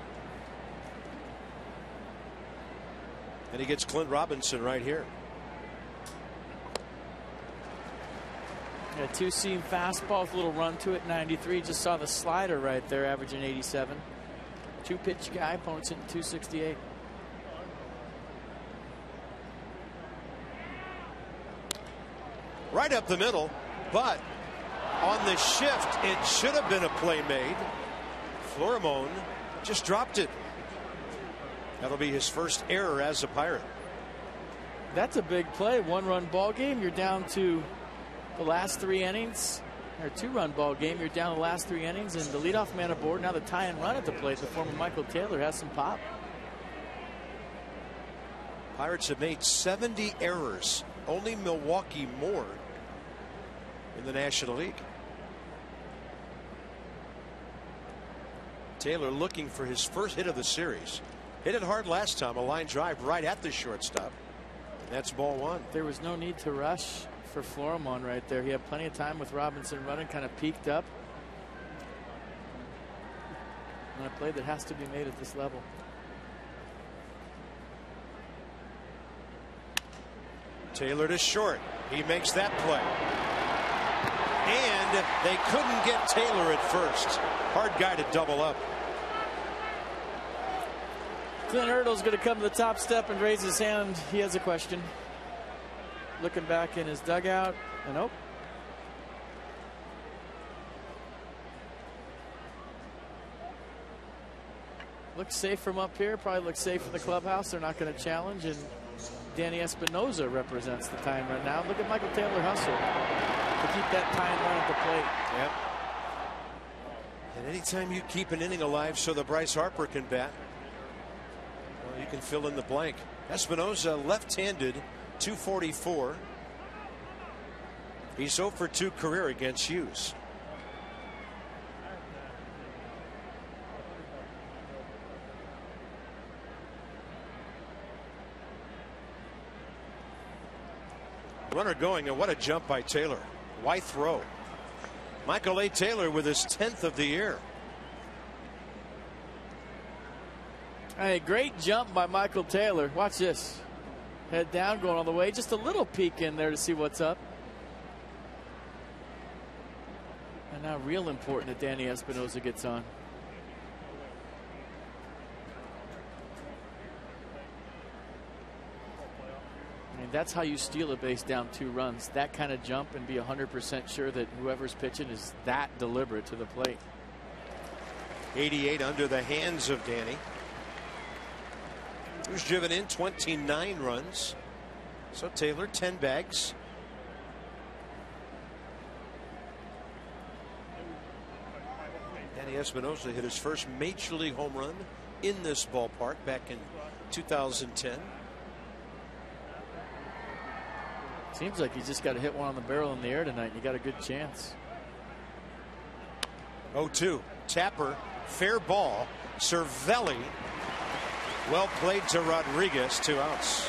And he gets Clint Robinson right here. A two-seam fastball with a little run to it, 93. Just saw the slider right there, averaging 87. Two-pitch guy, opponent's hitting 268. Right up the middle, but on the shift, it should have been a play made. Florimon just dropped it. That'll be his first error as a Pirate. That's a big play. One-run ball game. You're down to the last 3 innings. Or two-run ball game. You're down the last 3 innings, and the leadoff man aboard. Now the tie and run at the plate. The former Michael Taylor has some pop. Pirates have made 70 errors. Only Milwaukee more in the National League. Taylor looking for his first hit of the series. Hit it hard last time, a line drive right at the shortstop. That's ball 1. There was no need to rush for Florimon right there. He had plenty of time with Robinson running, kind of peeked up. And a play that has to be made at this level. Taylor to short. He makes that play. And they couldn't get Taylor at first. Hard guy to double up. Clint Hurdle's going to come to the top step and raise his hand. He has a question. Looking back in his dugout. And nope. Looks safe from up here. Probably looks safe in the clubhouse. They're not going to challenge. And Danny Espinosa represents the time run now. Look at Michael Taylor hustle to keep that time run at the plate. Yep. And anytime you keep an inning alive so that Bryce Harper can bat, well, you can fill in the blank. Espinosa left-handed, 244. He's 0 for 2 career against Hughes. Runner going, and what a jump by Taylor. Why throw? Michael A. Taylor with his 10th of the year. A great jump by Michael Taylor. Watch this. Head down, going all the way. Just a little peek in there to see what's up. And now real important that Danny Espinosa gets on. I mean, that's how you steal a base down 2 runs. That kind of jump and be 100% sure that whoever's pitching is that deliberate to the plate. 88 under the hands of Danny. Who's driven in 29 runs. So Taylor 10 bags. Danny Espinosa hit his first major league home run in this ballpark back in 2010. Seems like he's just got to hit one on the barrel in the air tonight. You got a good chance. 0-2. Tapper, fair ball. Cervelli, well played to Rodriguez. 2 outs.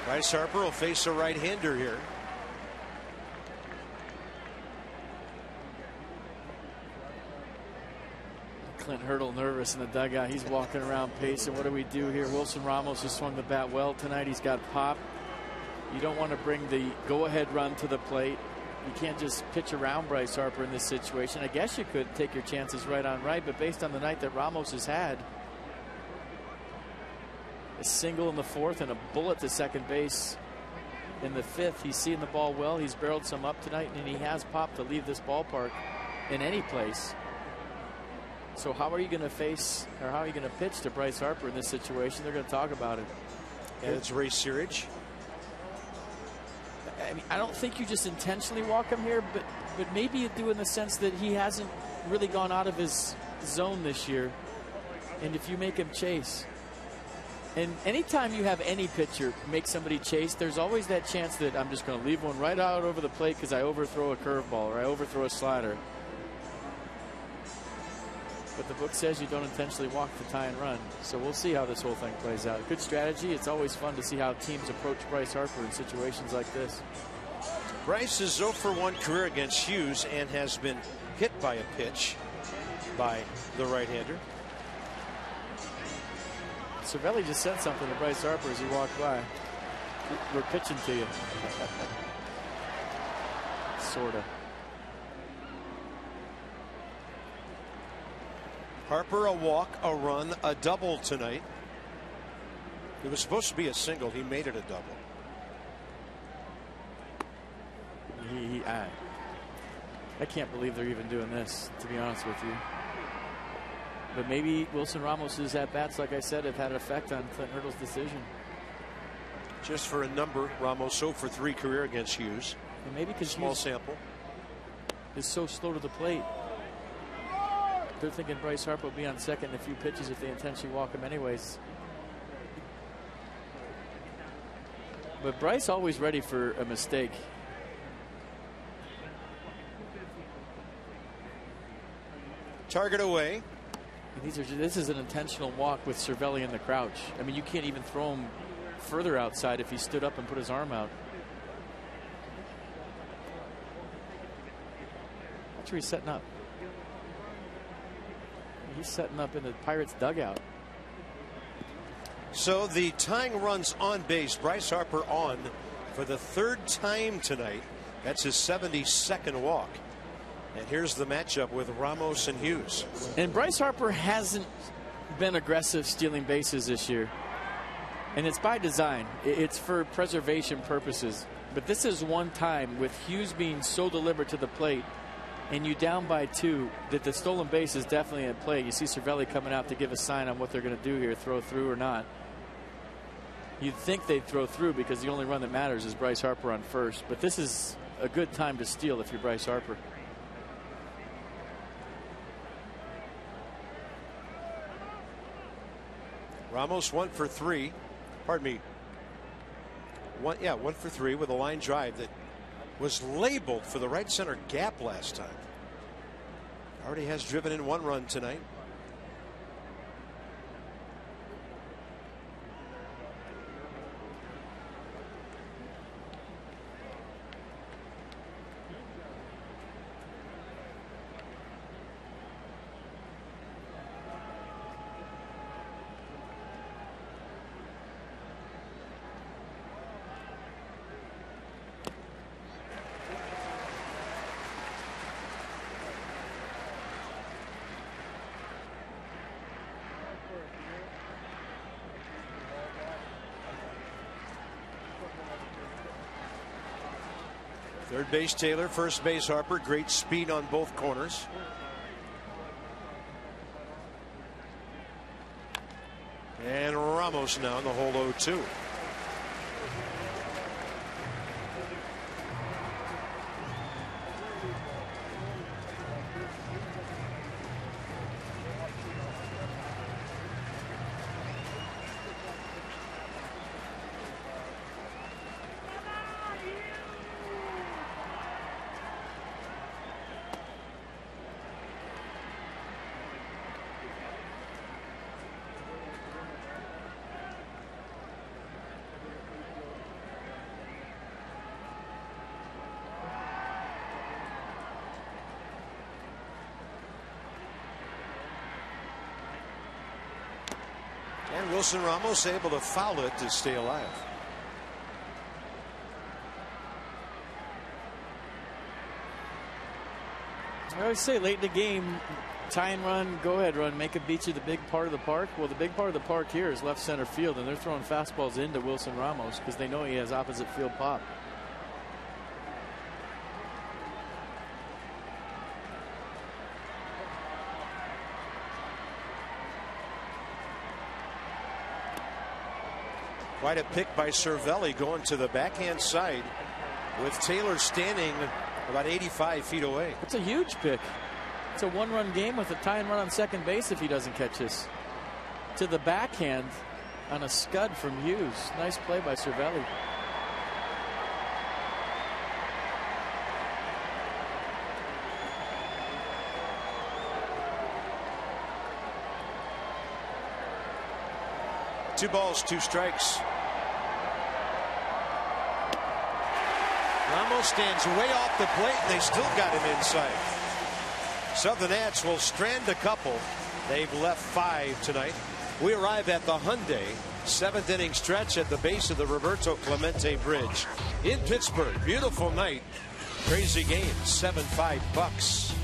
Bryce Harper will face a right-hander here. Clint Hurdle nervous in the dugout. He's walking around pacing. What do we do here? Wilson Ramos has swung the bat well tonight. He's got pop. You don't want to bring the go-ahead run to the plate. You can't just pitch around Bryce Harper in this situation. I guess you could take your chances right on right, but based on the night that Ramos has had, a single in the 4th and a bullet to second base in the 5th. He's seeing the ball well. He's barreled some up tonight, and he has pop to leave this ballpark in any place. So how are you going to face, or how are you going to pitch to Bryce Harper in this situation? They're going to talk about it. And it's Ray Searage. I mean, I don't think you just intentionally walk him here, but maybe you do in the sense that he hasn't really gone out of his zone this year. And if you make him chase, and anytime you have any pitcher make somebody chase, there's always that chance that I'm just going to leave one right out over the plate because I overthrow a curveball or I overthrow a slider. But the book says you don't intentionally walk the tie and run. So we'll see how this whole thing plays out. Good strategy. It's always fun to see how teams approach Bryce Harper in situations like this. Bryce is 0 for 1 career against Hughes and has been hit by a pitch by the right-hander. Cervelli just said something to Bryce Harper as he walked by. We're pitching to you. Sorta. Harper a walk, a run, a double tonight. It was supposed to be a single. He made it a double. I can't believe they're even doing this, to be honest with you. But maybe Wilson Ramos's at-bats, like I said, have had an effect on Clint Hurdle's decision. Just for a number, Ramos 0 for 3 career against Hughes. And maybe because small sample is so slow to the plate. They're thinking Bryce Harper will be on second in a few pitches if they intentionally walk him anyways. But Bryce always ready for a mistake. Target away. And this is an intentional walk with Cervelli in the crouch. I mean, you can't even throw him further outside if he stood up and put his arm out. That's where he's setting up. He's setting up in the Pirates dugout. So the tying runs on base. Bryce Harper on for the 3rd time tonight. That's his 72nd walk. And here's the matchup with Ramos and Hughes. And Bryce Harper hasn't been aggressive stealing bases this year. And it's by design. It's for preservation purposes. But this is one time with Hughes being so deliberate to the plate and you down by 2 that the stolen base is definitely at play. You see Cervelli coming out to give a sign on what they're going to do here, throw through or not. You'd think they'd throw through because the only run that matters is Bryce Harper on first. But this is a good time to steal if you're Bryce Harper. Ramos 1 for 3. Pardon me. 1 for 3 with a line drive that was labeled for the right center gap last time. Already has driven in 1 run tonight. Third base Taylor, first base Harper. Great speed on both corners. And Ramos now in the hole 0-2. And Wilson Ramos able to foul it to stay alive. I always say late in the game, tie and run, go ahead run, make it beat you the big part of the park. Well, the big part of the park here is left center field, and they're throwing fastballs into Wilson Ramos because they know he has opposite field pop. Quite a pick by Cervelli going to the backhand side with Taylor standing about 85 feet away. It's a huge pick. It's a 1-run game with a tie and run on second base if he doesn't catch this. To the backhand on a scud from Hughes. Nice play by Cervelli. Two balls, 2 strikes. Ramos Gio stands way off the plate, and they still got him inside. So the Nats will strand a couple. They've left 5 tonight. We arrive at the Hyundai 7th inning stretch at the base of the Roberto Clemente Bridge in Pittsburgh. Beautiful night. Crazy game. 7-5 Bucks.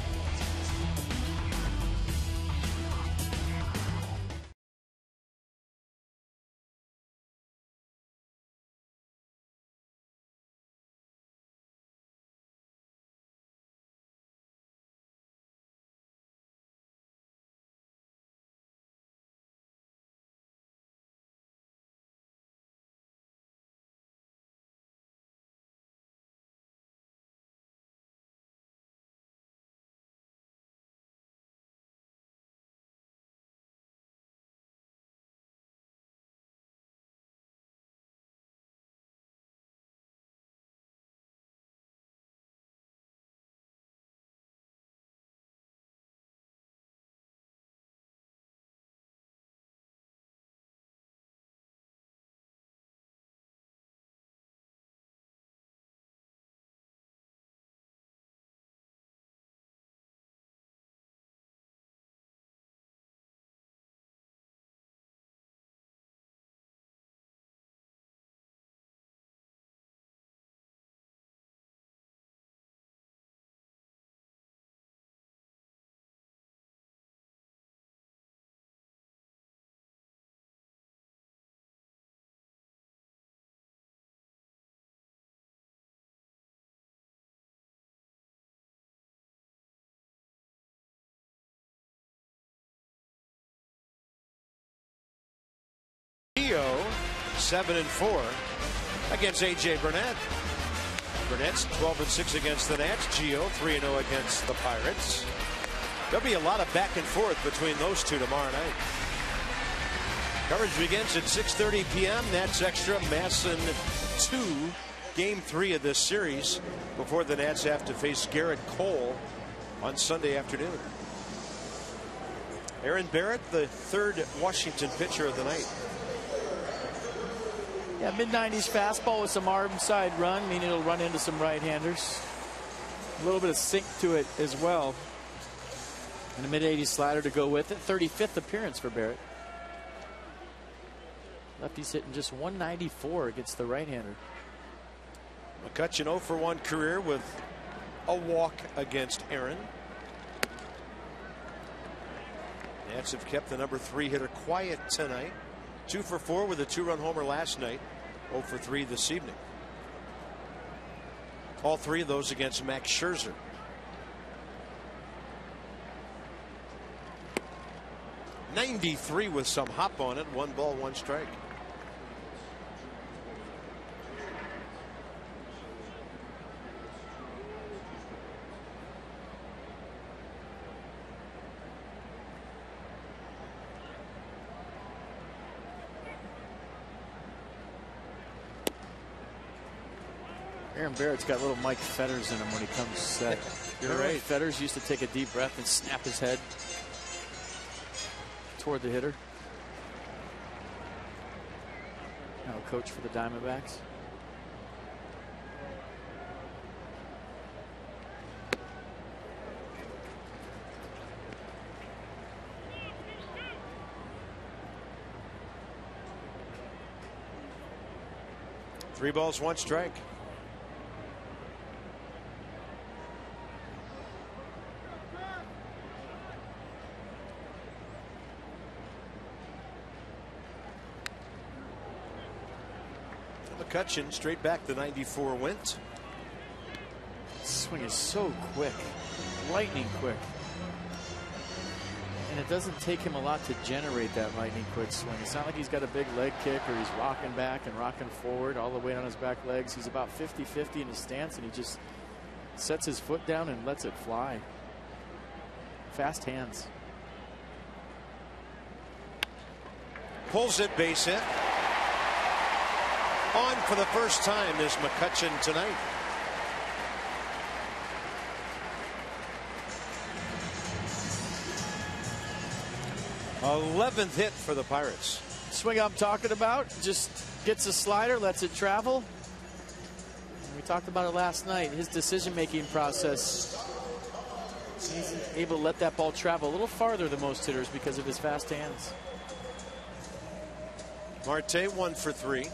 Gio 7-4 against A.J. Burnett. Burnett's 12-6 against the Nats. Gio 3-0 against the Pirates. There'll be a lot of back and forth between those two tomorrow night. Coverage begins at 6:30 p.m. Nats Extra, Masson 2, Game 3 of this series before the Nats have to face Garrett Cole on Sunday afternoon. Aaron Barrett, the 3rd Washington pitcher of the night. Yeah, mid-90s fastball with some arm side run, meaning it'll run into some right-handers. A little bit of sink to it as well. And a mid-80s slider to go with it. 35th appearance for Barrett. Lefty's hitting just 194 against the right-hander. McCutchen 0-for-1 career with a walk against Aaron. Nats have kept the number 3 hitter quiet tonight. 2-for-4 with a 2-run homer last night. 0-for-3 this evening. All 3 of those against Max Scherzer. .93 with some hop on it. 1 ball, 1 strike. Aaron Barrett's got little Mike Fetters in him when he comes set. You're right. Fetters used to take a deep breath and snap his head toward the hitter. Now a coach for the Diamondbacks. Three balls, 1 strike. McCutchen straight back to 94 went. Swing is so quick, lightning quick. And it doesn't take him a lot to generate that lightning quick swing. It's not like he's got a big leg kick or he's rocking back and rocking forward all the way on his back legs. He's about 50-50 in his stance, and he just sets his foot down and lets it fly. Fast hands. Pulls it, base hit. On for the first time is McCutchen tonight. '11th hit for the Pirates. Swing I'm talking about, just gets a slider, lets it travel. We talked about it last night. His decision-making process, he's able to let that ball travel a little farther than most hitters because of his fast hands. Marte 1 for 3.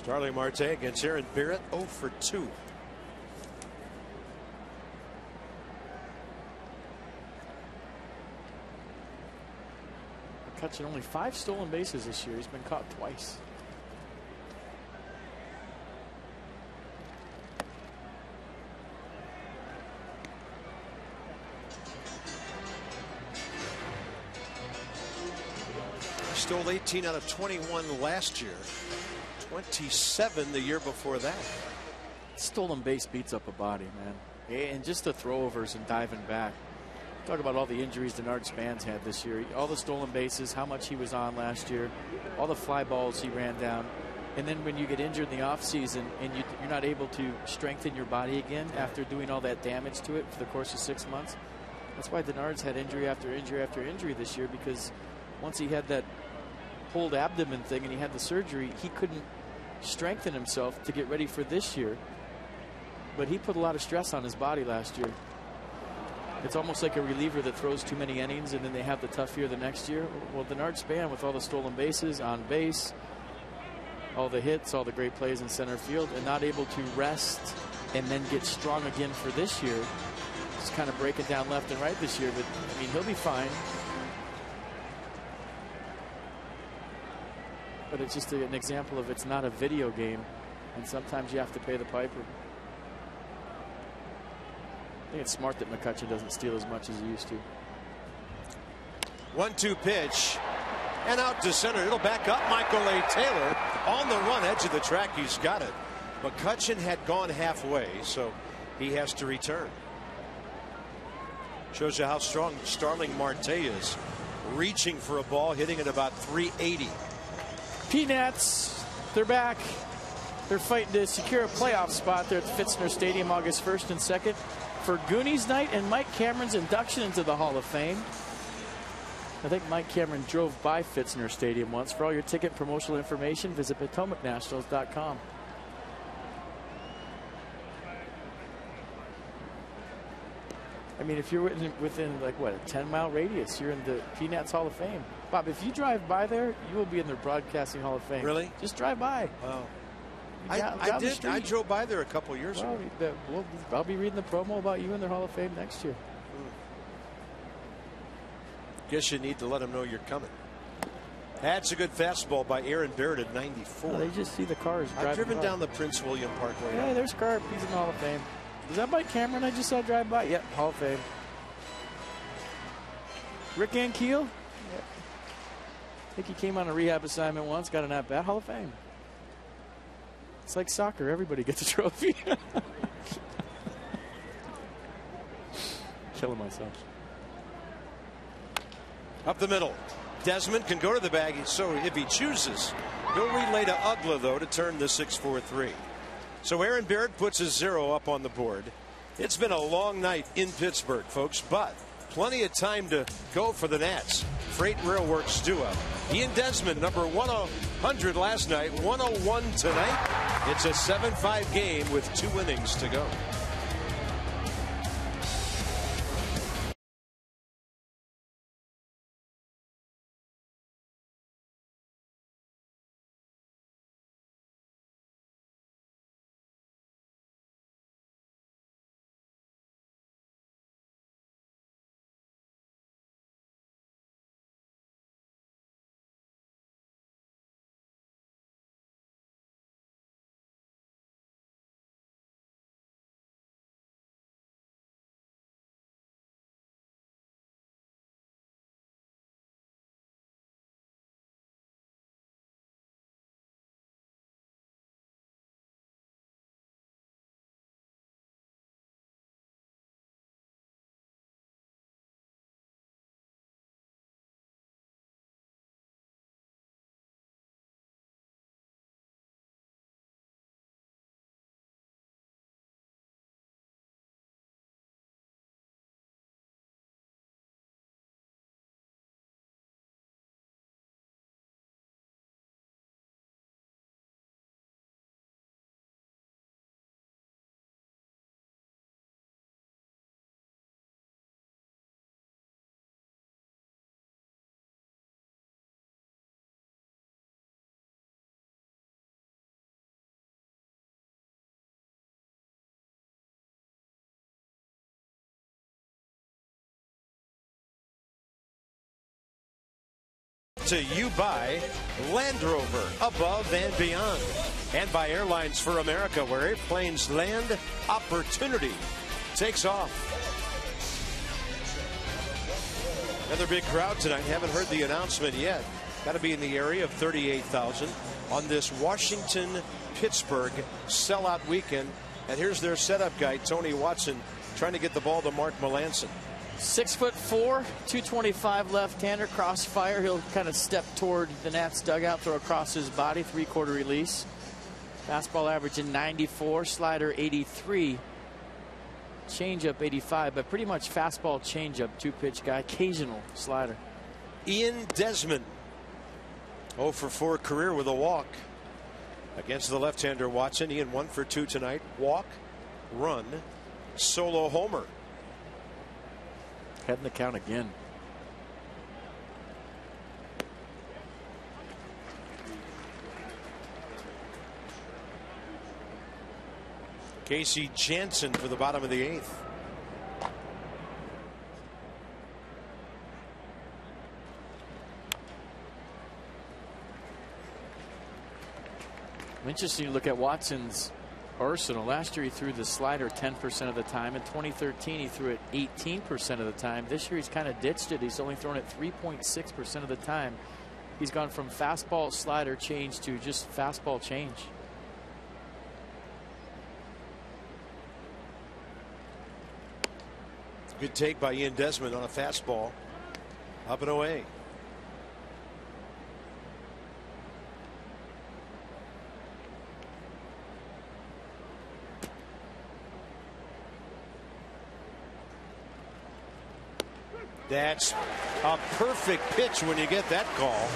Starling Marte against Aaron Barrett, 0 for 2. McCutchen only 5 stolen bases this year. He's been caught twice. Stole 18 out of 21 last year. 27 the year before that. Stolen base beats up a body, man. And just the throwovers and diving back. Talk about all the injuries Denard Span's had this year. All the stolen bases, how much he was on last year, all the fly balls he ran down. And then when you get injured in the offseason and you're not able to strengthen your body again after doing all that damage to it for the course of 6 months. That's why Denard's had injury after injury after injury this year, because once he had that pulled abdomen thing and he had the surgery, he couldn't strengthen himself to get ready for this year. But he put a lot of stress on his body last year. It's almost like a reliever that throws too many innings and then they have the tough year the next year. Well, Denard Span, with all the stolen bases, on base, all the hits, all the great plays in center field, and not able to rest and then get strong again for this year. Just kind of breaking down left and right this year, but I mean, he'll be fine. But it's just an example of it's not a video game, and sometimes you have to pay the piper. I think it's smart that McCutchen doesn't steal as much as he used to. 1-2 pitch, and out to center. It'll back up. Michael A. Taylor on the run, edge of the track. He's got it. McCutchen had gone halfway, so he has to return. Shows you how strong Starling Marte is. Reaching for a ball, hitting at about 380. Peanuts, they're back. They're fighting to secure a playoff spot there at the Fitzner Stadium August 1st and 2nd for Goonies Night and Mike Cameron's induction into the Hall of Fame. I think Mike Cameron drove by Fitzner Stadium once. For all your ticket promotional information, visit PotomacNationals.com. I mean, if you're within like, what, a 10-mile radius, you're in the Peanuts Hall of Fame. Bob, if you drive by there, you will be in the Broadcasting Hall of Fame. Really? Just drive by. Wow. I did. I drove by there a couple years ago. I'll be reading the promo about you in their Hall of Fame next year. Guess you need to let them know you're coming. That's a good fastball by Aaron Barrett at 94. Oh, they just see the cars driving. I've driven down the Prince William Parkway. Yeah, there's Carp. He's in the Hall of Fame. Is that Mike Cameron I just saw drive by? Yep, Hall of Fame. Rick Ankiel? Yep. I think he came on a rehab assignment once, got an at-bat. Hall of Fame. It's like soccer. Everybody gets a trophy. Killing myself. Up the middle. Desmond can go to the bag, so if he chooses, he'll relay to Ugla, though, to turn the 6-4-3. So Aaron Barrett puts his 0 up on the board. It's been a long night in Pittsburgh, folks, but plenty of time to go for the Nats. Freight Railworks duo. Ian Desmond, number 100 last night, 101 tonight. It's a 7-5 game with 2 innings to go. to you by Land Rover, above and beyond. And by Airlines for America, where airplanes land, opportunity takes off. Another big crowd tonight. Haven't heard the announcement yet. Got to be in the area of 38,000 on this Washington-Pittsburgh sellout weekend. And here's their setup guy, Tony Watson, trying to get the ball to Mark Melancon. 6'4", 225 left-hander, crossfire. He'll kind of step toward the Nats dugout, throw across his body, three-quarter release. Fastball averaging 94, slider 83, changeup 85, but pretty much fastball, changeup, two-pitch guy, occasional slider. Ian Desmond, 0 for 4 career with a walk against the left-hander Watson. Ian 1 for 2 tonight. Walk, run, solo homer. Heading the count again. Casey Jansen for the bottom of the 8th. Interesting to look at Watson's arsenal. Last year he threw the slider 10% of the time. In 2013 he threw it 18% of the time. This year he's kind of ditched it. He's only thrown it 3.6% of the time. He's gone from fastball, slider, change to just fastball, change. Good take by Ian Desmond on a fastball. Up and away. That's a perfect pitch when you get that call.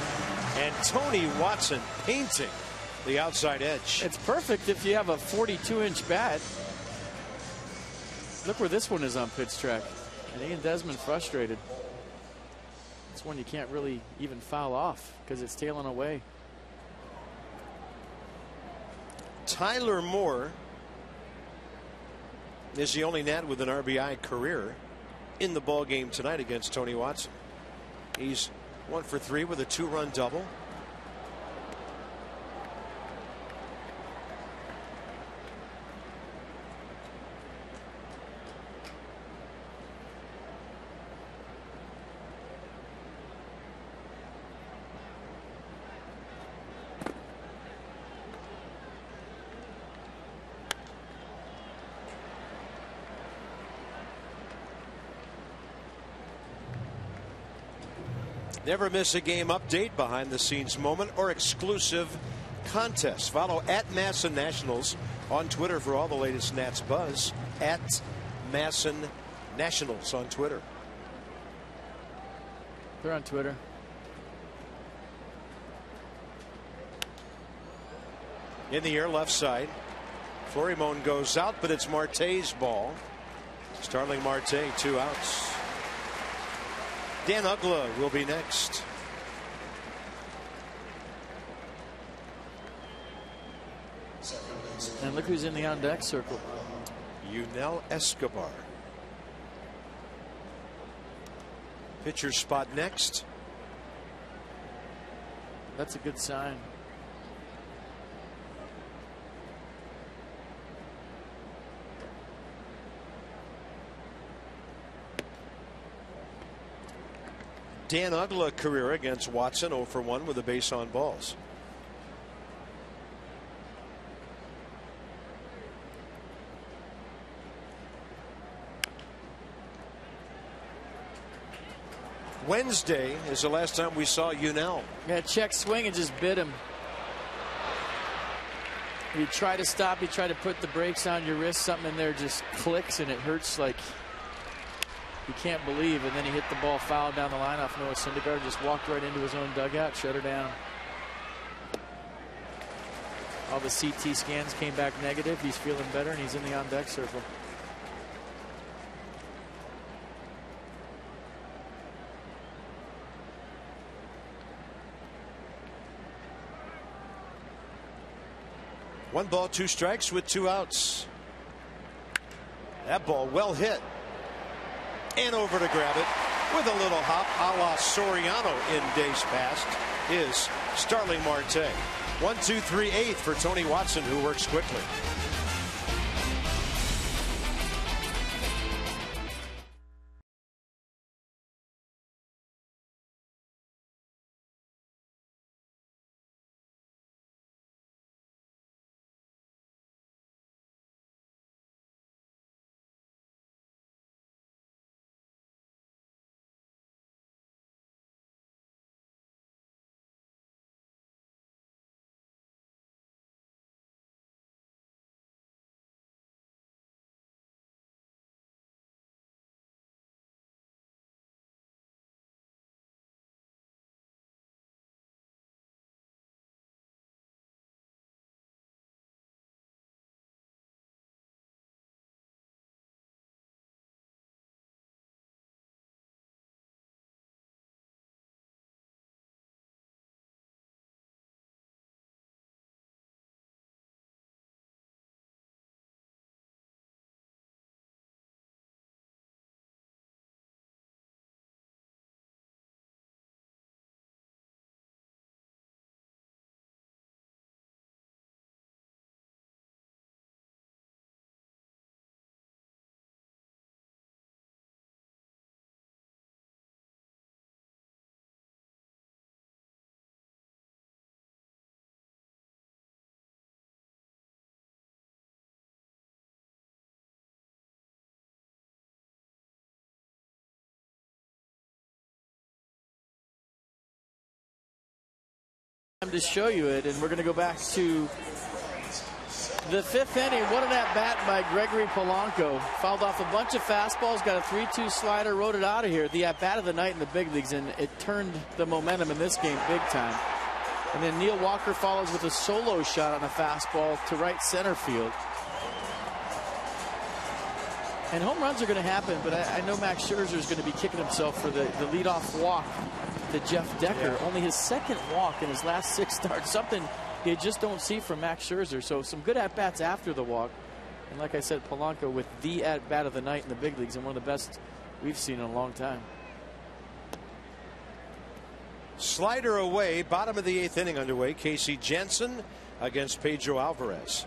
And Tony Watson painting the outside edge. It's perfect if you have a 42-inch bat. Look where this one is on pitch track. And Ian Desmond frustrated. It's one you can't really even foul off because it's tailing away. Tyler Moore is the only Nat with an RBI career in the ball game tonight against Tony Watson. He's 1 for 3 with a 2-run double. Never miss a game update, behind the scenes moment, or exclusive contests. Follow @Masson Nationals on Twitter for all the latest Nats buzz. @Masson Nationals on Twitter. They're on Twitter. In the air, left side. Florimon goes out, but it's Marte's ball. Starling Marte, 2 outs. Dan Uggla will be next. And look who's in the on-deck circle. Yunel Escobar. Pitcher spot next. That's a good sign. Dan Uggla career against Watson, 0 for 1 with a base on balls. Wednesday is the last time we saw Yunel. Yeah, check swing and just bit him. You try to stop, you try to put the brakes on your wrist, something in there just clicks and it hurts like you can't believe. And then he hit the ball foul down the line off Noah Syndergaard, just walked right into his own dugout, shut her down. All the CT scans came back negative. He's feeling better and he's in the on-deck circle. One ball, 2 strikes with 2 outs. That ball well hit. And over to grab it with a little hop a la Soriano in days past is Starling Marte. 1-2-3 eighth for Tony Watson, who works quickly. To show you it, and we're going to go back to the fifth inning. What an at-bat by Gregory Polanco. Fouled off a bunch of fastballs, got a 3-2 slider, rode it out of here. The at-bat of the night in the big leagues, and it turned the momentum in this game big time. And then Neil Walker follows with a solo shot on a fastball to right center field. And home runs are going to happen, but I know Max Scherzer is going to be kicking himself for the leadoff walk to Jeff Decker. Yeah. Only his second walk in his last 6 starts. Something you just don't see from Max Scherzer. So some good at-bats after the walk. And like I said, Polanco with the at-bat of the night in the big leagues and one of the best we've seen in a long time. Slider away, bottom of the 8th inning underway. Casey Janssen against Pedro Alvarez.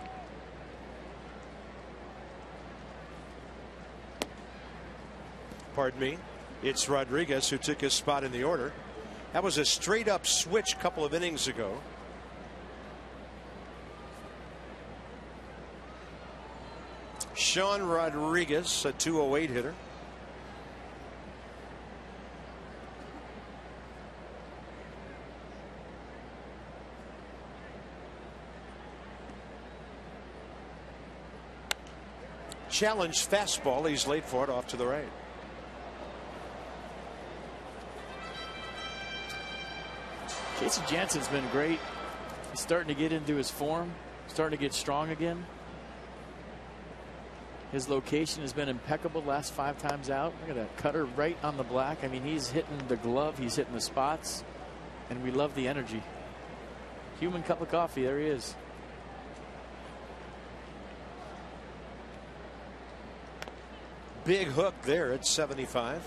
Pardon me. It's Rodriguez who took his spot in the order. That was a straight up switch a couple of innings ago. Sean Rodriguez, a 208 hitter. Challenge fastball. He's late for it, off to the right. Casey Jansen's been great. He's starting to get into his form, starting to get strong again. His location has been impeccable the last 5 times out. Look at that cutter right on the black. I mean, he's hitting the glove, he's hitting the spots, and we love the energy. Human cup of coffee, there he is. Big hook there at 75.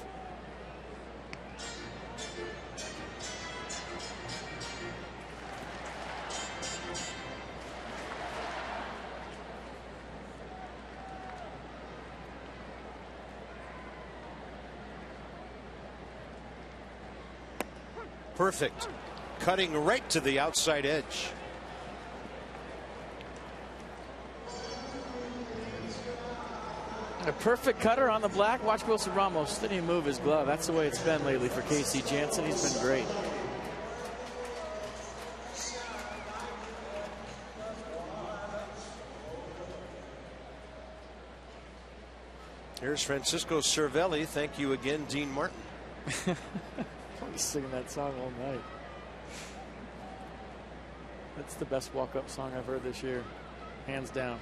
Perfect. Cutting right to the outside edge. A perfect cutter on the black. Watch Wilson Ramos. Didn't even move his glove. That's the way it's been lately for Casey Janssen. He's been great. Here's Francisco Cervelli. Thank you again, Dean Martin. He's singing that song all night. That's the best walk-up song I've heard this year, hands down.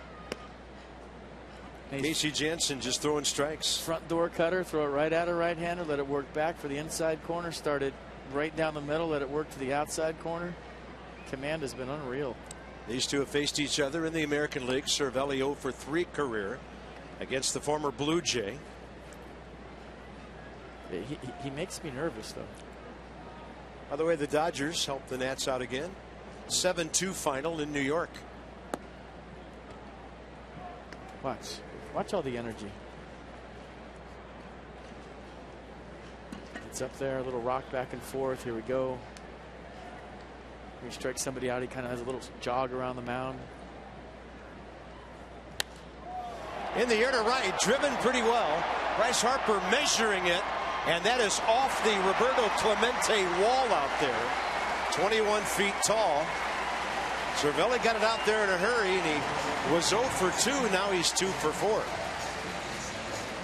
Casey Janssen just throwing strikes. Front door cutter, throw it right at a right-hander, let it work back for the inside corner, started right down the middle, let it work to the outside corner. Command has been unreal. These two have faced each other in the American League. Cervelli 0 for 3 career against the former Blue Jay. He makes me nervous, though. By the way, the Dodgers helped the Nats out again. 7-2 final in New York. Watch all the energy. It's up there, a little rock back and forth. Here we go. When he strikes somebody out, he kind of has a little jog around the mound. In the air to right, driven pretty well. Bryce Harper measuring it, and that is off the Roberto Clemente wall out there. 21 feet tall. Cervelli got it out there in a hurry, and he was 0 for 2. Now he's 2 for 4.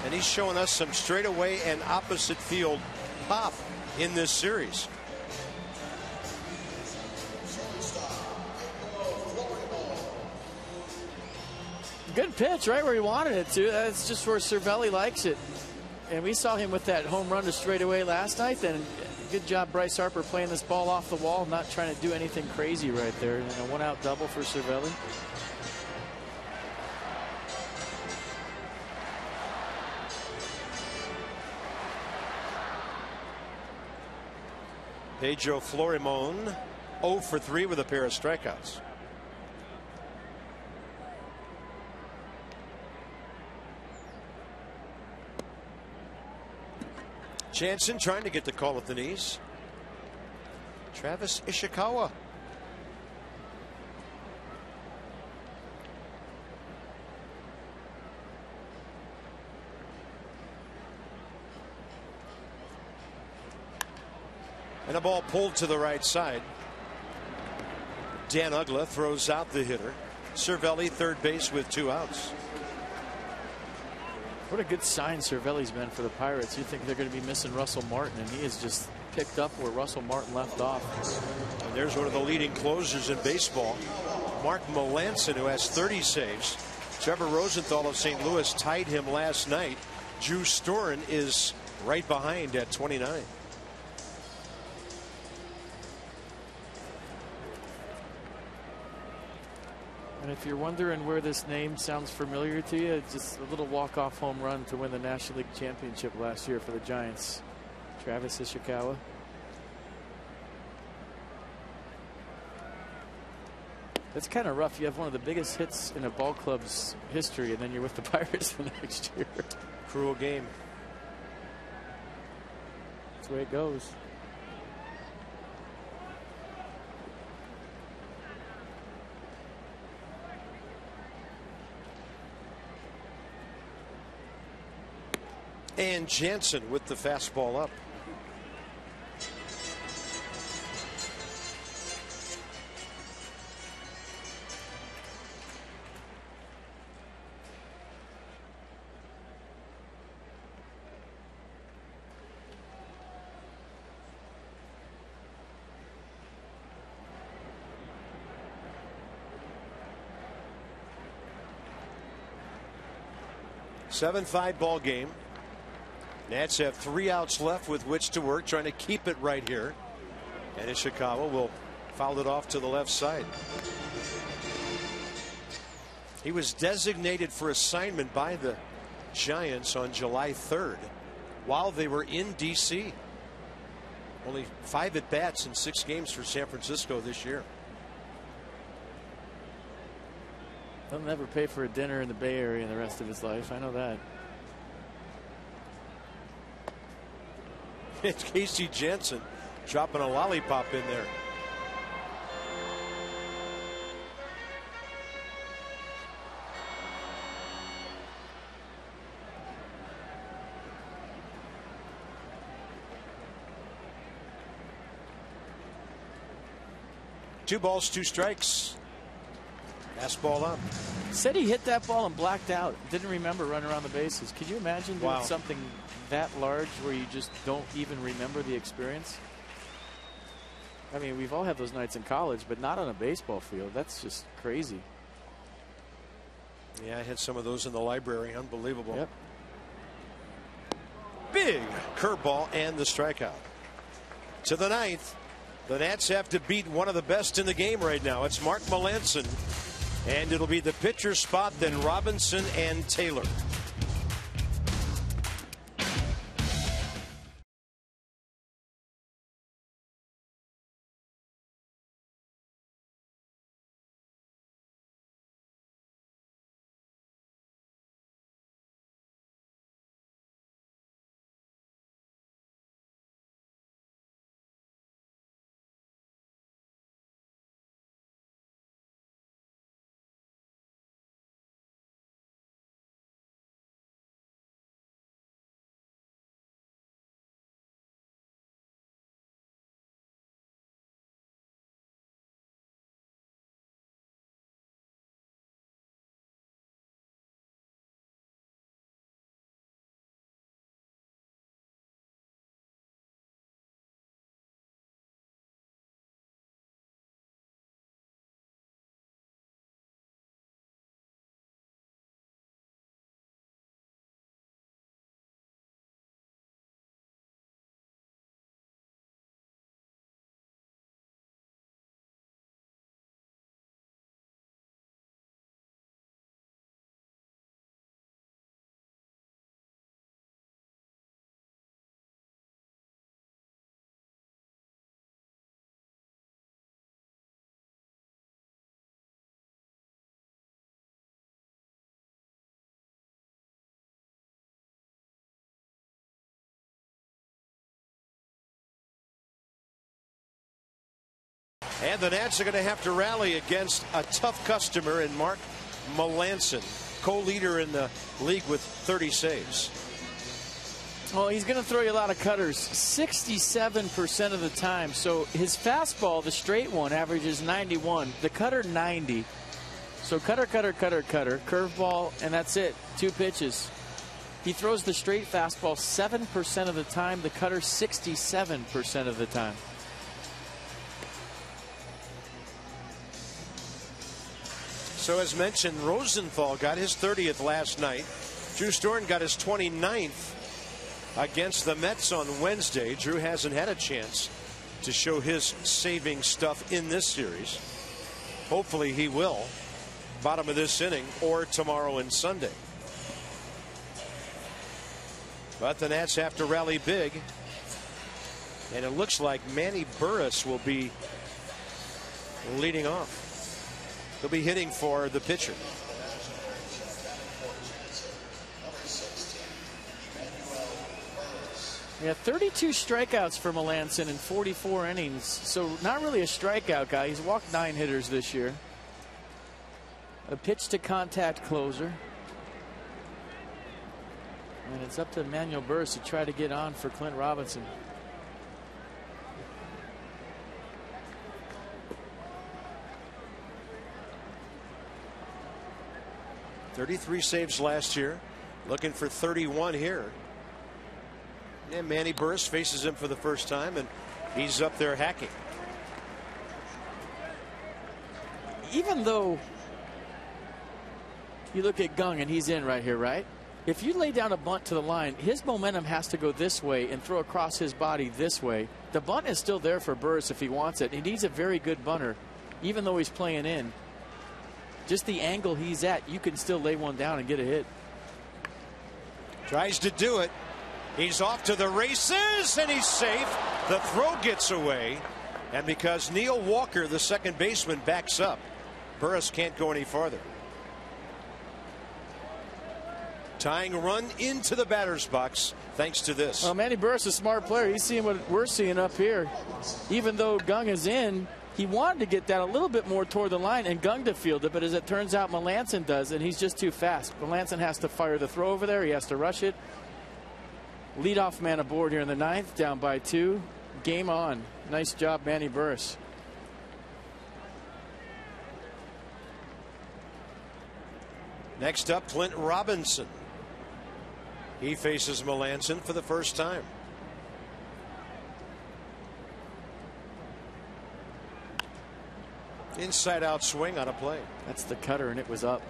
And he's showing us some straightaway and opposite field pop in this series. Good pitch, right where he wanted it to. That's just where Cervelli likes it. And we saw him with that home run to straightaway last night. Then good job, Bryce Harper, playing this ball off the wall, not trying to do anything crazy right there. And a one-out double for Cervelli. Pedro Florimon 0 for 3 with a pair of strikeouts. Jansen trying to get the call at the knees. Travis Ishikawa. And a ball pulled to the right side. Dan Uggla throws out the hitter. Cervelli third base with 2 outs. What a good sign Cervelli's been for the Pirates. You think they're going to be missing Russell Martin, and he has just picked up where Russell Martin left off. And there's one of the leading closers in baseball, Mark Melancon, who has 30 saves. Trevor Rosenthal of St. Louis tied him last night. Drew Storen is right behind at 29. And if you're wondering where this name sounds familiar to you, it's just a little walk-off home run to win the National League Championship last year for the Giants. Travis Ishikawa. That's kind of rough. You have one of the biggest hits in a ball club's history, and then you're with the Pirates the next year. Cruel game. That's the way it goes. And Jansen with the fastball up. Seven-5 ball game. Nats have 3 outs left with which to work, trying to keep it right here. And Ishikawa will foul it off to the left side. He was designated for assignment by the Giants on July 3rd while they were in D.C. Only 5 at-bats in 6 games for San Francisco this year. He'll never pay for a dinner in the Bay Area in the rest of his life. I know that. It's Casey Jansen dropping a lollipop in there. Two balls, 2 strikes. Fastball up. Said he hit that ball and blacked out. Didn't remember running around the bases. Could you imagine doing something that large where you just don't even remember the experience? I mean, we've all had those nights in college, but not on a baseball field. That's just crazy. Yeah, I had some of those in the library. Unbelievable. Yep. Big curveball and the strikeout. To the 9th. The Nats have to beat one of the best in the game right now. It's Mark Melancon. And it'll be the pitcher spot, then Robinson and Taylor. And the Nats are going to have to rally against a tough customer in Mark Melancon, co-leader in the league with 30 saves. Well, he's going to throw you a lot of cutters 67% of the time. So his fastball, the straight one, averages 91. The cutter, 90. So cutter, curveball, and that's it. 2 pitches. He throws the straight fastball 7% of the time. The cutter, 67% of the time. So as mentioned, Rosenthal got his 30th last night. Drew Storen got his 29th against the Mets on Wednesday. Drew hasn't had a chance to show his saving stuff in this series. Hopefully he will. Bottom of this inning or tomorrow and Sunday. But the Nats have to rally big. And it looks like Manny Burris will be leading off. He'll be hitting for the pitcher. Yeah, 32 strikeouts for Melancon in 44 innings. So not really a strikeout guy. He's walked 9 hitters this year. A pitch to contact closer. And it's up to Emmanuel Burris to try to get on for Clint Robinson. .33 saves last year. Looking for 31 here. And Manny Burris faces him for the first time, and he's up there hacking. Even though you look at Gung and he's in right here, right? If you lay down a bunt to the line, his momentum has to go this way and throw across his body this way. The bunt is still there for Burris if he wants it. He needs a very good bunter, even though he's playing in. Just the angle he's at, you can still lay one down and get a hit. Tries to do it. He's off to the races, and he's safe. The throw gets away. And because Neil Walker, the second baseman, backs up, Burris can't go any farther. Tying run into the batter's box thanks to this. Well, Manny Burris is a smart player. He's seeing what we're seeing up here. Even though Gung is in, he wanted to get that a little bit more toward the line and Gung to field it, but as it turns out, Melancon does, and he's just too fast. Melancon has to fire the throw over there. He has to rush it. Leadoff man aboard here in the 9th, down by 2. Game on. Nice job, Manny Burris. Next up, Clint Robinson. He faces Melancon for the first time. Inside out swing on a play. That's the cutter, and it was up.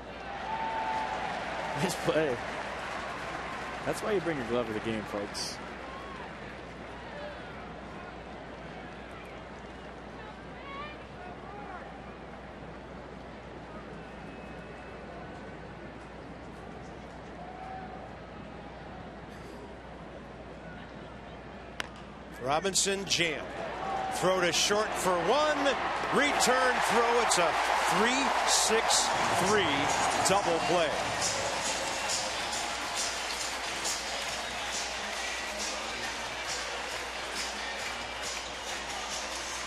Nice play. That's why you bring your glove to the game, folks. Robinson jammed. Throw to short for 1. Return throw. It's a 3-6-3 double play.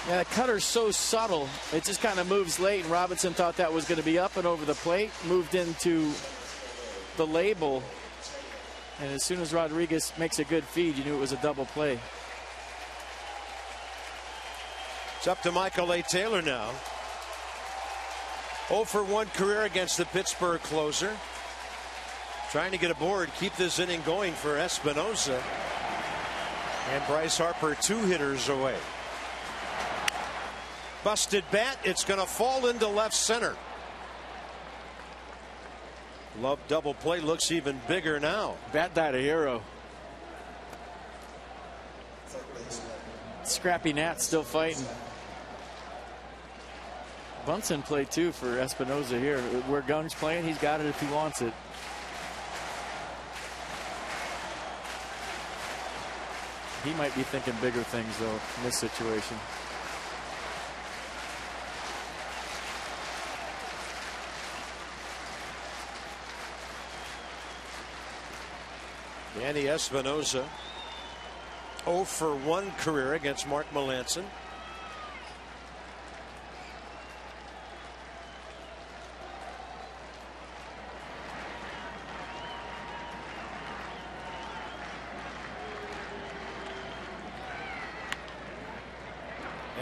Yeah, the cutter's so subtle. It just kind of moves late, and Robinson thought that was going to be up and over the plate. Moved into the label. And as soon as Rodriguez makes a good feed, you knew it was a double play. It's up to Michael A. Taylor now. 0 for 1 career against the Pittsburgh closer. Trying to get aboard, keep this inning going for Espinosa. And Bryce Harper 2 hitters away. Busted bat. It's going to fall into left center. Love double play looks even bigger now. Bat died a hero. Scrappy Nat still fighting. Bunsen play too for Espinosa here. Where Gung's playing, he's got it if he wants it. He might be thinking bigger things though in this situation. Danny Espinosa 0 for 1 career against Mark Melancon.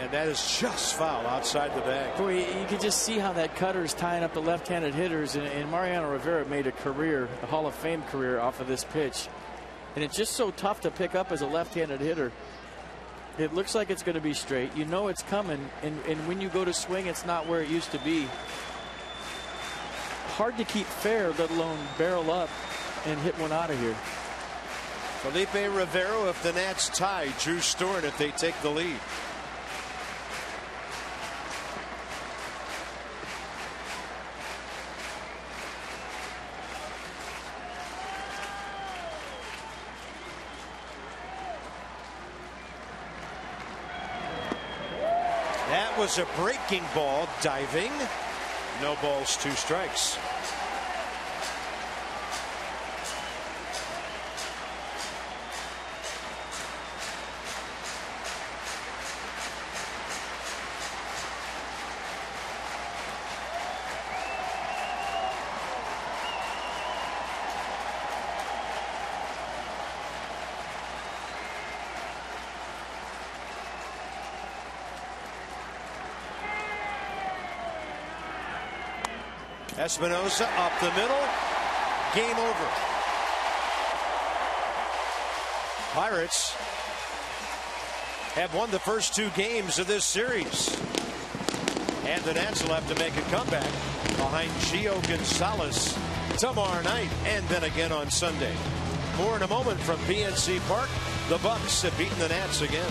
And that is just foul outside the bag. Boy, you can just see how that cutter is tying up the left-handed hitters. And Mariano Rivera made a Hall of Fame career off of this pitch. And it's just so tough to pick up as a left-handed hitter. It looks like it's going to be straight. You know it's coming. And when you go to swing, it's not where it used to be. Hard to keep fair, let alone barrel up and hit one out of here. Felipe Rivero if the Nats tie. Drew Storen if they take the lead. That was a breaking ball, diving. No balls, 2 strikes. Espinosa up the middle. Game over. Pirates have won the first 2 games of this series. And the Nats will have to make a comeback behind Gio Gonzalez tomorrow night and then again on Sunday. More in a moment from PNC Park. The Bucks have beaten the Nats again.